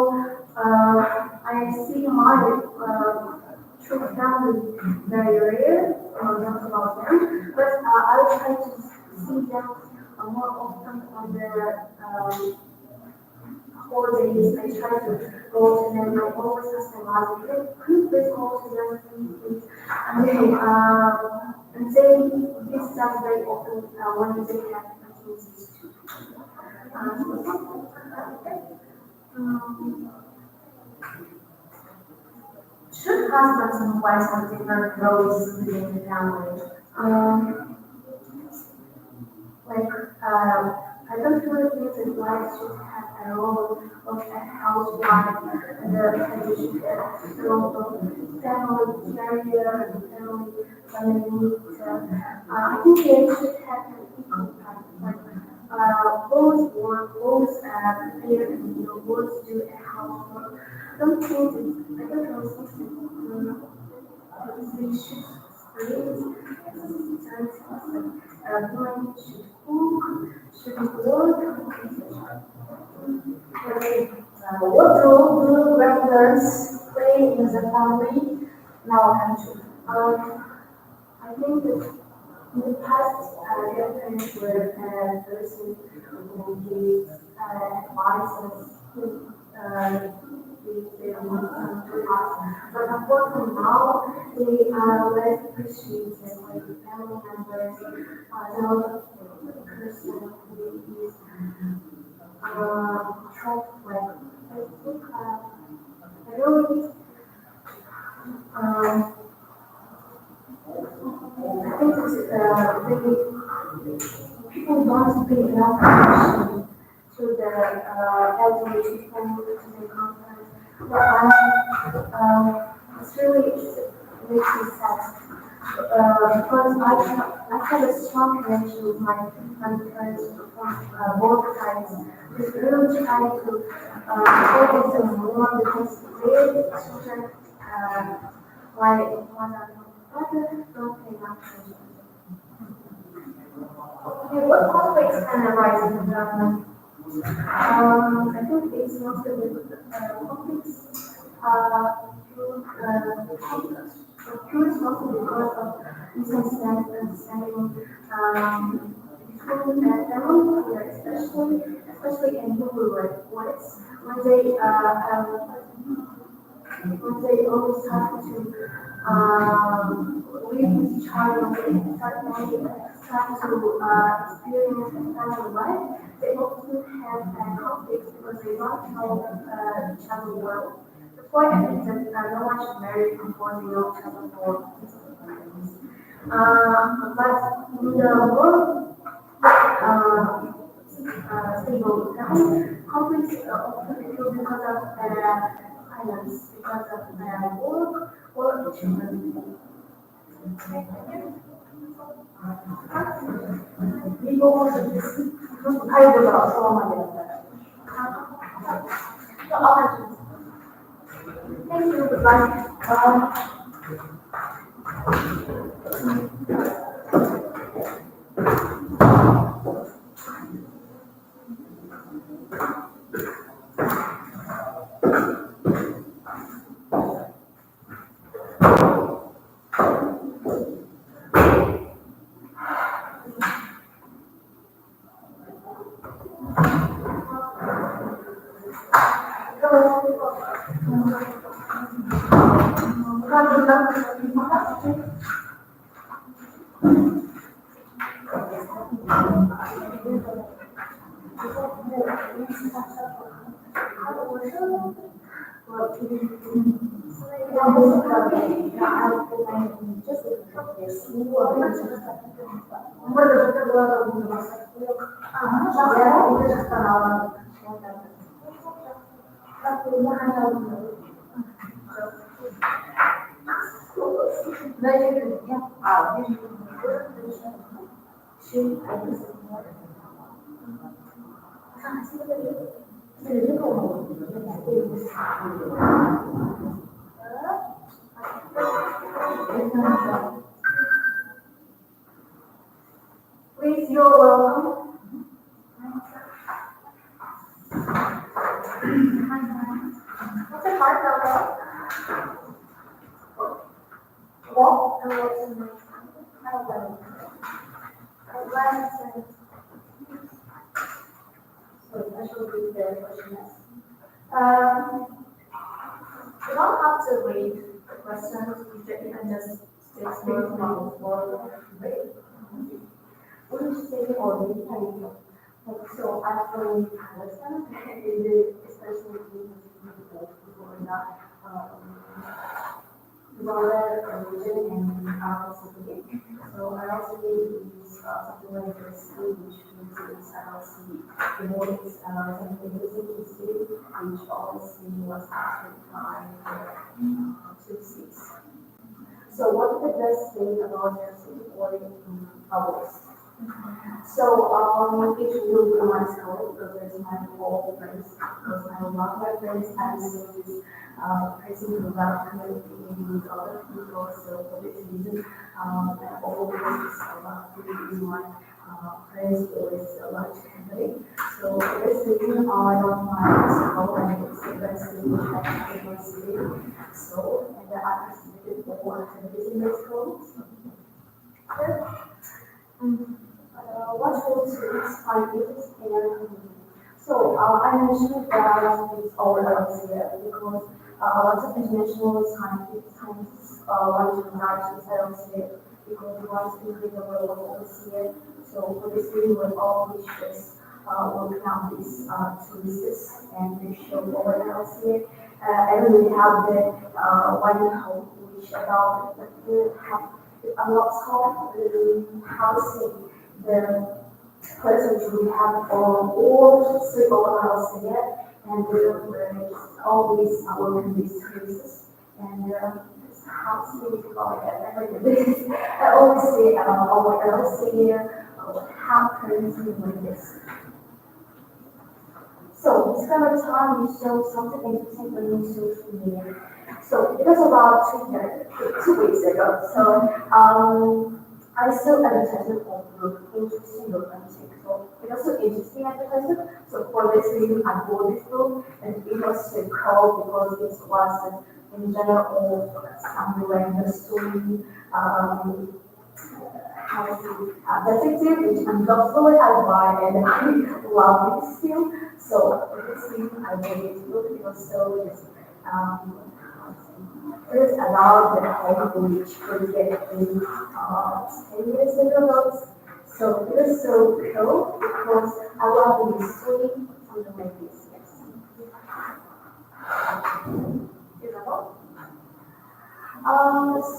I see my true family very rare, not about them, but I try to see them more often on the holidays. I try to go to them. I always ask my mom, could you please go to them, please? And they this stuff very often when they have opportunities to. Should husbands and wives have different roles within the family? I don't really think that wives should have a role of a housewife and they should have a role of family carrier and family needs. I think they should have an equal time. Both work, both prepare and both do a housework. I don't think that, I don't know something they should raise women should cook, should work. What role do grandparents play in the family in our country? I think that in the past, grandparents were a person who gave advice and to us. But unfortunately now, they are less appreciated by the family members. There are a lot of person who is helped with. I think I really I think it's people don't pay enough attention to the elderly people, to the conference. It's really makes me sad because I have a strong connection with my friends from both sides. Just really try to focus on more because their children, like one of brother, don't pay enough attention. Okay, what conflicts can arise in the family? I think it's mostly with conflicts. It's mostly because of misunderstanding between family here, especially in Hebrew words, when they always have to live with each other, when they start to experience a family life, they often have conflicts because they don't know each other well. That's why I think that no one should marry before they know each other for but in the more stable family, conflicts often occur because of finance, because of work or children. Thank you, goodbye. you're welcome. What's your heart number? What? And what's your name? 11. 11. So I shall read the questions. You don't have to read the questions, you can just say small right? What did you say already? Like, so after we Palestine, is it especially people in that Gaza region and Arab Saudi? So Arab Saudi is something like the city which means it's Arab Saudi. The more it's something the city which obviously was captured by two cities. So what is the best thing about your city or ours? So it will be my school because there's my whole friends because I love my friends and so this person who got community with other people. So for this reason, I always love to be my friends always like to company. So for this reason, I love my school and it's the best thing I can do. So and I participated for activities in my school. What tools to find this in your community? So I mentioned that it's all around here because lots of international scientists want to write themselves here because we want to increase the world of here. So for this reason, we're all wishes working out these tourists and they show over else here. And we have the one hope which about we have a lot of housing. The persons we have all sleep over house here, and we're always welcome these spaces. And this house is called everything. I always say what else here, what happens with this. So this kind of time you show something interesting on your social media. So it was about 2 weeks ago. So I saw advertisement on group, interesting group on TikTok. It was so interesting advertisement. So for this reason, I bought this book, and it was so cool because it was in general something like the story, how to detective, which I'm not fully alive, and I love it still. So for this reason, I bought this book. It was so it is allowed the home which could get in 10 years ago. So it is so cool because I love the history, something like this. Yes. Isabel?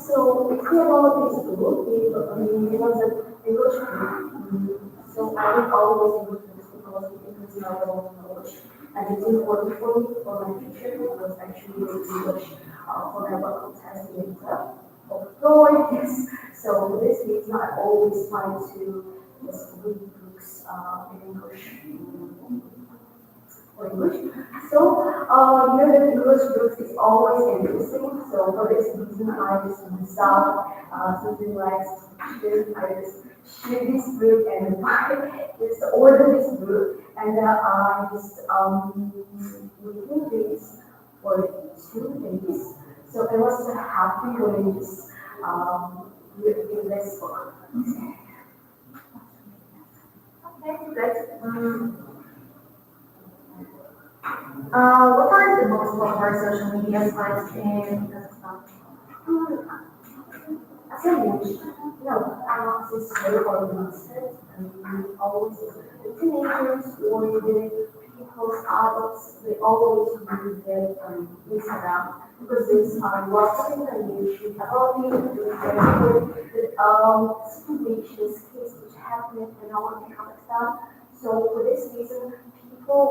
So it's about this book. It was an English book. So I read all those English books because it is my own knowledge. And it's important for me for my future because actually it's English for my local test in yes. So for this reason, I always try to just read books in English. For English. So the English books is always interesting. So for this reason, I just myself something like I just share this book and just order this book and I just reading this for 2 days. So I was so happy when I just read this book. Okay, good. What are the most popular social media sites in Kazakhstan? As I mentioned, I'm not so sure or limited, and we always, the teenagers or the people's adults, they always use their Instagram because there's lots of information about me, the situations, cases which happen in our Kazakhstan. So for this reason, people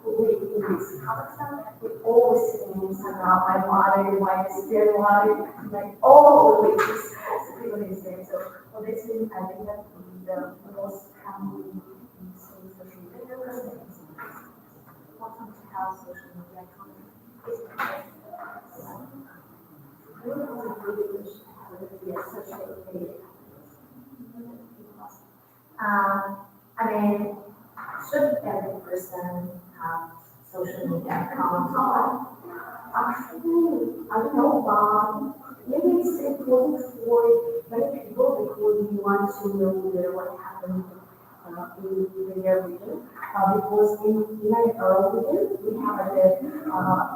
who live in this Kazakhstan, they always see on Instagram, my mother, my sister, like all the ways people is there. So for this reason, I think that the most common social media is Welcome to how social media company is I don't know how to do English, how to be a social media. I mean, should every person have social media accounts on? Actually, I don't know, but maybe it's important for many people because we want to know what happened in their region. Because in our region, we have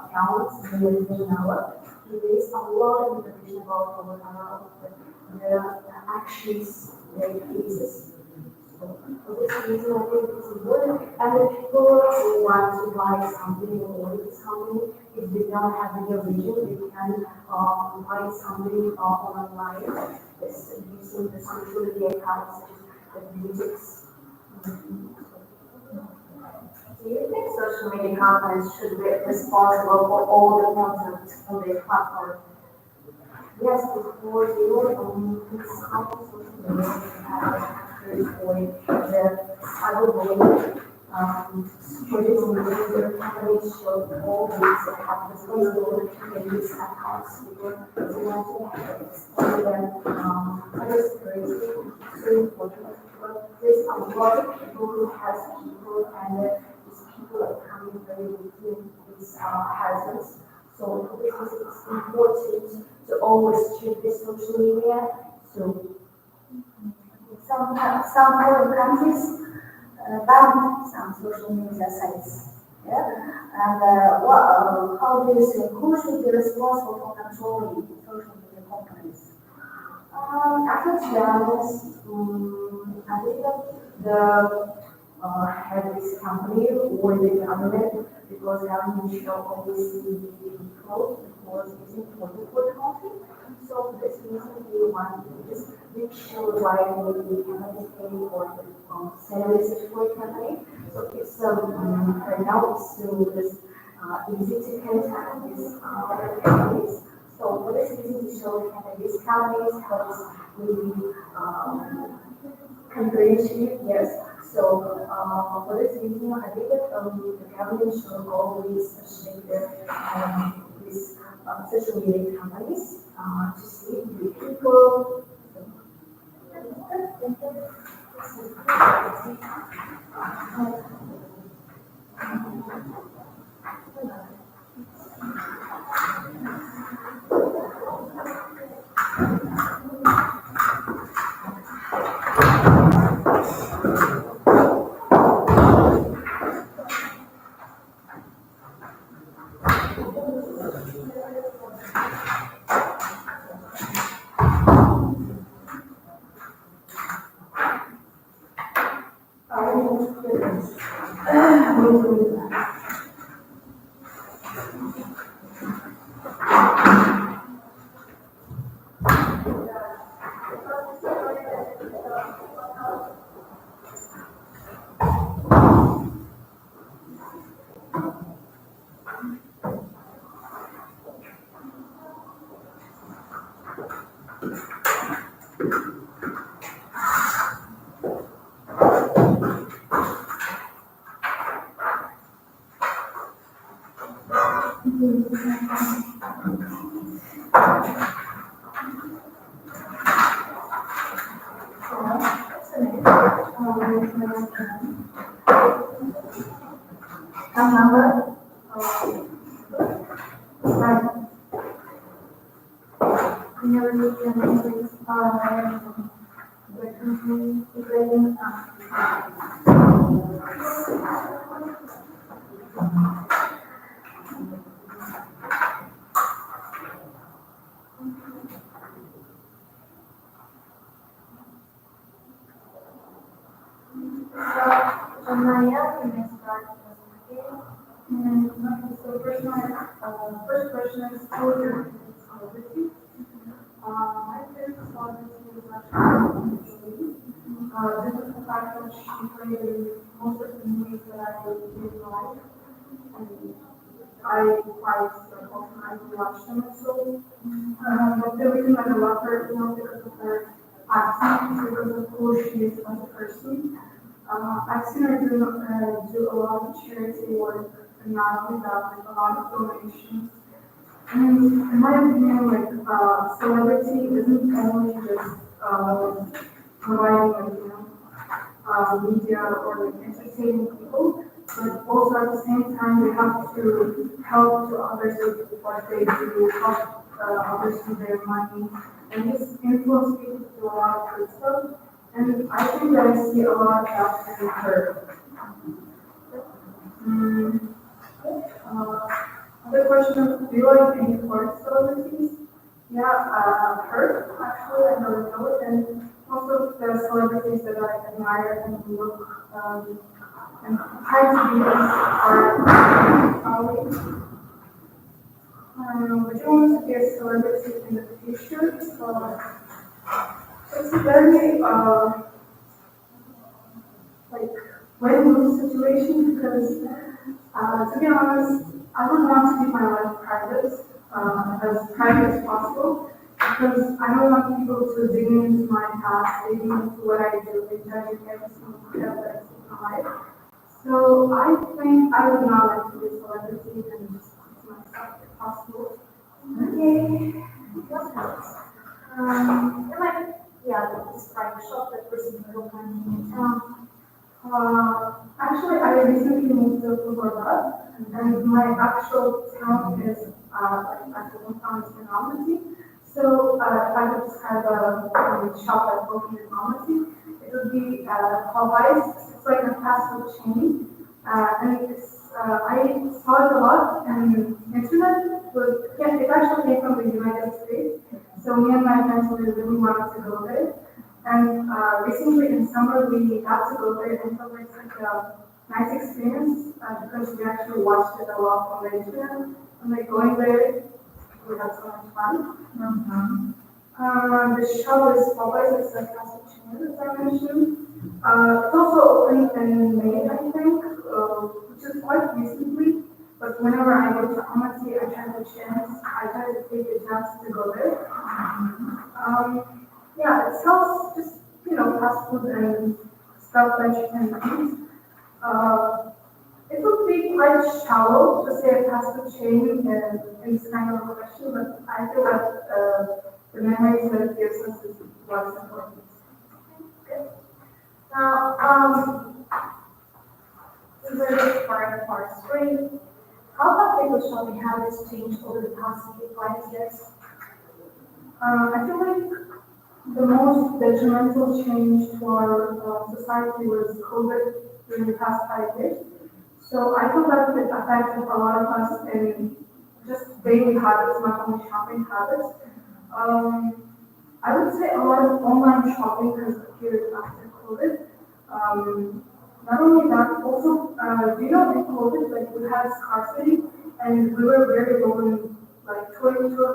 accounts in the region now. There is a lot of information about the actions, their cases. So for this reason, I think it's important. And if people who want to buy something or order something, if they don't have their region, they can buy something online. This using the social media accounts such as the musics. Do you think social media companies should be responsible for all the content on their platform? Yes, because it's how social media for the cyberbullying. Producing user companies should always have responsibility in these accounts because they want to explain them cybersecurity is so important. But there's a lot of people who has people and these people are coming very within these hazards. So this is it's important to always check the social media. So some other countries ban some social media sites. Yeah, and how do you say who should be responsible for controlling social media companies? Actually, to be honest, I think that the head of this company or the government, because government should always be close because it's important for the country. So for this reason, we want to just make sure why we cannot pay for the salaries for the company. So it's right now it's still this easy to contact these other companies. So for this reason, we show that these companies helps with comprehension, yes. So for this reason, I think that the government should always check these social media companies to see the people. First question is who is your responsibility? My favorite responsibility is actually this is the fact that she played most of the movies that I did in my life. And I quite often I do watch them so but the reason I love her is not because of her accent, because of who she is as a person. I've seen her do a lot of charity work and not only that, like a lot of donations. And in my opinion, like celebrity isn't only just providing like, media or like entertaining people, but also at the same time we have to help to others with what they do, help others with their money, and just influence people to do a lot of good stuff. And I think that I see a lot of that in her. Other question, do you like any foreign celebrities? Yeah, her, actually, I never know it, and most of the celebrities that I admire and look, and try to be as are probably. Would you want to be a celebrity in the future? So, it's a very, like, win-lose situation because, to be honest, I would want to keep my life private, as private as possible, because I don't want people to dig into my past, digging into what I do, and judging every single step that I take in my life. So I think I would not like to be a celebrity and just keep myself if possible. Okay. What else? Describe a shop that recently opened in town. Actually, I recently moved to Florida, and my actual town is like my hometown is in Almaty. So if I could describe a shop that opened in Almaty, it would be called Vice. It's like a fast food chain, and it's I saw it a lot and internet was it actually came from the United States. So me and my friends we really wanted to go there. And recently in summer we got to go there and so it's like a nice experience because we actually watched it a lot on the internet and like going there we had so much fun. The shop is always it's a fast food chain as I mentioned. It's also opened in May I think, which is quite recently. But whenever I go to Almaty, I try to take a chance to go there. Yeah, it sells just, fast food and stuff that you can eat. It would be quite shallow to say a fast food chain in this kind of a question, but I feel that the memories that it gives us is what's important. Good. Now, since we're just part three, how have people's shopping habits changed over the past 5 years? I feel like the most detrimental change to our society was COVID during the past 5 years. So I feel that it affected a lot of us in just daily habits, not only shopping habits. I would say a lot of online shopping has appeared after COVID. Not only that, also, in COVID, like we had scarcity and we were very low in like toilet paper,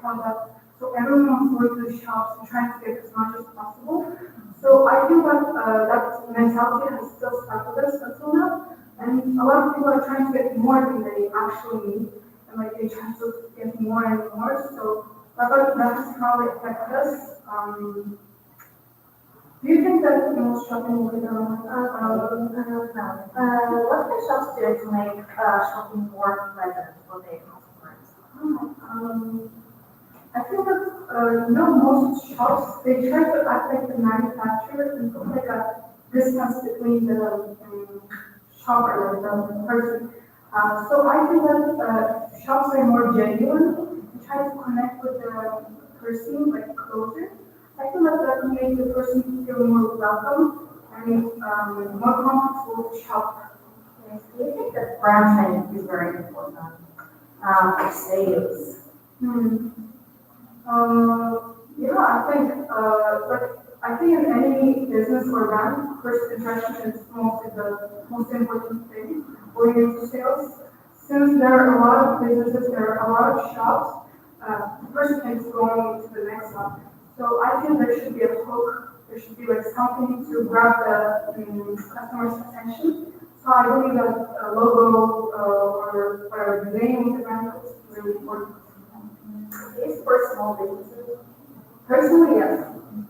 products. So everyone was going to the shops and trying to get as much as possible. So I feel that that mentality has still stuck with us until now. And a lot of people are trying to get more than they actually need. And like they try to get more and more. So that's how it affected us. Do you think that most shopping will be done? No. What can shops do to make shopping more pleasant for their customers? I feel that, most shops, they try to act like the manufacturer and put like a distance between the shopper, like the person. So I think that shops are more genuine. They try to connect with the person, like closer. I feel like that can make the person feel more welcome and more comfortable to shop. Yes. Do you think that branding is very important for sales? Yeah, I think in any business or brand, first impression is mostly the most important thing going into sales. Since there are a lot of businesses, there are a lot of shops, the first thing is going to the next one. So I think there should be a hook, there should be like something to grab the customer's attention. So I believe that a logo or the name of the brand is really important. Is for small businesses? Personally, yes.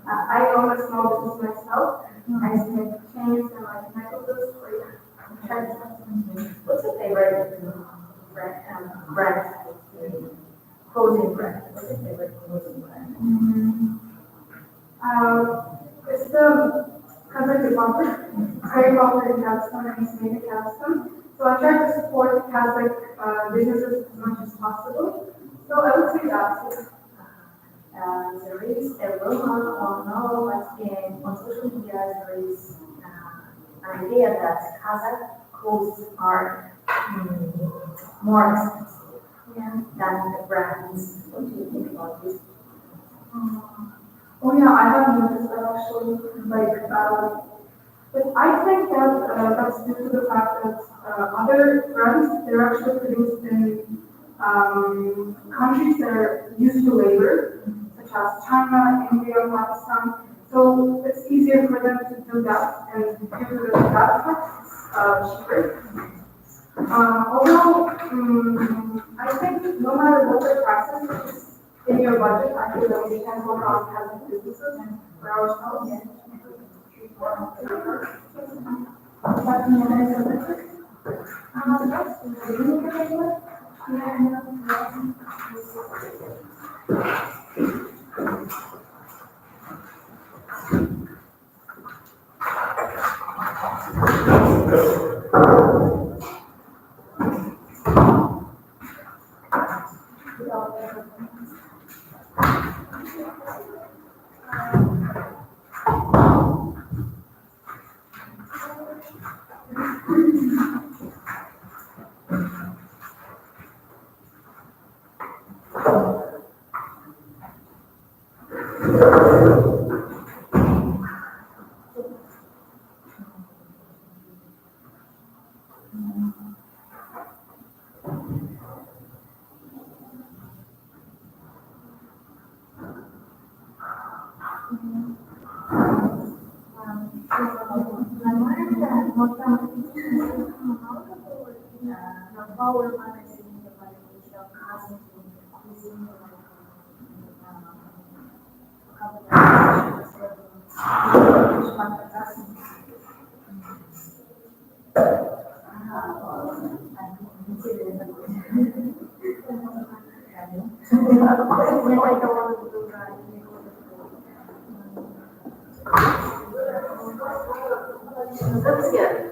I own a small business myself. I used to make chains and like necklaces for What's your favorite brand? Clothing brand. What's your favorite clothing brand? It's the Kazakh Republic. It's very popular in Kazakhstan and it's made in Kazakhstan. So I try to support Kazakh businesses as much as possible. So I would say that. There is a rumor or no, but on social media there is an idea that Kazakh clothes are more expensive than the brands. What do you think about this? Oh yeah, I have noticed that actually. But I think that that's due to the fact that other brands they're actually produced in countries that are used to labor, such as China, India, Pakistan. So it's easier for them to do that, and due to that fact, it's cheaper. Although I think no matter what the prices is in your budget, I feel that we can work on having businesses and for ourselves.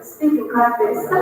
Speaking characteristics.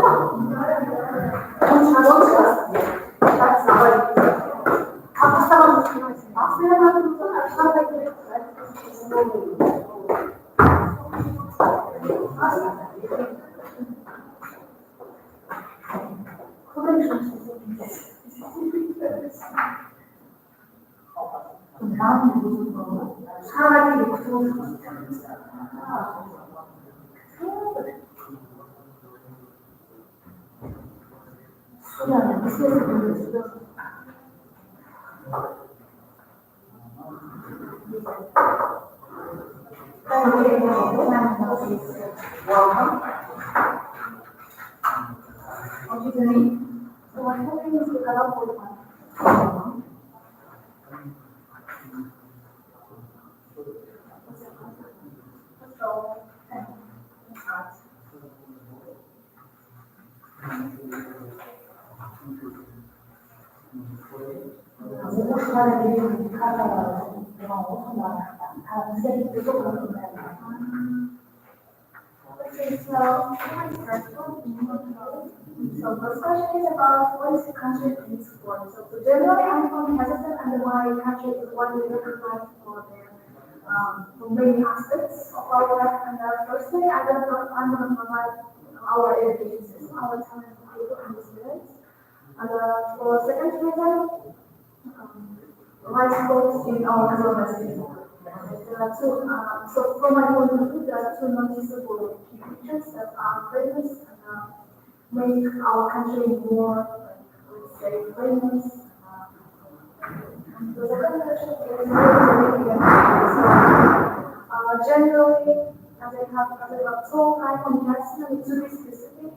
Okay, so my first one, so first question is about what is the country in sport? So generally I'm from Kazakhstan and my country is one we recognize for many aspects of our life. And firstly, I'm going to provide our education system, our talent people and the students. And for second reason, my sports in our university. There are two, so from my point of view, there are two noticeable key features that are famous and make our country more, let's say, famous. The second question is generally, as I have so high comparison to be specific,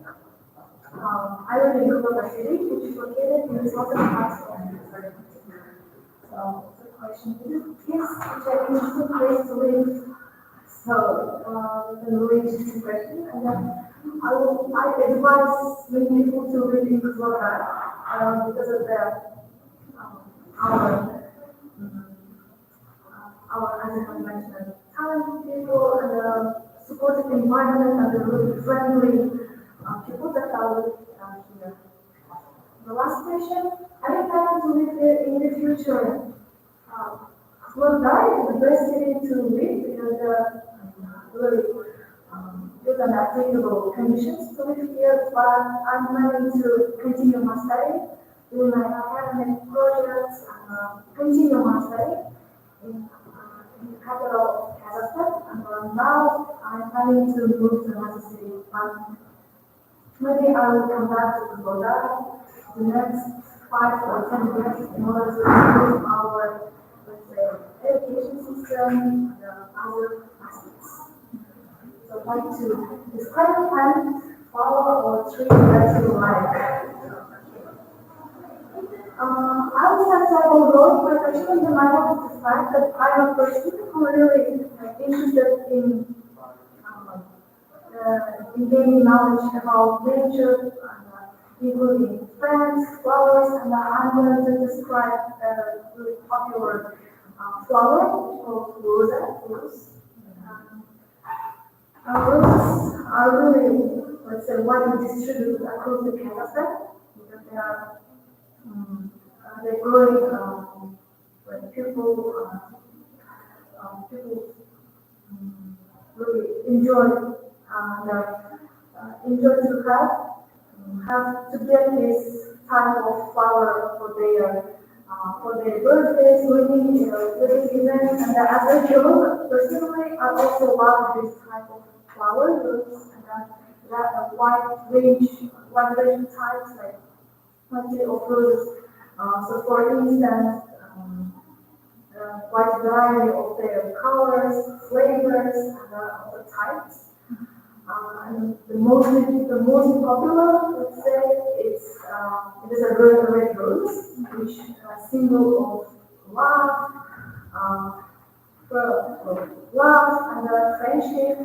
I live in Kuala City, which is located in the southern part of the country. So the question is, which I think is a place to live. So the knowledge is a question, and then I advise many people to live in Kuala because of our as I have mentioned, kind people and supportive environment and the really friendly people that are here. The last question, are you planning to live there in the future? Florida is the best city to live because really good and applicable conditions to live here, but I'm planning to continue my study, do my academic projects, and continue my study in the capital of Kazakhstan. And now I'm planning to move to another city. Maybe I will come back to Florida the next 5 or 10 years in order to improve our, let's say, education system and other aspects. So I'd like to describe a plant, flower, or tree that you like. I will start to overall my question in the matter of the fact that I'm a person who really interested in gaining knowledge about nature, including plants, flowers, and I'm going to describe a really popular flower called rose. Roses are really, let's say, widely distributed across the Kazakhstan because they're growing when people really enjoy to have to get this type of flower for their birthdays, wedding events, and as a joke, personally, I also love this type of flower, and that a wide range of types, like plenty of roses. So for instance, quite variety of their colors, flavors, and other types. And the most popular, let's say, it is a red rose, which is a symbol of love, and friendship.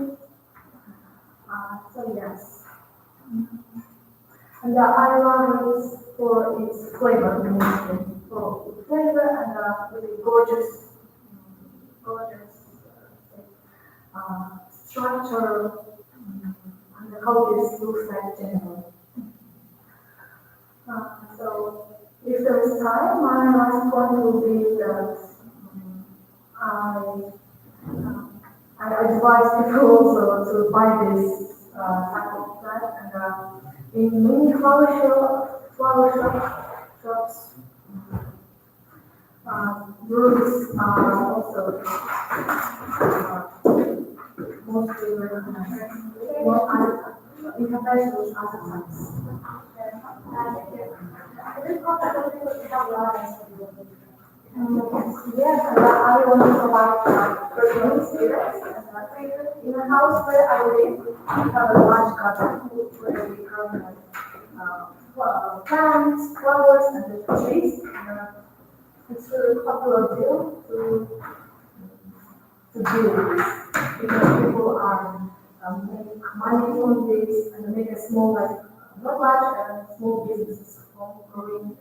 So yes, and I love it for its flavor, for its flavor and really gorgeous structure. And how this looks like generally. So if there is time, my last point will be that I advise people also to buy this type of plant, and in many flower shops, roses are also mostly recognized. In comparison with other types. Yes, and I want to provide personal experience. In the house where I live, we have a large garden where we grow plants, flowers, and little trees. It's really popular deal to do this because people are make money from this and make a small, like not large, small businesses from growing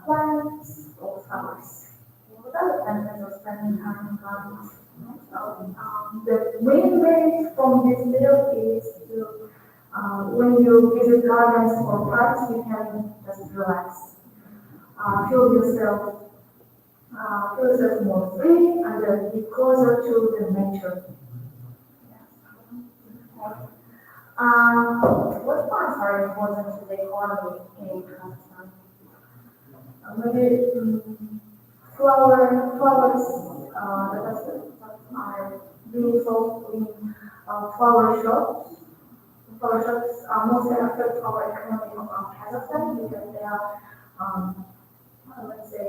plants or flowers. Without benefits of spending time in gardens. The main way from this video is to, when you visit gardens or parks, you can just relax, feel yourself more free and be closer to the nature. What plants are important to the economy in Kazakhstan? Maybe flowers that are being sold in flower shops. Flower shops are mostly affect our economy of Kazakhstan because they are, let's say,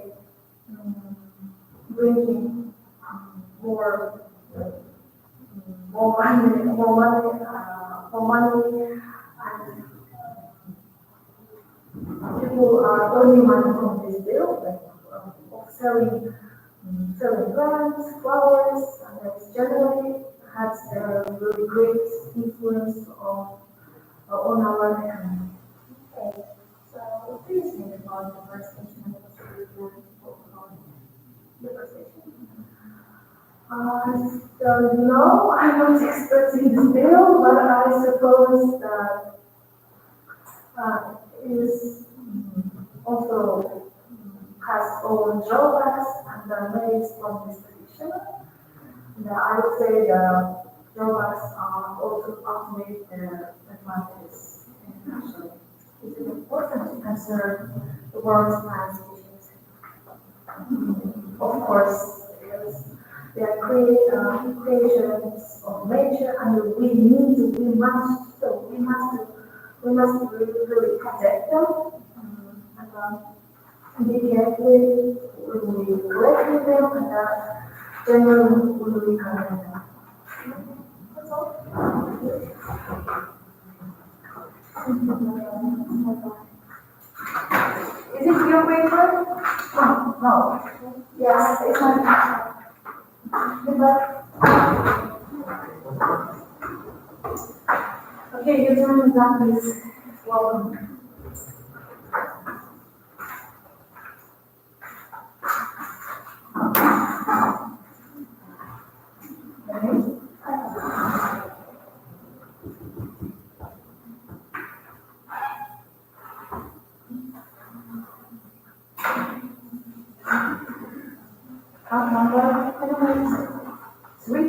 bringing more money, and people are earning money from this deal, of selling plants, flowers, and that generally has a really great influence on our economy. Okay, so what do you think about deforestation and deforestation? So no, I'm not expert in the field, but I suppose that is also has own drawbacks and the merits from this prediction. And I would say the drawbacks are also outweigh the advantages. Actually, it is important to consider the world's plant species. Of course, because they are creations of nature, and we must really protect them. And be careful when we collect them, and generally when we collect them. That's all. Is it your paper? No. Yes, it's my but Okay, your turn is up, please. Welcome. Number three.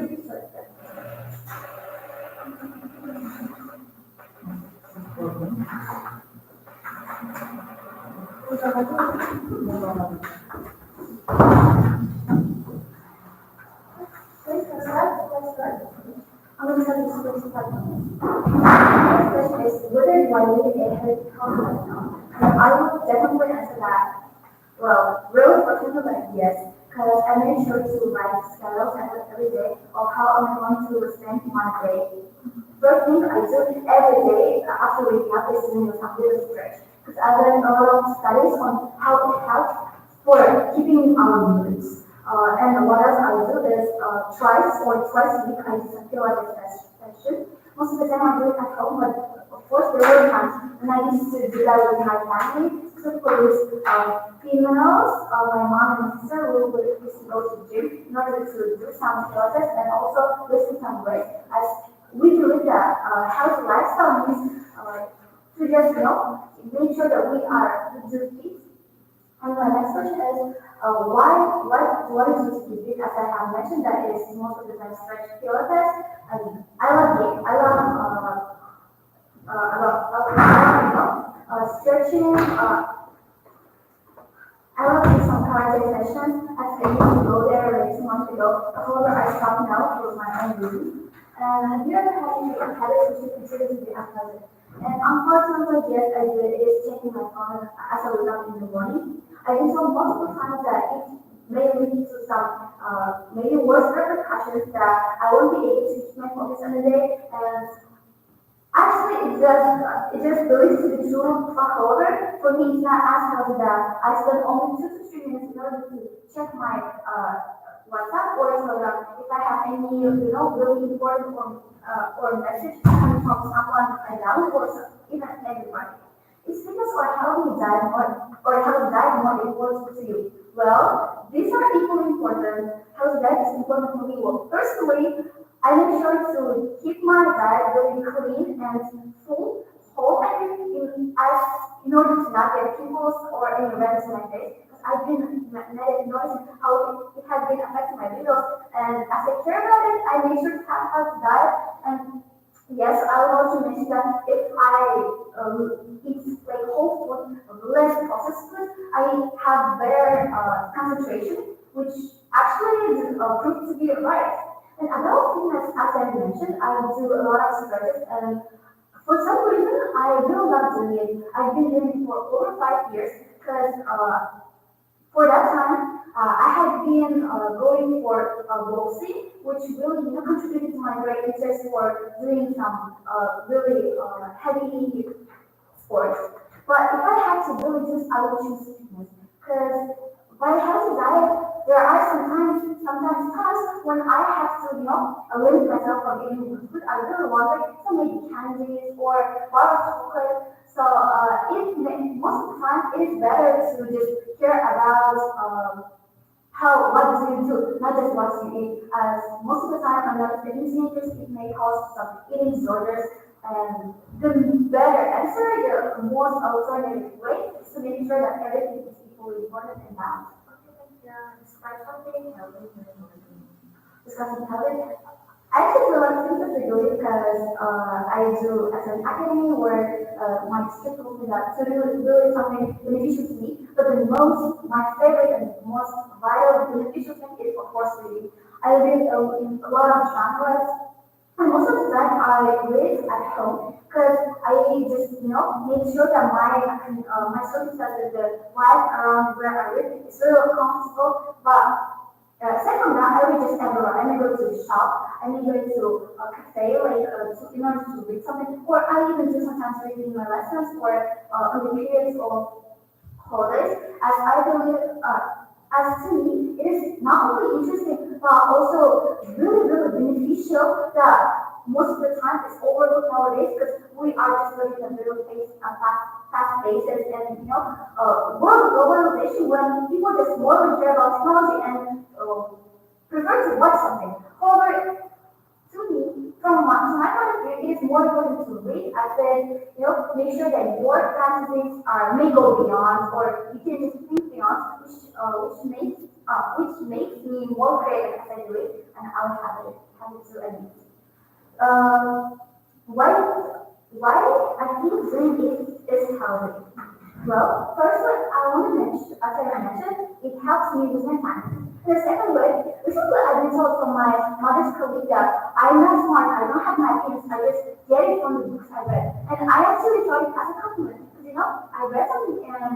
I'm going to start this first question. The question is, whether do I need a head compliment? And I would definitely answer that. Well, really fortunately, like yes, because I made sure to write schedules every day of how I'm going to spend my day. First thing I do every day after waking up is doing some little stretch. Because I've done a lot of studies on how it helps for keeping our moods. And what else I do is twice a week I do some Pilates session. Most of the time I do it at home, but of course there were times when I used to do that with my family. Specifically with females, my mom and my sister used to go to the gym in order to do some Pilates and also listen some weight. As we believe that healthy lifestyle means to just make sure that we are good fit. And my next question is, what is this keep? As I have mentioned, that is most of the time stretch Pilates, and I love stretching. I love doing some cardio sessions. As I used to go there like 2 months ago. However, I stopped now for my own reasons. And the other habit which is considered to be unpleasant. And unfortunately, yes, I do it is checking my phone as I wake up in the morning. I do so multiple times that it may lead to some maybe worse repercussions that I won't be able to keep my focus on the day. And actually, it just leads to the truth. However, for me, it's not as healthy that I spend only 2 to 3 minutes in order to check my WhatsApp or Telegram if I have any, really important or message coming from someone I know or even anybody. It's because our healthy diet more important to you. Well, these are equally important. Healthy diet is important for me. Well, firstly, I make sure to keep my diet really clean and full, whole, in order to not get pimples or any redness in my face. Because I've been noticing how it has been affecting my videos, and as I care about it, I make sure to have a healthy diet. And yes, I would also mention that if I eat like whole food, less processed food, I have better concentration, which actually is proved to be right. And another thing as I mentioned, I do a lot of stretches, and for some reason, I really love doing it. I've been doing it for over 5 years, because for that time, I had been going for boxing, which really contributed to my great interest for doing some really heavy sports. But if I had to really choose, I would choose fitness, because by healthy diet, there are sometimes times when I have to, limit myself from eating good food. I really want some maybe candies or bar of chocolate. So most of the time, it is better to just care about what do you do, not just what you eat. As most of the time, a lot of teenagers, it may cause some eating disorders. And the better answer, the most alternative way is to make sure that everything is equally important and balanced. Describe something healthy and healthy. Discussing health. I actually do a lot of things that I do because I do as an academy where my teacher told me that to do really something beneficial to me. But my favorite and most vital beneficial thing is of course reading. I read in a lot of genres, and most of the time I read at home because I just make sure that my circumstances, the life around where I live is really comfortable. But aside from that, I will just everywhere. I may go to the shop, I may go to a cafe, in order to read something, or I even do sometimes reading my lessons or on the periods of holidays, as I believe, as to me, it is not only interesting, but also really, really beneficial that most of the time is overlooked nowadays because we are just living in a very fast basis and world globalization when people just more care about technology and prefer to watch something. However, to me, to my point of view, it is more important to read. I said, make sure that your fantasies may go beyond, or you can just think beyond, which makes me more creative as I do it, and I'll have it to admit. Uh, why, why I think doing it is healthy? Well, firstly, I want to mention, as I mentioned, it helps me with my time. And the second way, recently I've been told from my mother's colleague that I'm not smart, I don't have my opinions, I just get it from the books I read. And I actually thought it as a compliment, because I read something and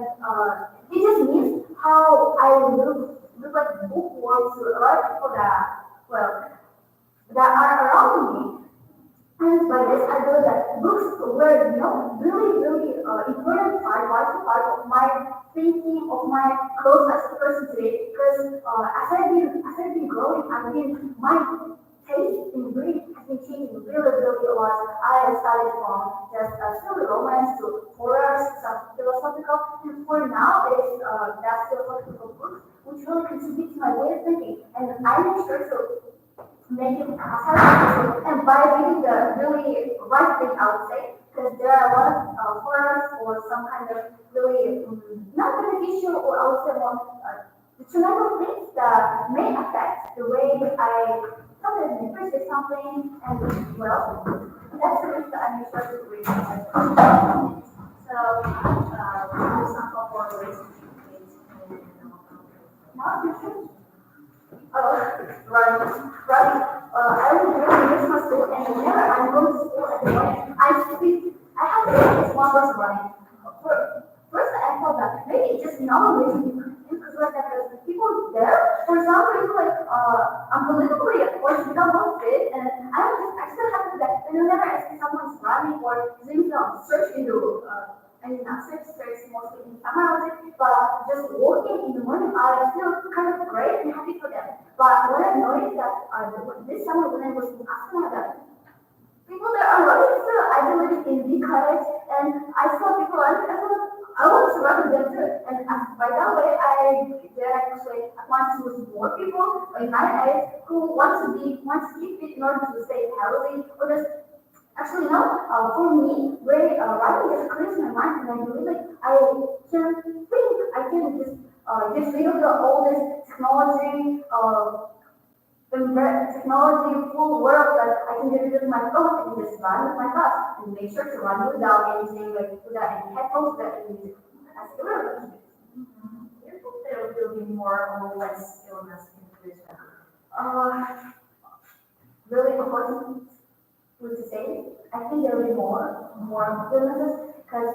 it just means how I look like a bookworm to a lot of people that are around me. And by this, I know that books were, really, really important part, vital part of my thinking, of my growth as a person today. Because as I've been growing, my taste in reading has been changing really, really a lot. I started from just silly romance to horror, some philosophical, and for now, it's that philosophical books, which really contribute to my way of thinking. And I make sure to make it helpful. And by reading the really right thing, I would say, because there are a lot of horrors or some kind of really not beneficial or I would say more detrimental things that may affect the way I sometimes appreciate something and well, that's the reason I make sure to read. So, for example, for relationships Not right. I was really miss my school, and whenever I'm going to school at the morning, I have to take one bus running. First, I thought that maybe it's just normal reason because the people there, for some reason, unbelievably, of course, become more fit, and I still have to that whenever I see someone's running or doing some search into. Not search mostly in summer, but just walking in the morning, I feel kind of great and happy for them. But what I noticed that this summer when I was in Asana, people there are running still. I believe in big cottage, and I saw people running. I want to run with them too. And by that way, there are actually I want to see more people in my age who want to keep fit in order to stay healthy or just. Actually, no. For me, writing just clears my mind, and I believe I can think. I can just read about all this technology, technology full world that I can get rid of my phone and just run with my thoughts and make sure to run without anything without any headphones, without any music. That's irrelevant. Do you think there will be more or less illness in the future? Really important to say. I think there will be more illnesses because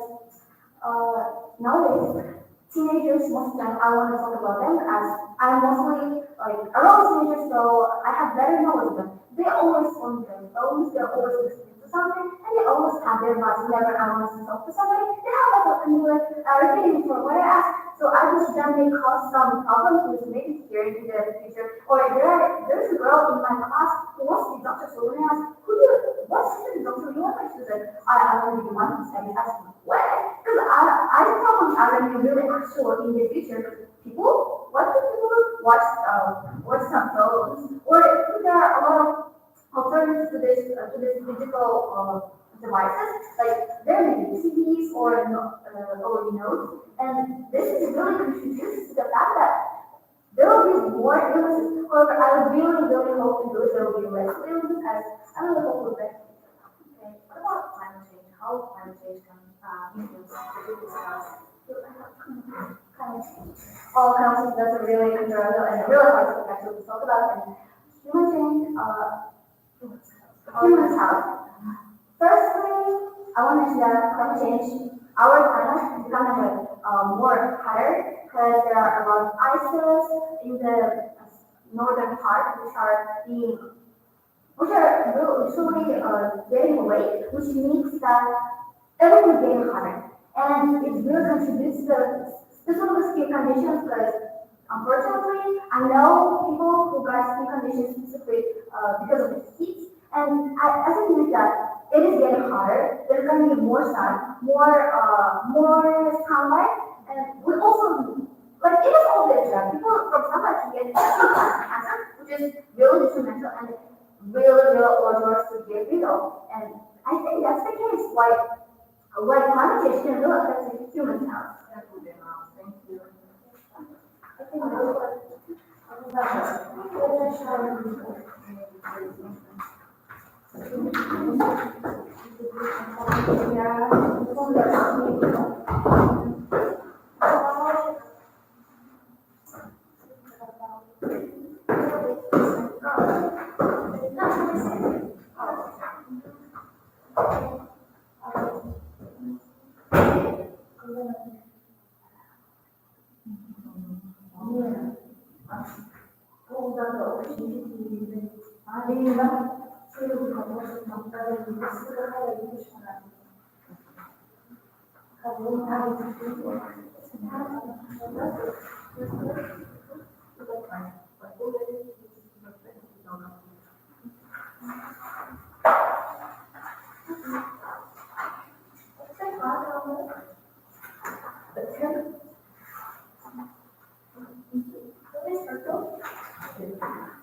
nowadays teenagers most of the time I want to talk about them as I'm mostly around teenagers, so I have better knowledge of them. They always on their phones, they're always listening to something, and they always have their minds whenever I want to talk to somebody. They have a talking with repeating for what I ask. So I wish that may cause some problems with maybe hearing in the future. Or there's a girl in my class who wants to be Dr. So when I ask, what student Dr. You want my student? I want to be one who studies asking, what? Because I problems are going to be really actual in the future. People, what do people, watch some films, or if there are a lot of alternatives to this digital devices, like there may be CDs or notes, and this is really contributes to the fact that there will be more illnesses. However, I would really hope that there will be less illnesses, as I really hope we're better. Okay, what about climate change? How climate change can influence the health? Climate change. All climate change, that's a really controversial and a really hard subject to talk about. And human change, human health. Firstly, I want to mention that climate change, our planet is becoming more hotter because there are a lot of ices in the northern part which are literally getting away, which means that everything is getting hotter. And it really contributes to specific skin conditions because unfortunately, I know people who got skin conditions specifically because of the heat. And I think that it is getting hotter. There's going to be more sun, more sunlight, and we also like it is obvious that people from sunlight can get cancer, which is really detrimental and really dangerous to get rid of. And I think that's the case why climate change can really affect human health. Thank you. I think that's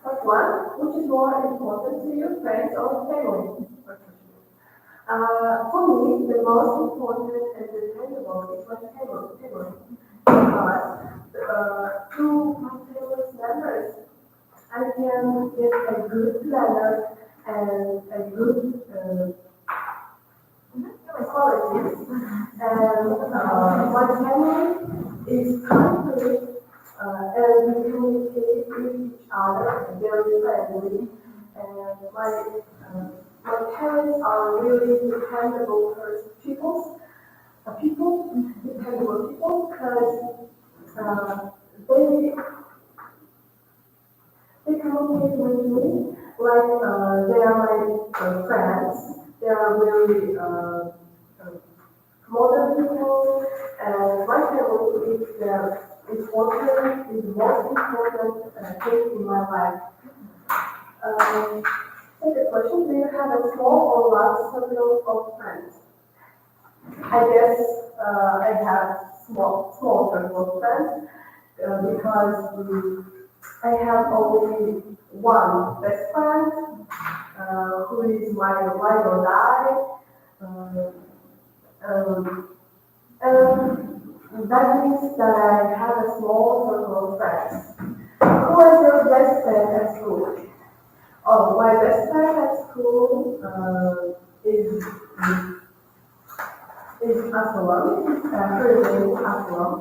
Part one, which is more important to you, friends or family? For me, the most important and dependable is my family. Because to my family members, I can get a good planner and a good qualities. And my family is complete. And we communicate with each other very friendly. And my parents are really dependable people, dependable people, because they communicate with me like they are my friends. They are really modern people, and my family is the most important thing in my life. Second question, do you have a small or large circle of friends? I guess I have small circle of friends because I have only one best friend who is my ride or die. And that means that I have a small circle of friends. Who is your best friend at school? Oh, my best friend at school is Aslam. Her name is Aslam.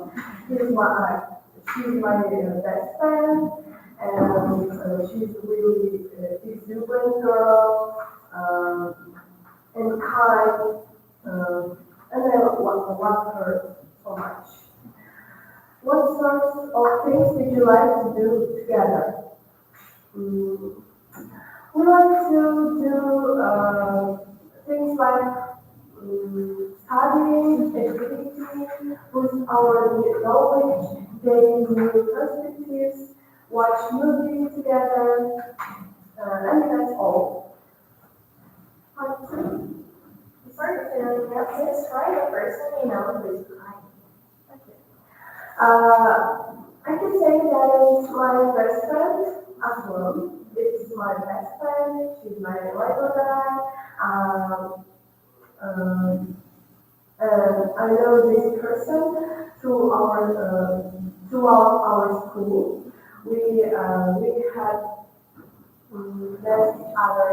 She's my best friend, and she's a really exuberant girl, and kind, and I love her so much. What sorts of things did you like to do together? We like to do things like studying, educating, with our knowledge, gain new perspectives, watch movies together, and that's all. Part two. Before you finish up, describe a person you know who is kind. I can say that is my best friend as well. It's my best friend. She's my little guy. I know this person throughout our school. We had met each other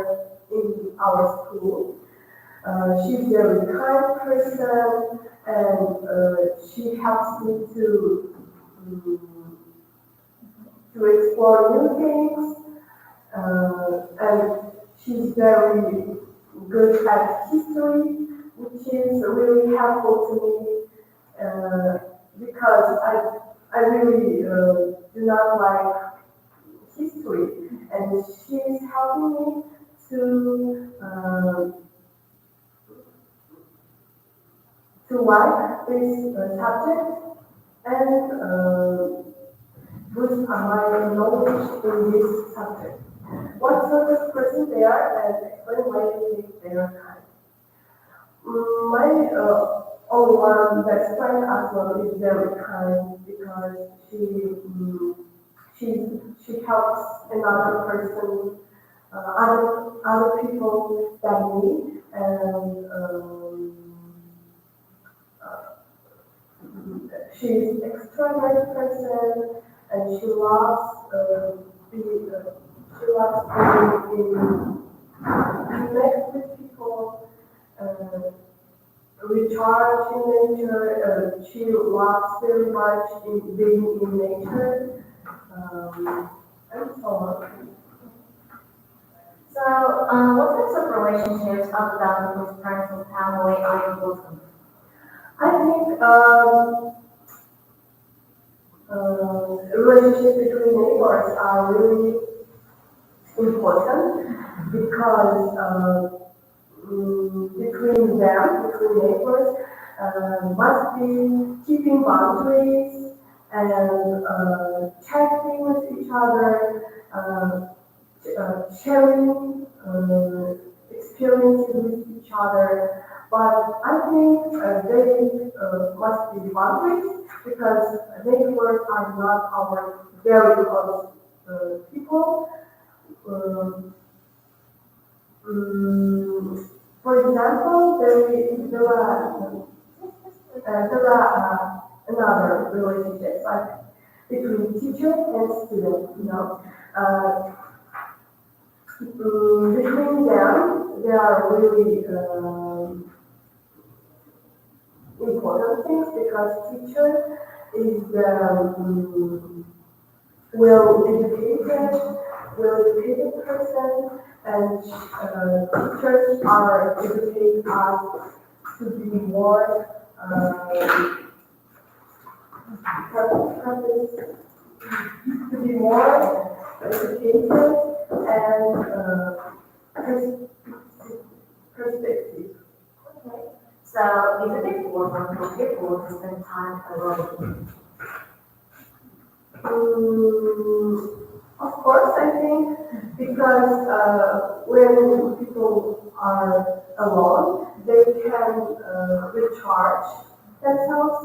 in our school. She's a very kind person, and she helps me to explore new things. And she's very good at history, which is really helpful to me because I really do not like history, and she's helping me to like this subject and boost my knowledge in this subject. What sort of person they are and explain why they think they are kind. My only one best friend as well is very kind because she helps another person, other people than me, and she's extrovert person, and she loves being connect with people, recharge in nature. She loves very much in being in nature, and so on. So, what types of relationships other than with friends and family are important? I think relationships between neighbors are really important because between neighbors, must be keeping boundaries and chatting with each other, sharing experiences with each other. But I think they must be boundaries because neighbors are not our very close people. For example, there are another relationships like between teacher and student. Between them, there are really important things because teacher is well-educated person, and teachers are educated us to be more educated and perspective. Okay. So, is it important for people to spend time alone? Of course, I think because when people are alone, they can recharge themselves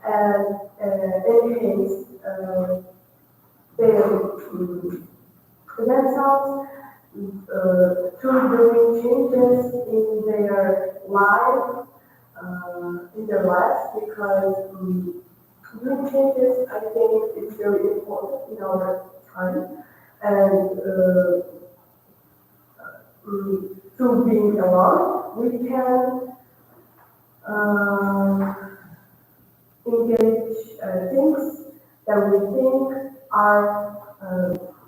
and enhance themselves through doing changes in their life, because doing changes, I think, is very important in our time, and through being alone, we can engage things that we think are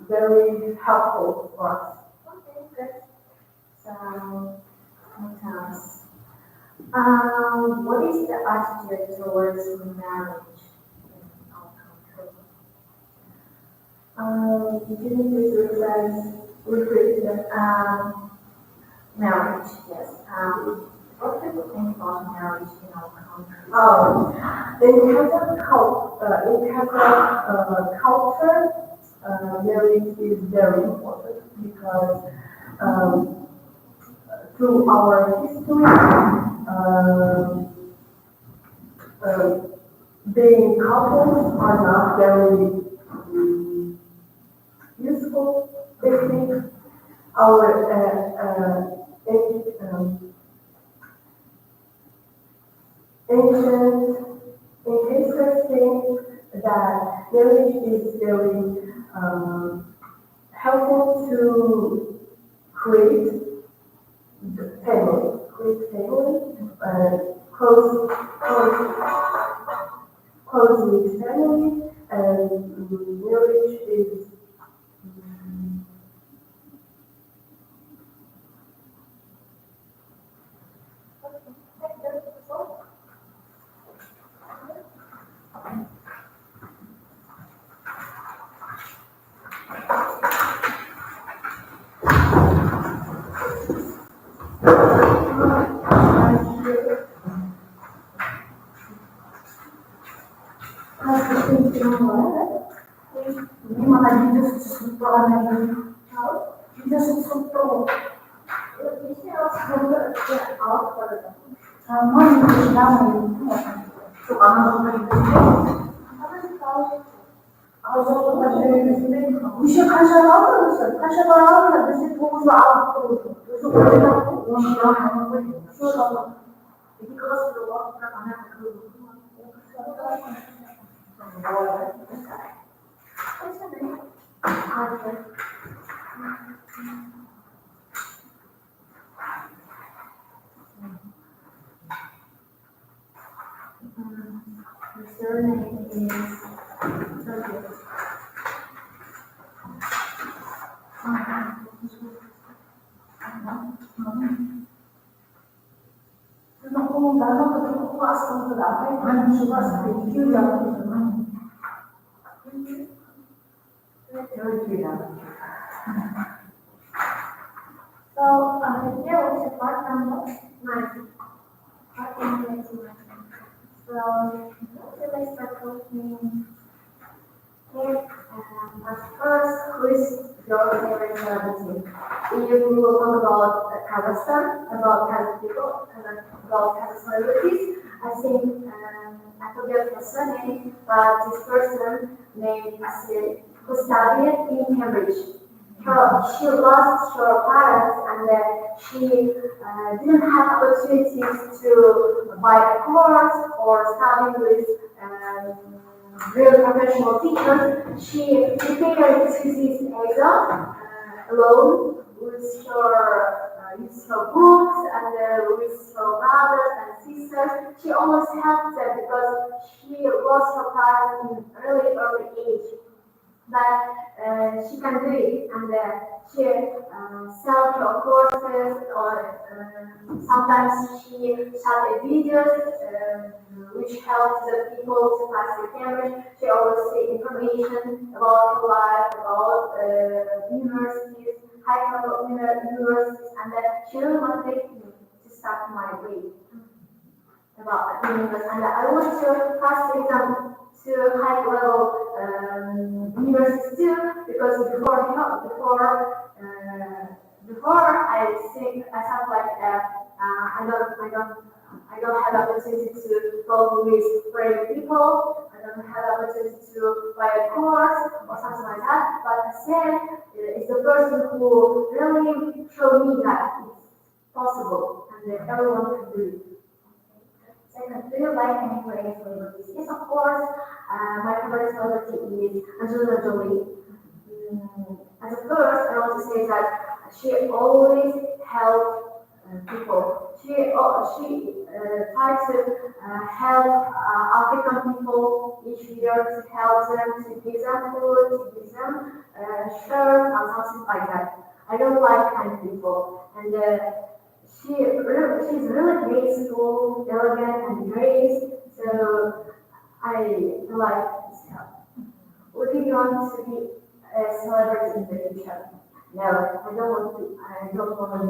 very helpful for us. Okay, good. So, what is the attitude towards marriage in our country? Can you please repeat that? Marriage, yes. What do you think about marriage in our country? In Kazakh culture, marriage is very important because through our history, being couples are not very useful. They think our ancient ancestors think that marriage is very helpful to create family, close with family, and marriage is The surname is Turkish. So, here is the part number 9. Part number 9. So, let's start talking. Here, at first, who is your favorite celebrity? If we will talk about Kazakhstan, about Kazakh people, about Kazakh celebrities, I think I forget her surname, but this person named Asil, who studied in Cambridge. She lost her parents and she didn't have opportunities to buy a course or study with real professional teachers. She prepared to this exam alone with her books and with her brothers and sisters. She always helped them because she lost her parents in early age. But she can do it, and she sells her courses, or sometimes she shot videos which helps the people to pass the Cambridge. She always say information about her life, about universities, high-level universities, and she really motivated me to start my way about university. And I want to pass the exam to high-level universities too, because before I felt like I don't have opportunity to talk with brave people. I don't have opportunity to buy a course or something like that. But Sam is the person who really showed me that it's possible and that everyone can do it. Second, do you like any Korean celebrities? Yes, of course. My favorite celebrity is Angelina Jolie. As a first, I want to say that she always helped people. She tried to help African people each year, to help them, to give them food, to give them shirts or something like that. I don't like kind people, and she's really graceful, elegant, and grace. So I like this help. Would you want to be a celebrity in the future? No, I don't want to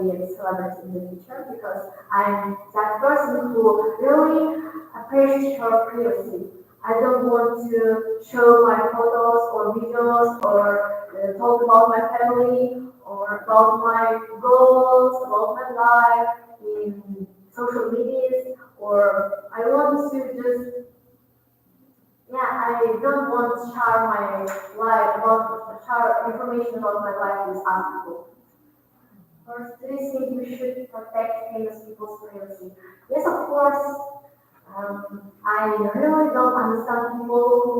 be a celebrity in the future because I'm that person who really appreciates her privacy. I don't want to show my photos or videos or talk about my family or about my goals, about my life in social medias, or I want to just Yeah, I don't want to share my life share information about my life with other people. First, do you think we should protect famous people's privacy? Yes, of course. I really don't understand people who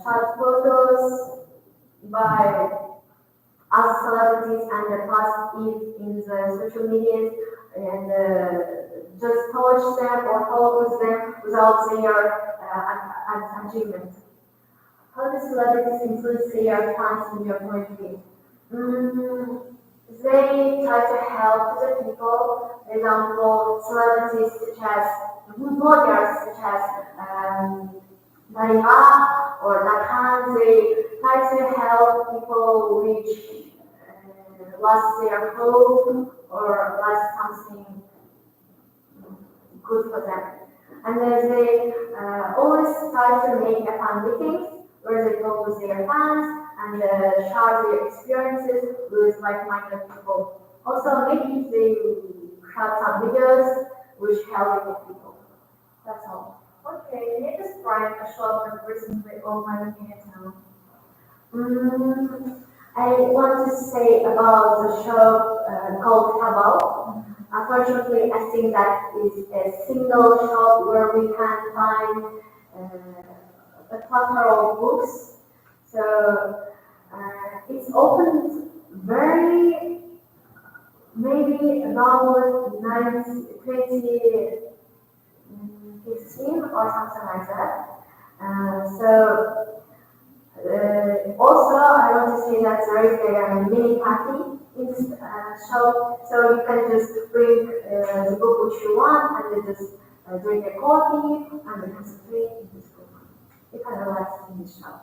share photos by other celebrities and post it in the social media and just touch them or talk with them without their agreement. How do celebrities influence their fans in your point of view? They try to help the people. For example, celebrities such as bloggers such as Maria or Lacan, they try to help people which lost their home or lost something good for them. And then they always try to make a fan meetings where they talk with their fans and share their experiences with like-minded people. Also, maybe they have some videos which help people. That's all. Okay, can you describe a shop that recently opened in your town? I want to say about the shop called Kabal. Unfortunately, I think that is a single shop where we can find a plethora of books. So it's opened very maybe around 2015 or something like that. Also, I want to say that there is a mini party in this shop, so you can just bring the book which you want and then just drink a coffee and then concentrate in this book. You can relax in this shop.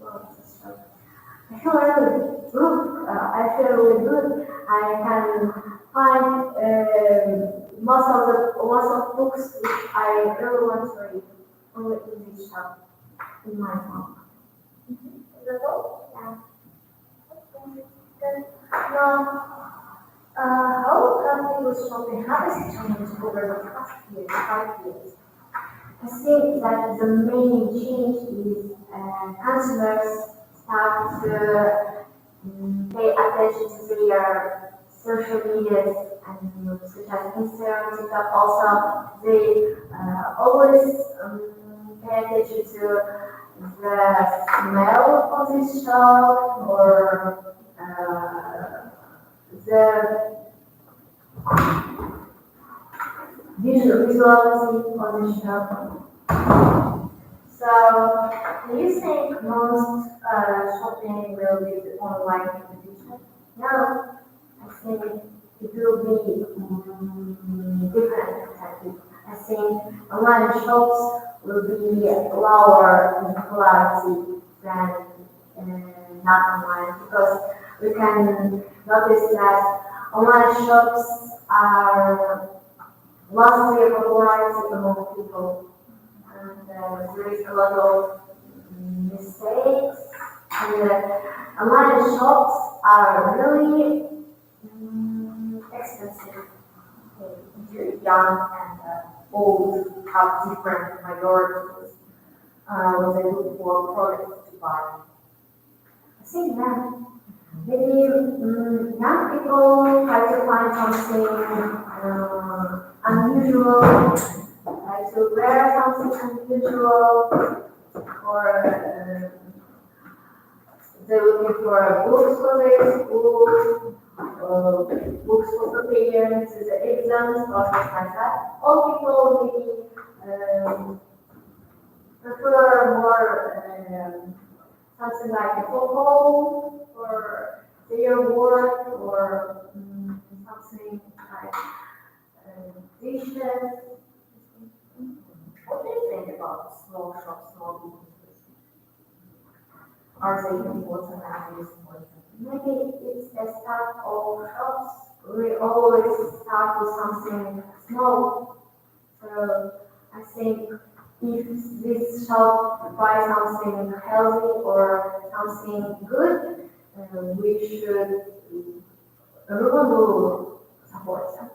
About this shop. I feel really good. I feel really good. I can find most of books which I really want to read only in this shop in my home. Is that all? Yeah. Okay, good. Now, how have people's shopping habits changed over the past 5 years? I think that the main change is consumers start to pay attention to their social medias and such as Instagram, TikTok. Also, they always pay attention to the smell of this shop or the visuality of the shop. So, do you think most shopping will be online in the future? No, I think it will be different. I think online shops will be lower in popularity than not online because we can notice that online shops are lost their popularity among people. And there is a lot of mistakes. And online shops are really expensive. If you're young and old, have different priorities when they look for products to buy. I think that maybe young people try to find something unusual, try to wear something unusual, or they're looking for books for their school, books for preparing to the exams, or things like that. All people maybe prefer more something like a photo for their work or something like dishes. What do you think about small shops, small businesses? Are they important and important? Maybe it's a start of shops. We always start with something small. So I think if this shop buys something healthy or something good, we should everyone will support them.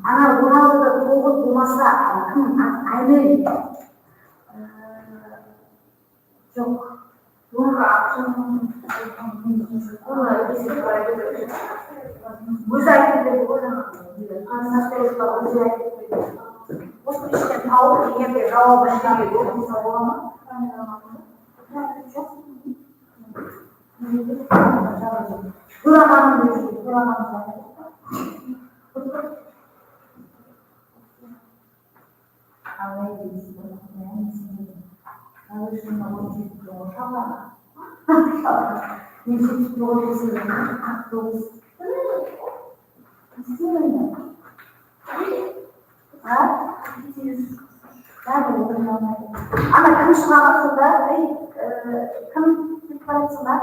Ана Роналдода тоғыз болмаса, кім айнель? Жоқ. Оны өзі айтып берді ғой жаңағы. Өзі айтып берді. Осы іштен тауып, егер де жауабы ештеңе болмаса бола ма? Ана кім шығарады сонда, кім кетіп барады сонда?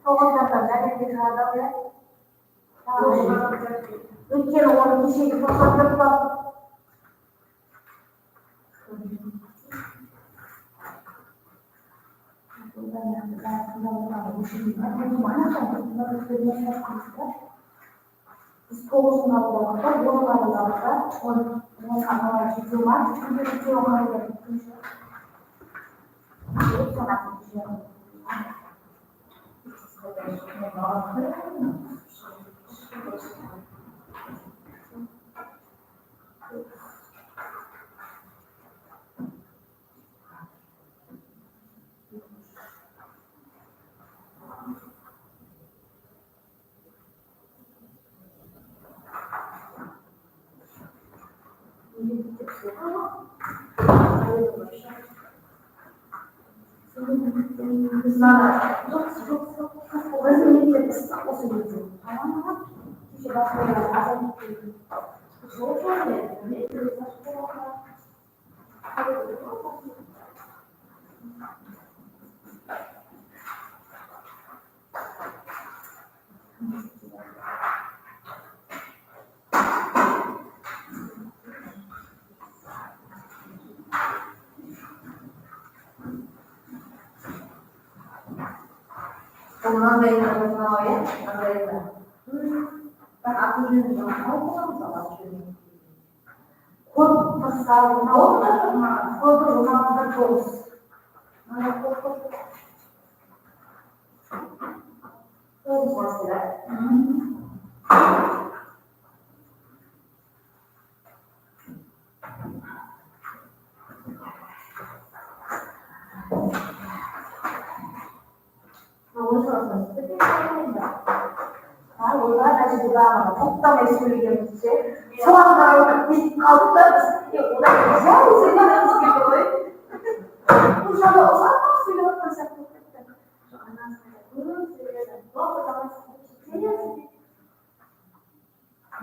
Тоғыздардан жәрдемге шығады, өйткені оны кешегі тоқтатып қалды. Biz toğuzun aldığımızda, yolun aldığımızda, onun anlamaya ciddi var. Çünkü ciddi olmayı da bitmiş. Çok sanatlı bir şey yapıyor. Ondan da inanılmaz ya, anlayın. Ben aklımın yanına savaşıyorum. Kod tasarrufuna olmadan, kodu romanında çok. Bana kod. Kod mesela. Onlar acaba toplam söyleyeceğimizce soğanlar biz kaldık da ona güzel bir şey yapıyoruz gibi oluyor. Bu şurada o zaman nasıl söylüyorlar?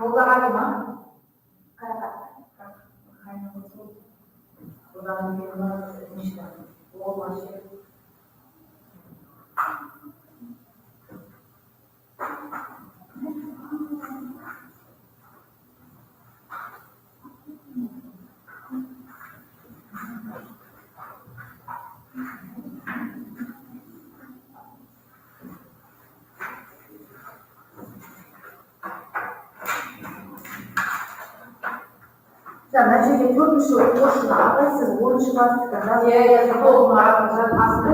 Burada var mı? Buradan bir yıllar işte olmaz şey. 자, 만약에 төртінші оқушыны ағайсыз 10-шы класстікі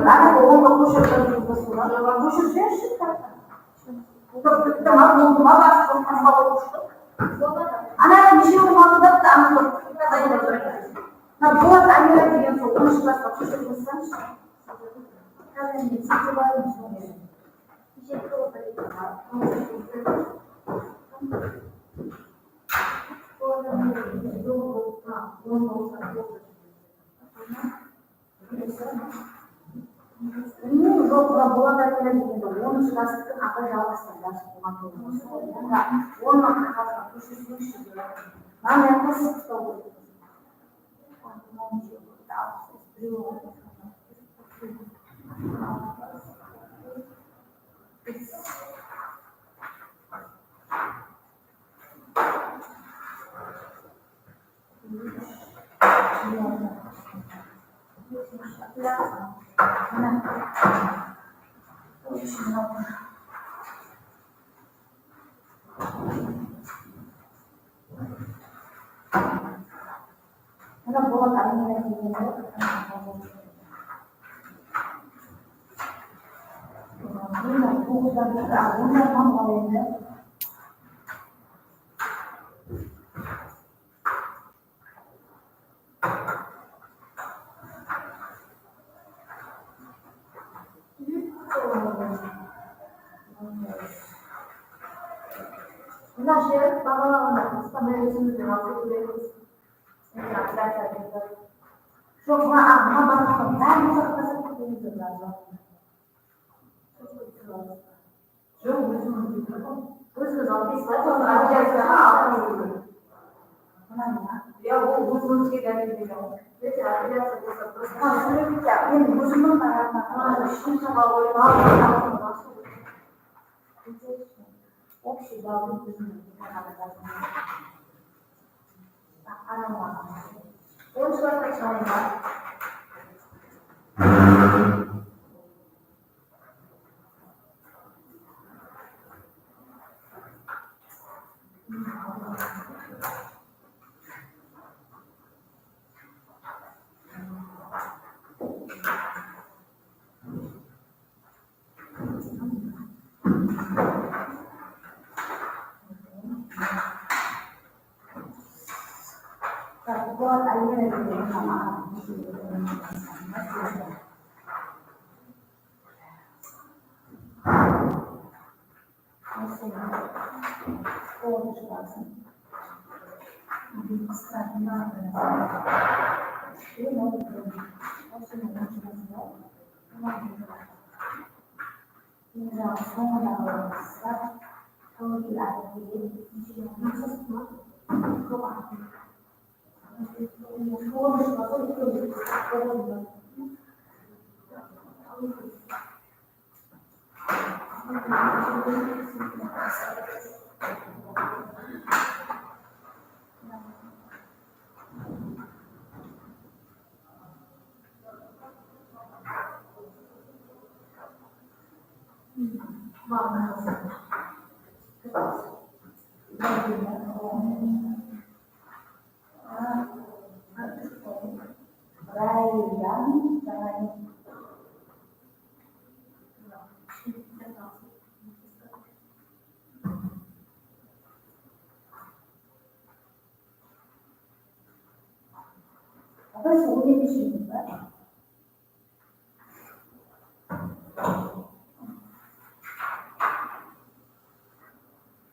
ана оғанға көшіріп көшіріп жіберші ана нешеуі маңында болат әмира деген сол 10-шы классқа көшіріп қойсаңшы қазір мен сізге бармын білмеймін жоқ мына болат әмира дегенде 10-шы класстікі ақы жалғастырып дәріс болған оны қағазға көшірсеңші маған әрқайсысы ұстау Ана болат әмира дегенде мына жер бағалағанда қысқанда өзімізбен алып көреміз жоқ мына бағалағанда бәрін сақтасақ өзімізді жоқ өзіміз алып иә ол өзімізге дәлелдеген өте апелляция жасап мен өзімнің общий баллы он человек человека buat air yang sama. Apa suhunya di sini, Pak?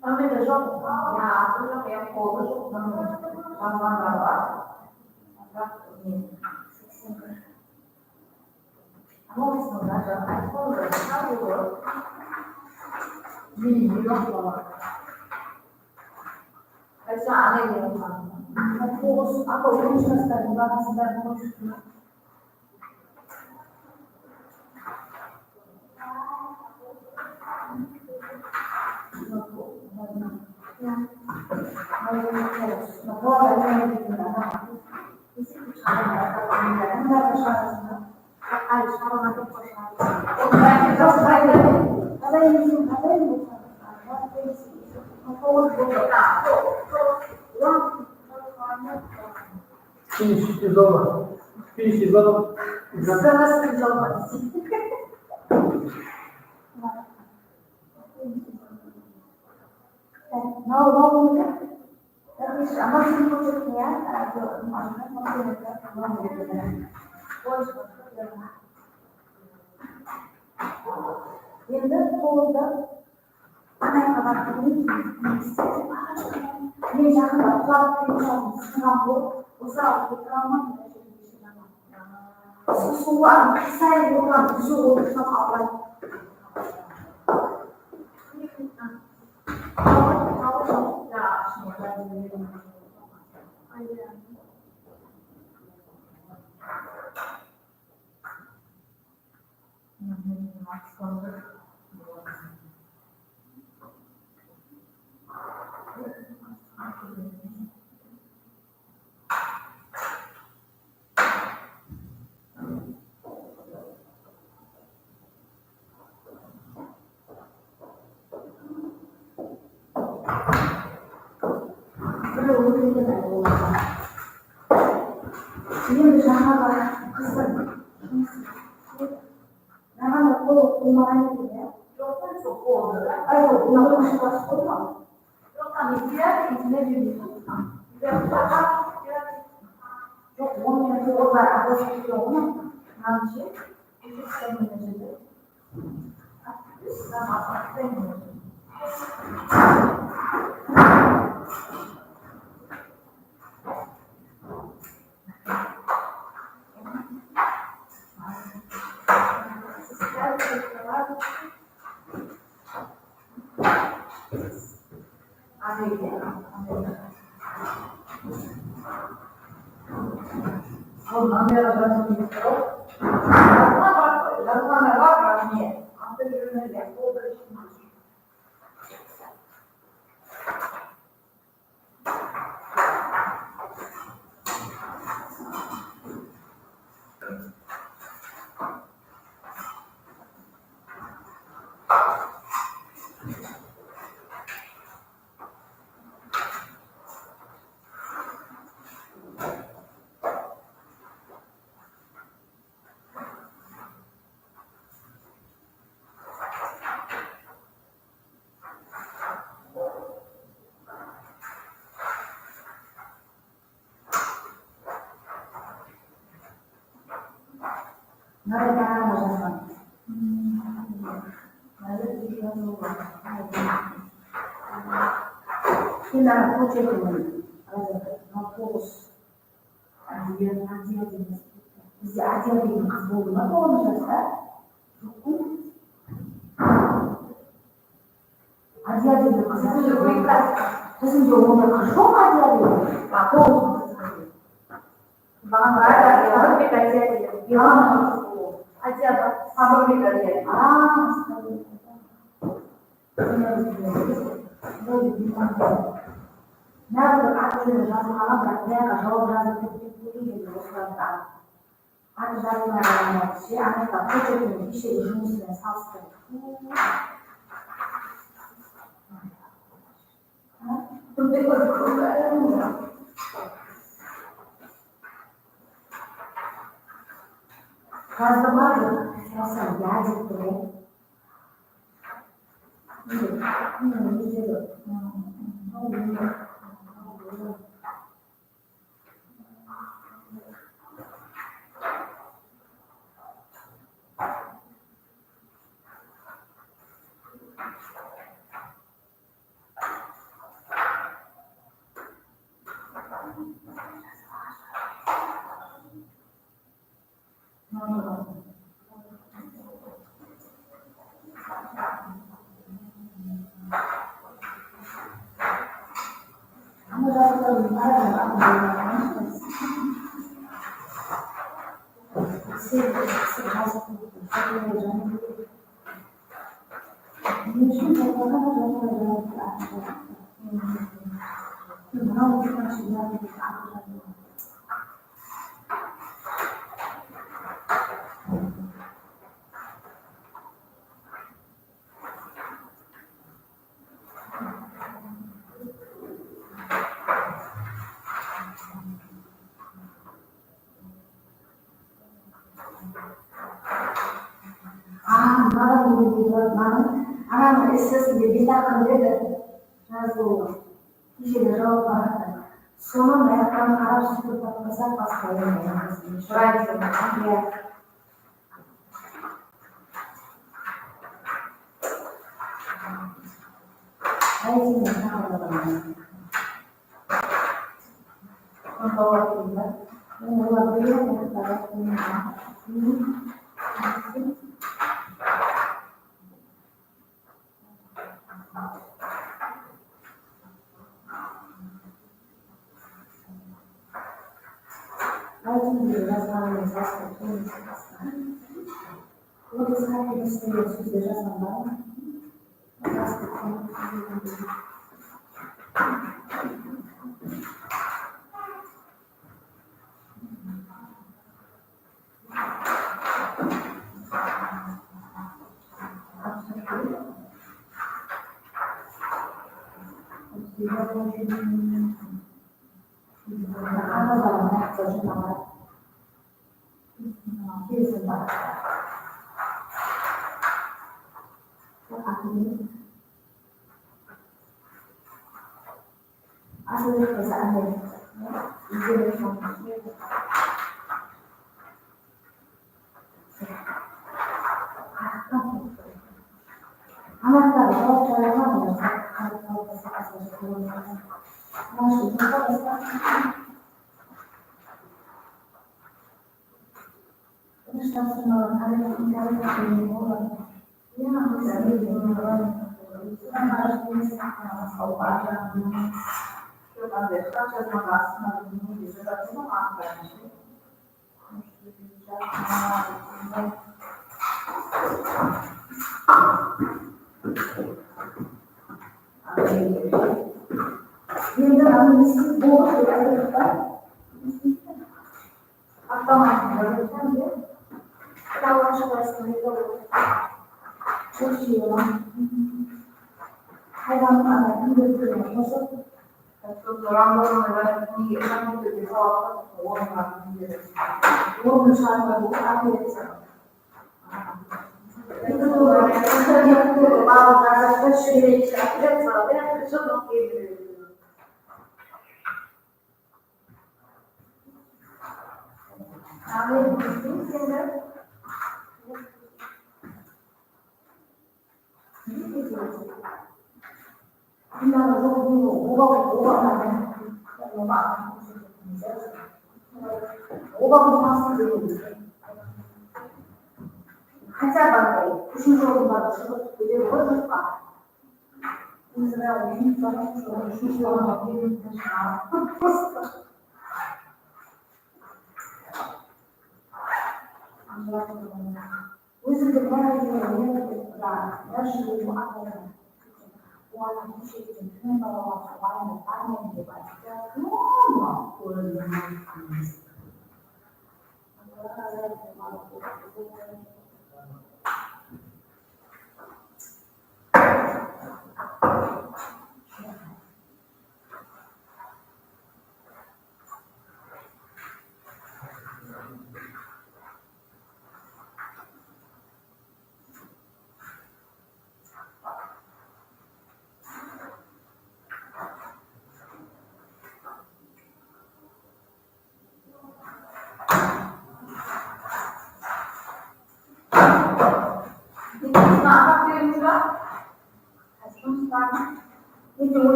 Kami besok, ya, besok yang besok sama bapak, ini, kamu bisa belajar iPhone berapa ini bilang bahwa bisa ada yang aku belum selesai membahas tentang musik. Finish is over. Finish is over. Service is over. No. Ama şimdi bu ya, endi qo'lda ana qavatini men yaqinda uxlab ketishim sinab uzoq o'tiraman suv sayr bo'lgan suv o'tirib qolgan Şimdi жаңағы қызым маған қол қоймаған екен жоқта жоқ болды мынау шықпас қой ма жоқ он минут олар ағылшын оны мынаны ше Şimdi bu çekimin notuz bizi acil kız bulmak olacaksa acil kızın yolunda kız çok acil bana var bir acil acil sabır bir acil Nerede akıllı yazmalar bırakmaya kadar biraz tepkili dostlardan. Hani zaten şey anne projenin bir şey düşünmesine sağlık. Fazla var ya, sen gerçekten дейді, ананың эссесінде бет ақын деді, жазуы, кешегі жауап барады. Соның аяқтарын қарап сөйтіп тапқызсақ басқа ойламаймыз. Жұрайды, иә. Әйтеуір тағылдырмайды. Онда олар біледі,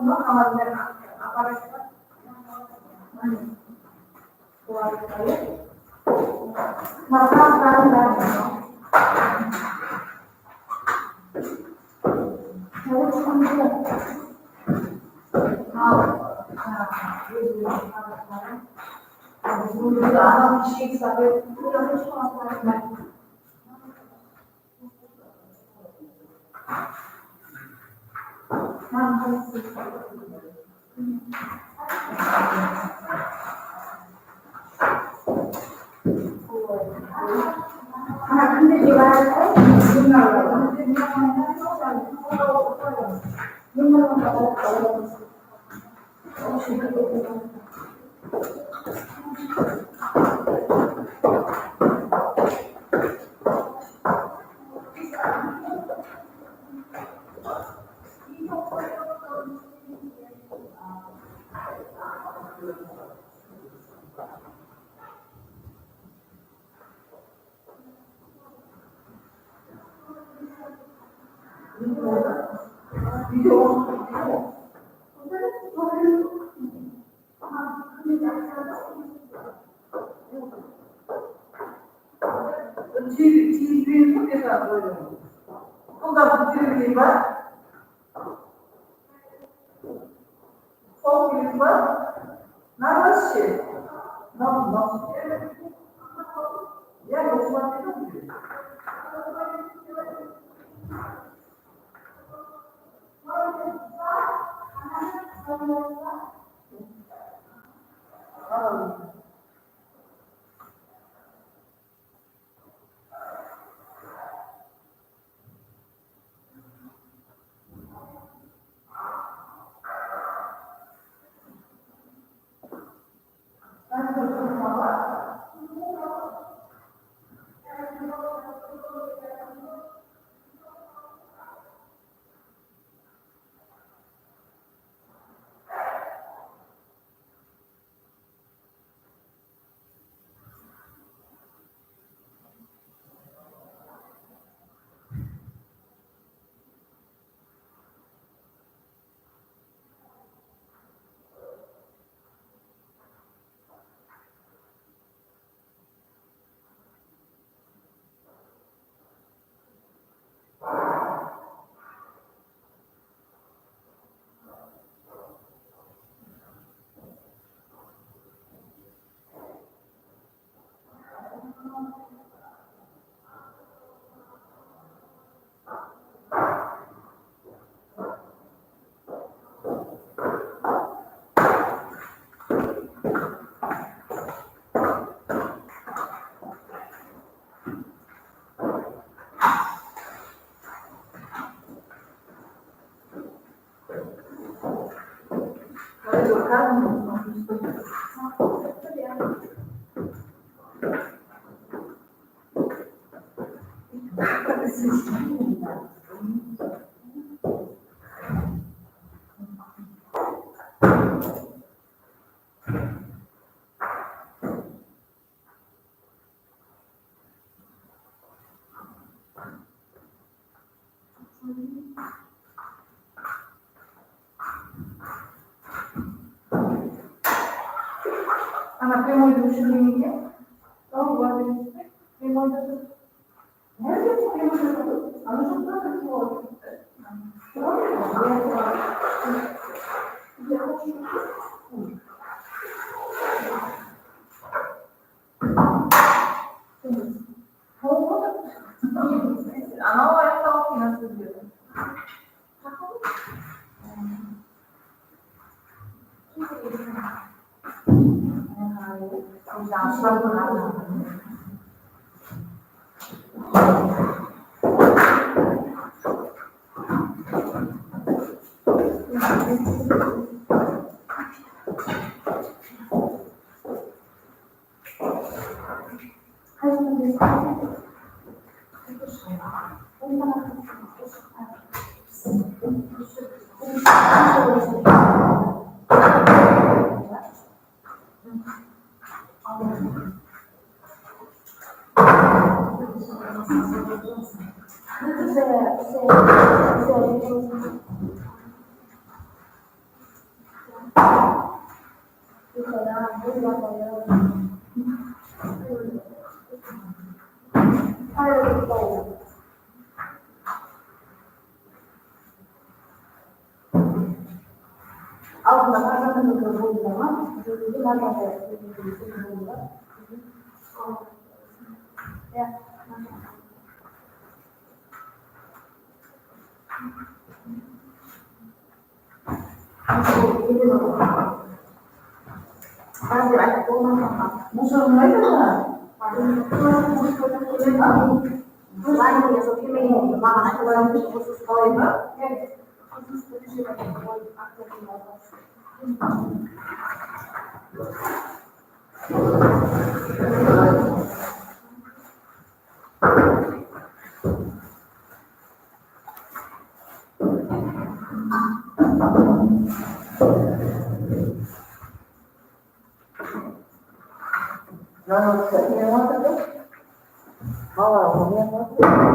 semua kamar apa restoran? Maka sekarang Она прямой души линии. Прямой души. Знаете, прямой души? Она же так вот. Я хочу. Она это нас делает. Altında parmaklarını kırdığı zaman, bir parmakla kırdığı Ya. Ben de ayakta olmam. Bu sorun ne kadar? Selain yang sebelumnya mana kalau khusus kalau itu, khusus itu aktif Nah, saya mau tahu. Mau tahu? Mau tahu?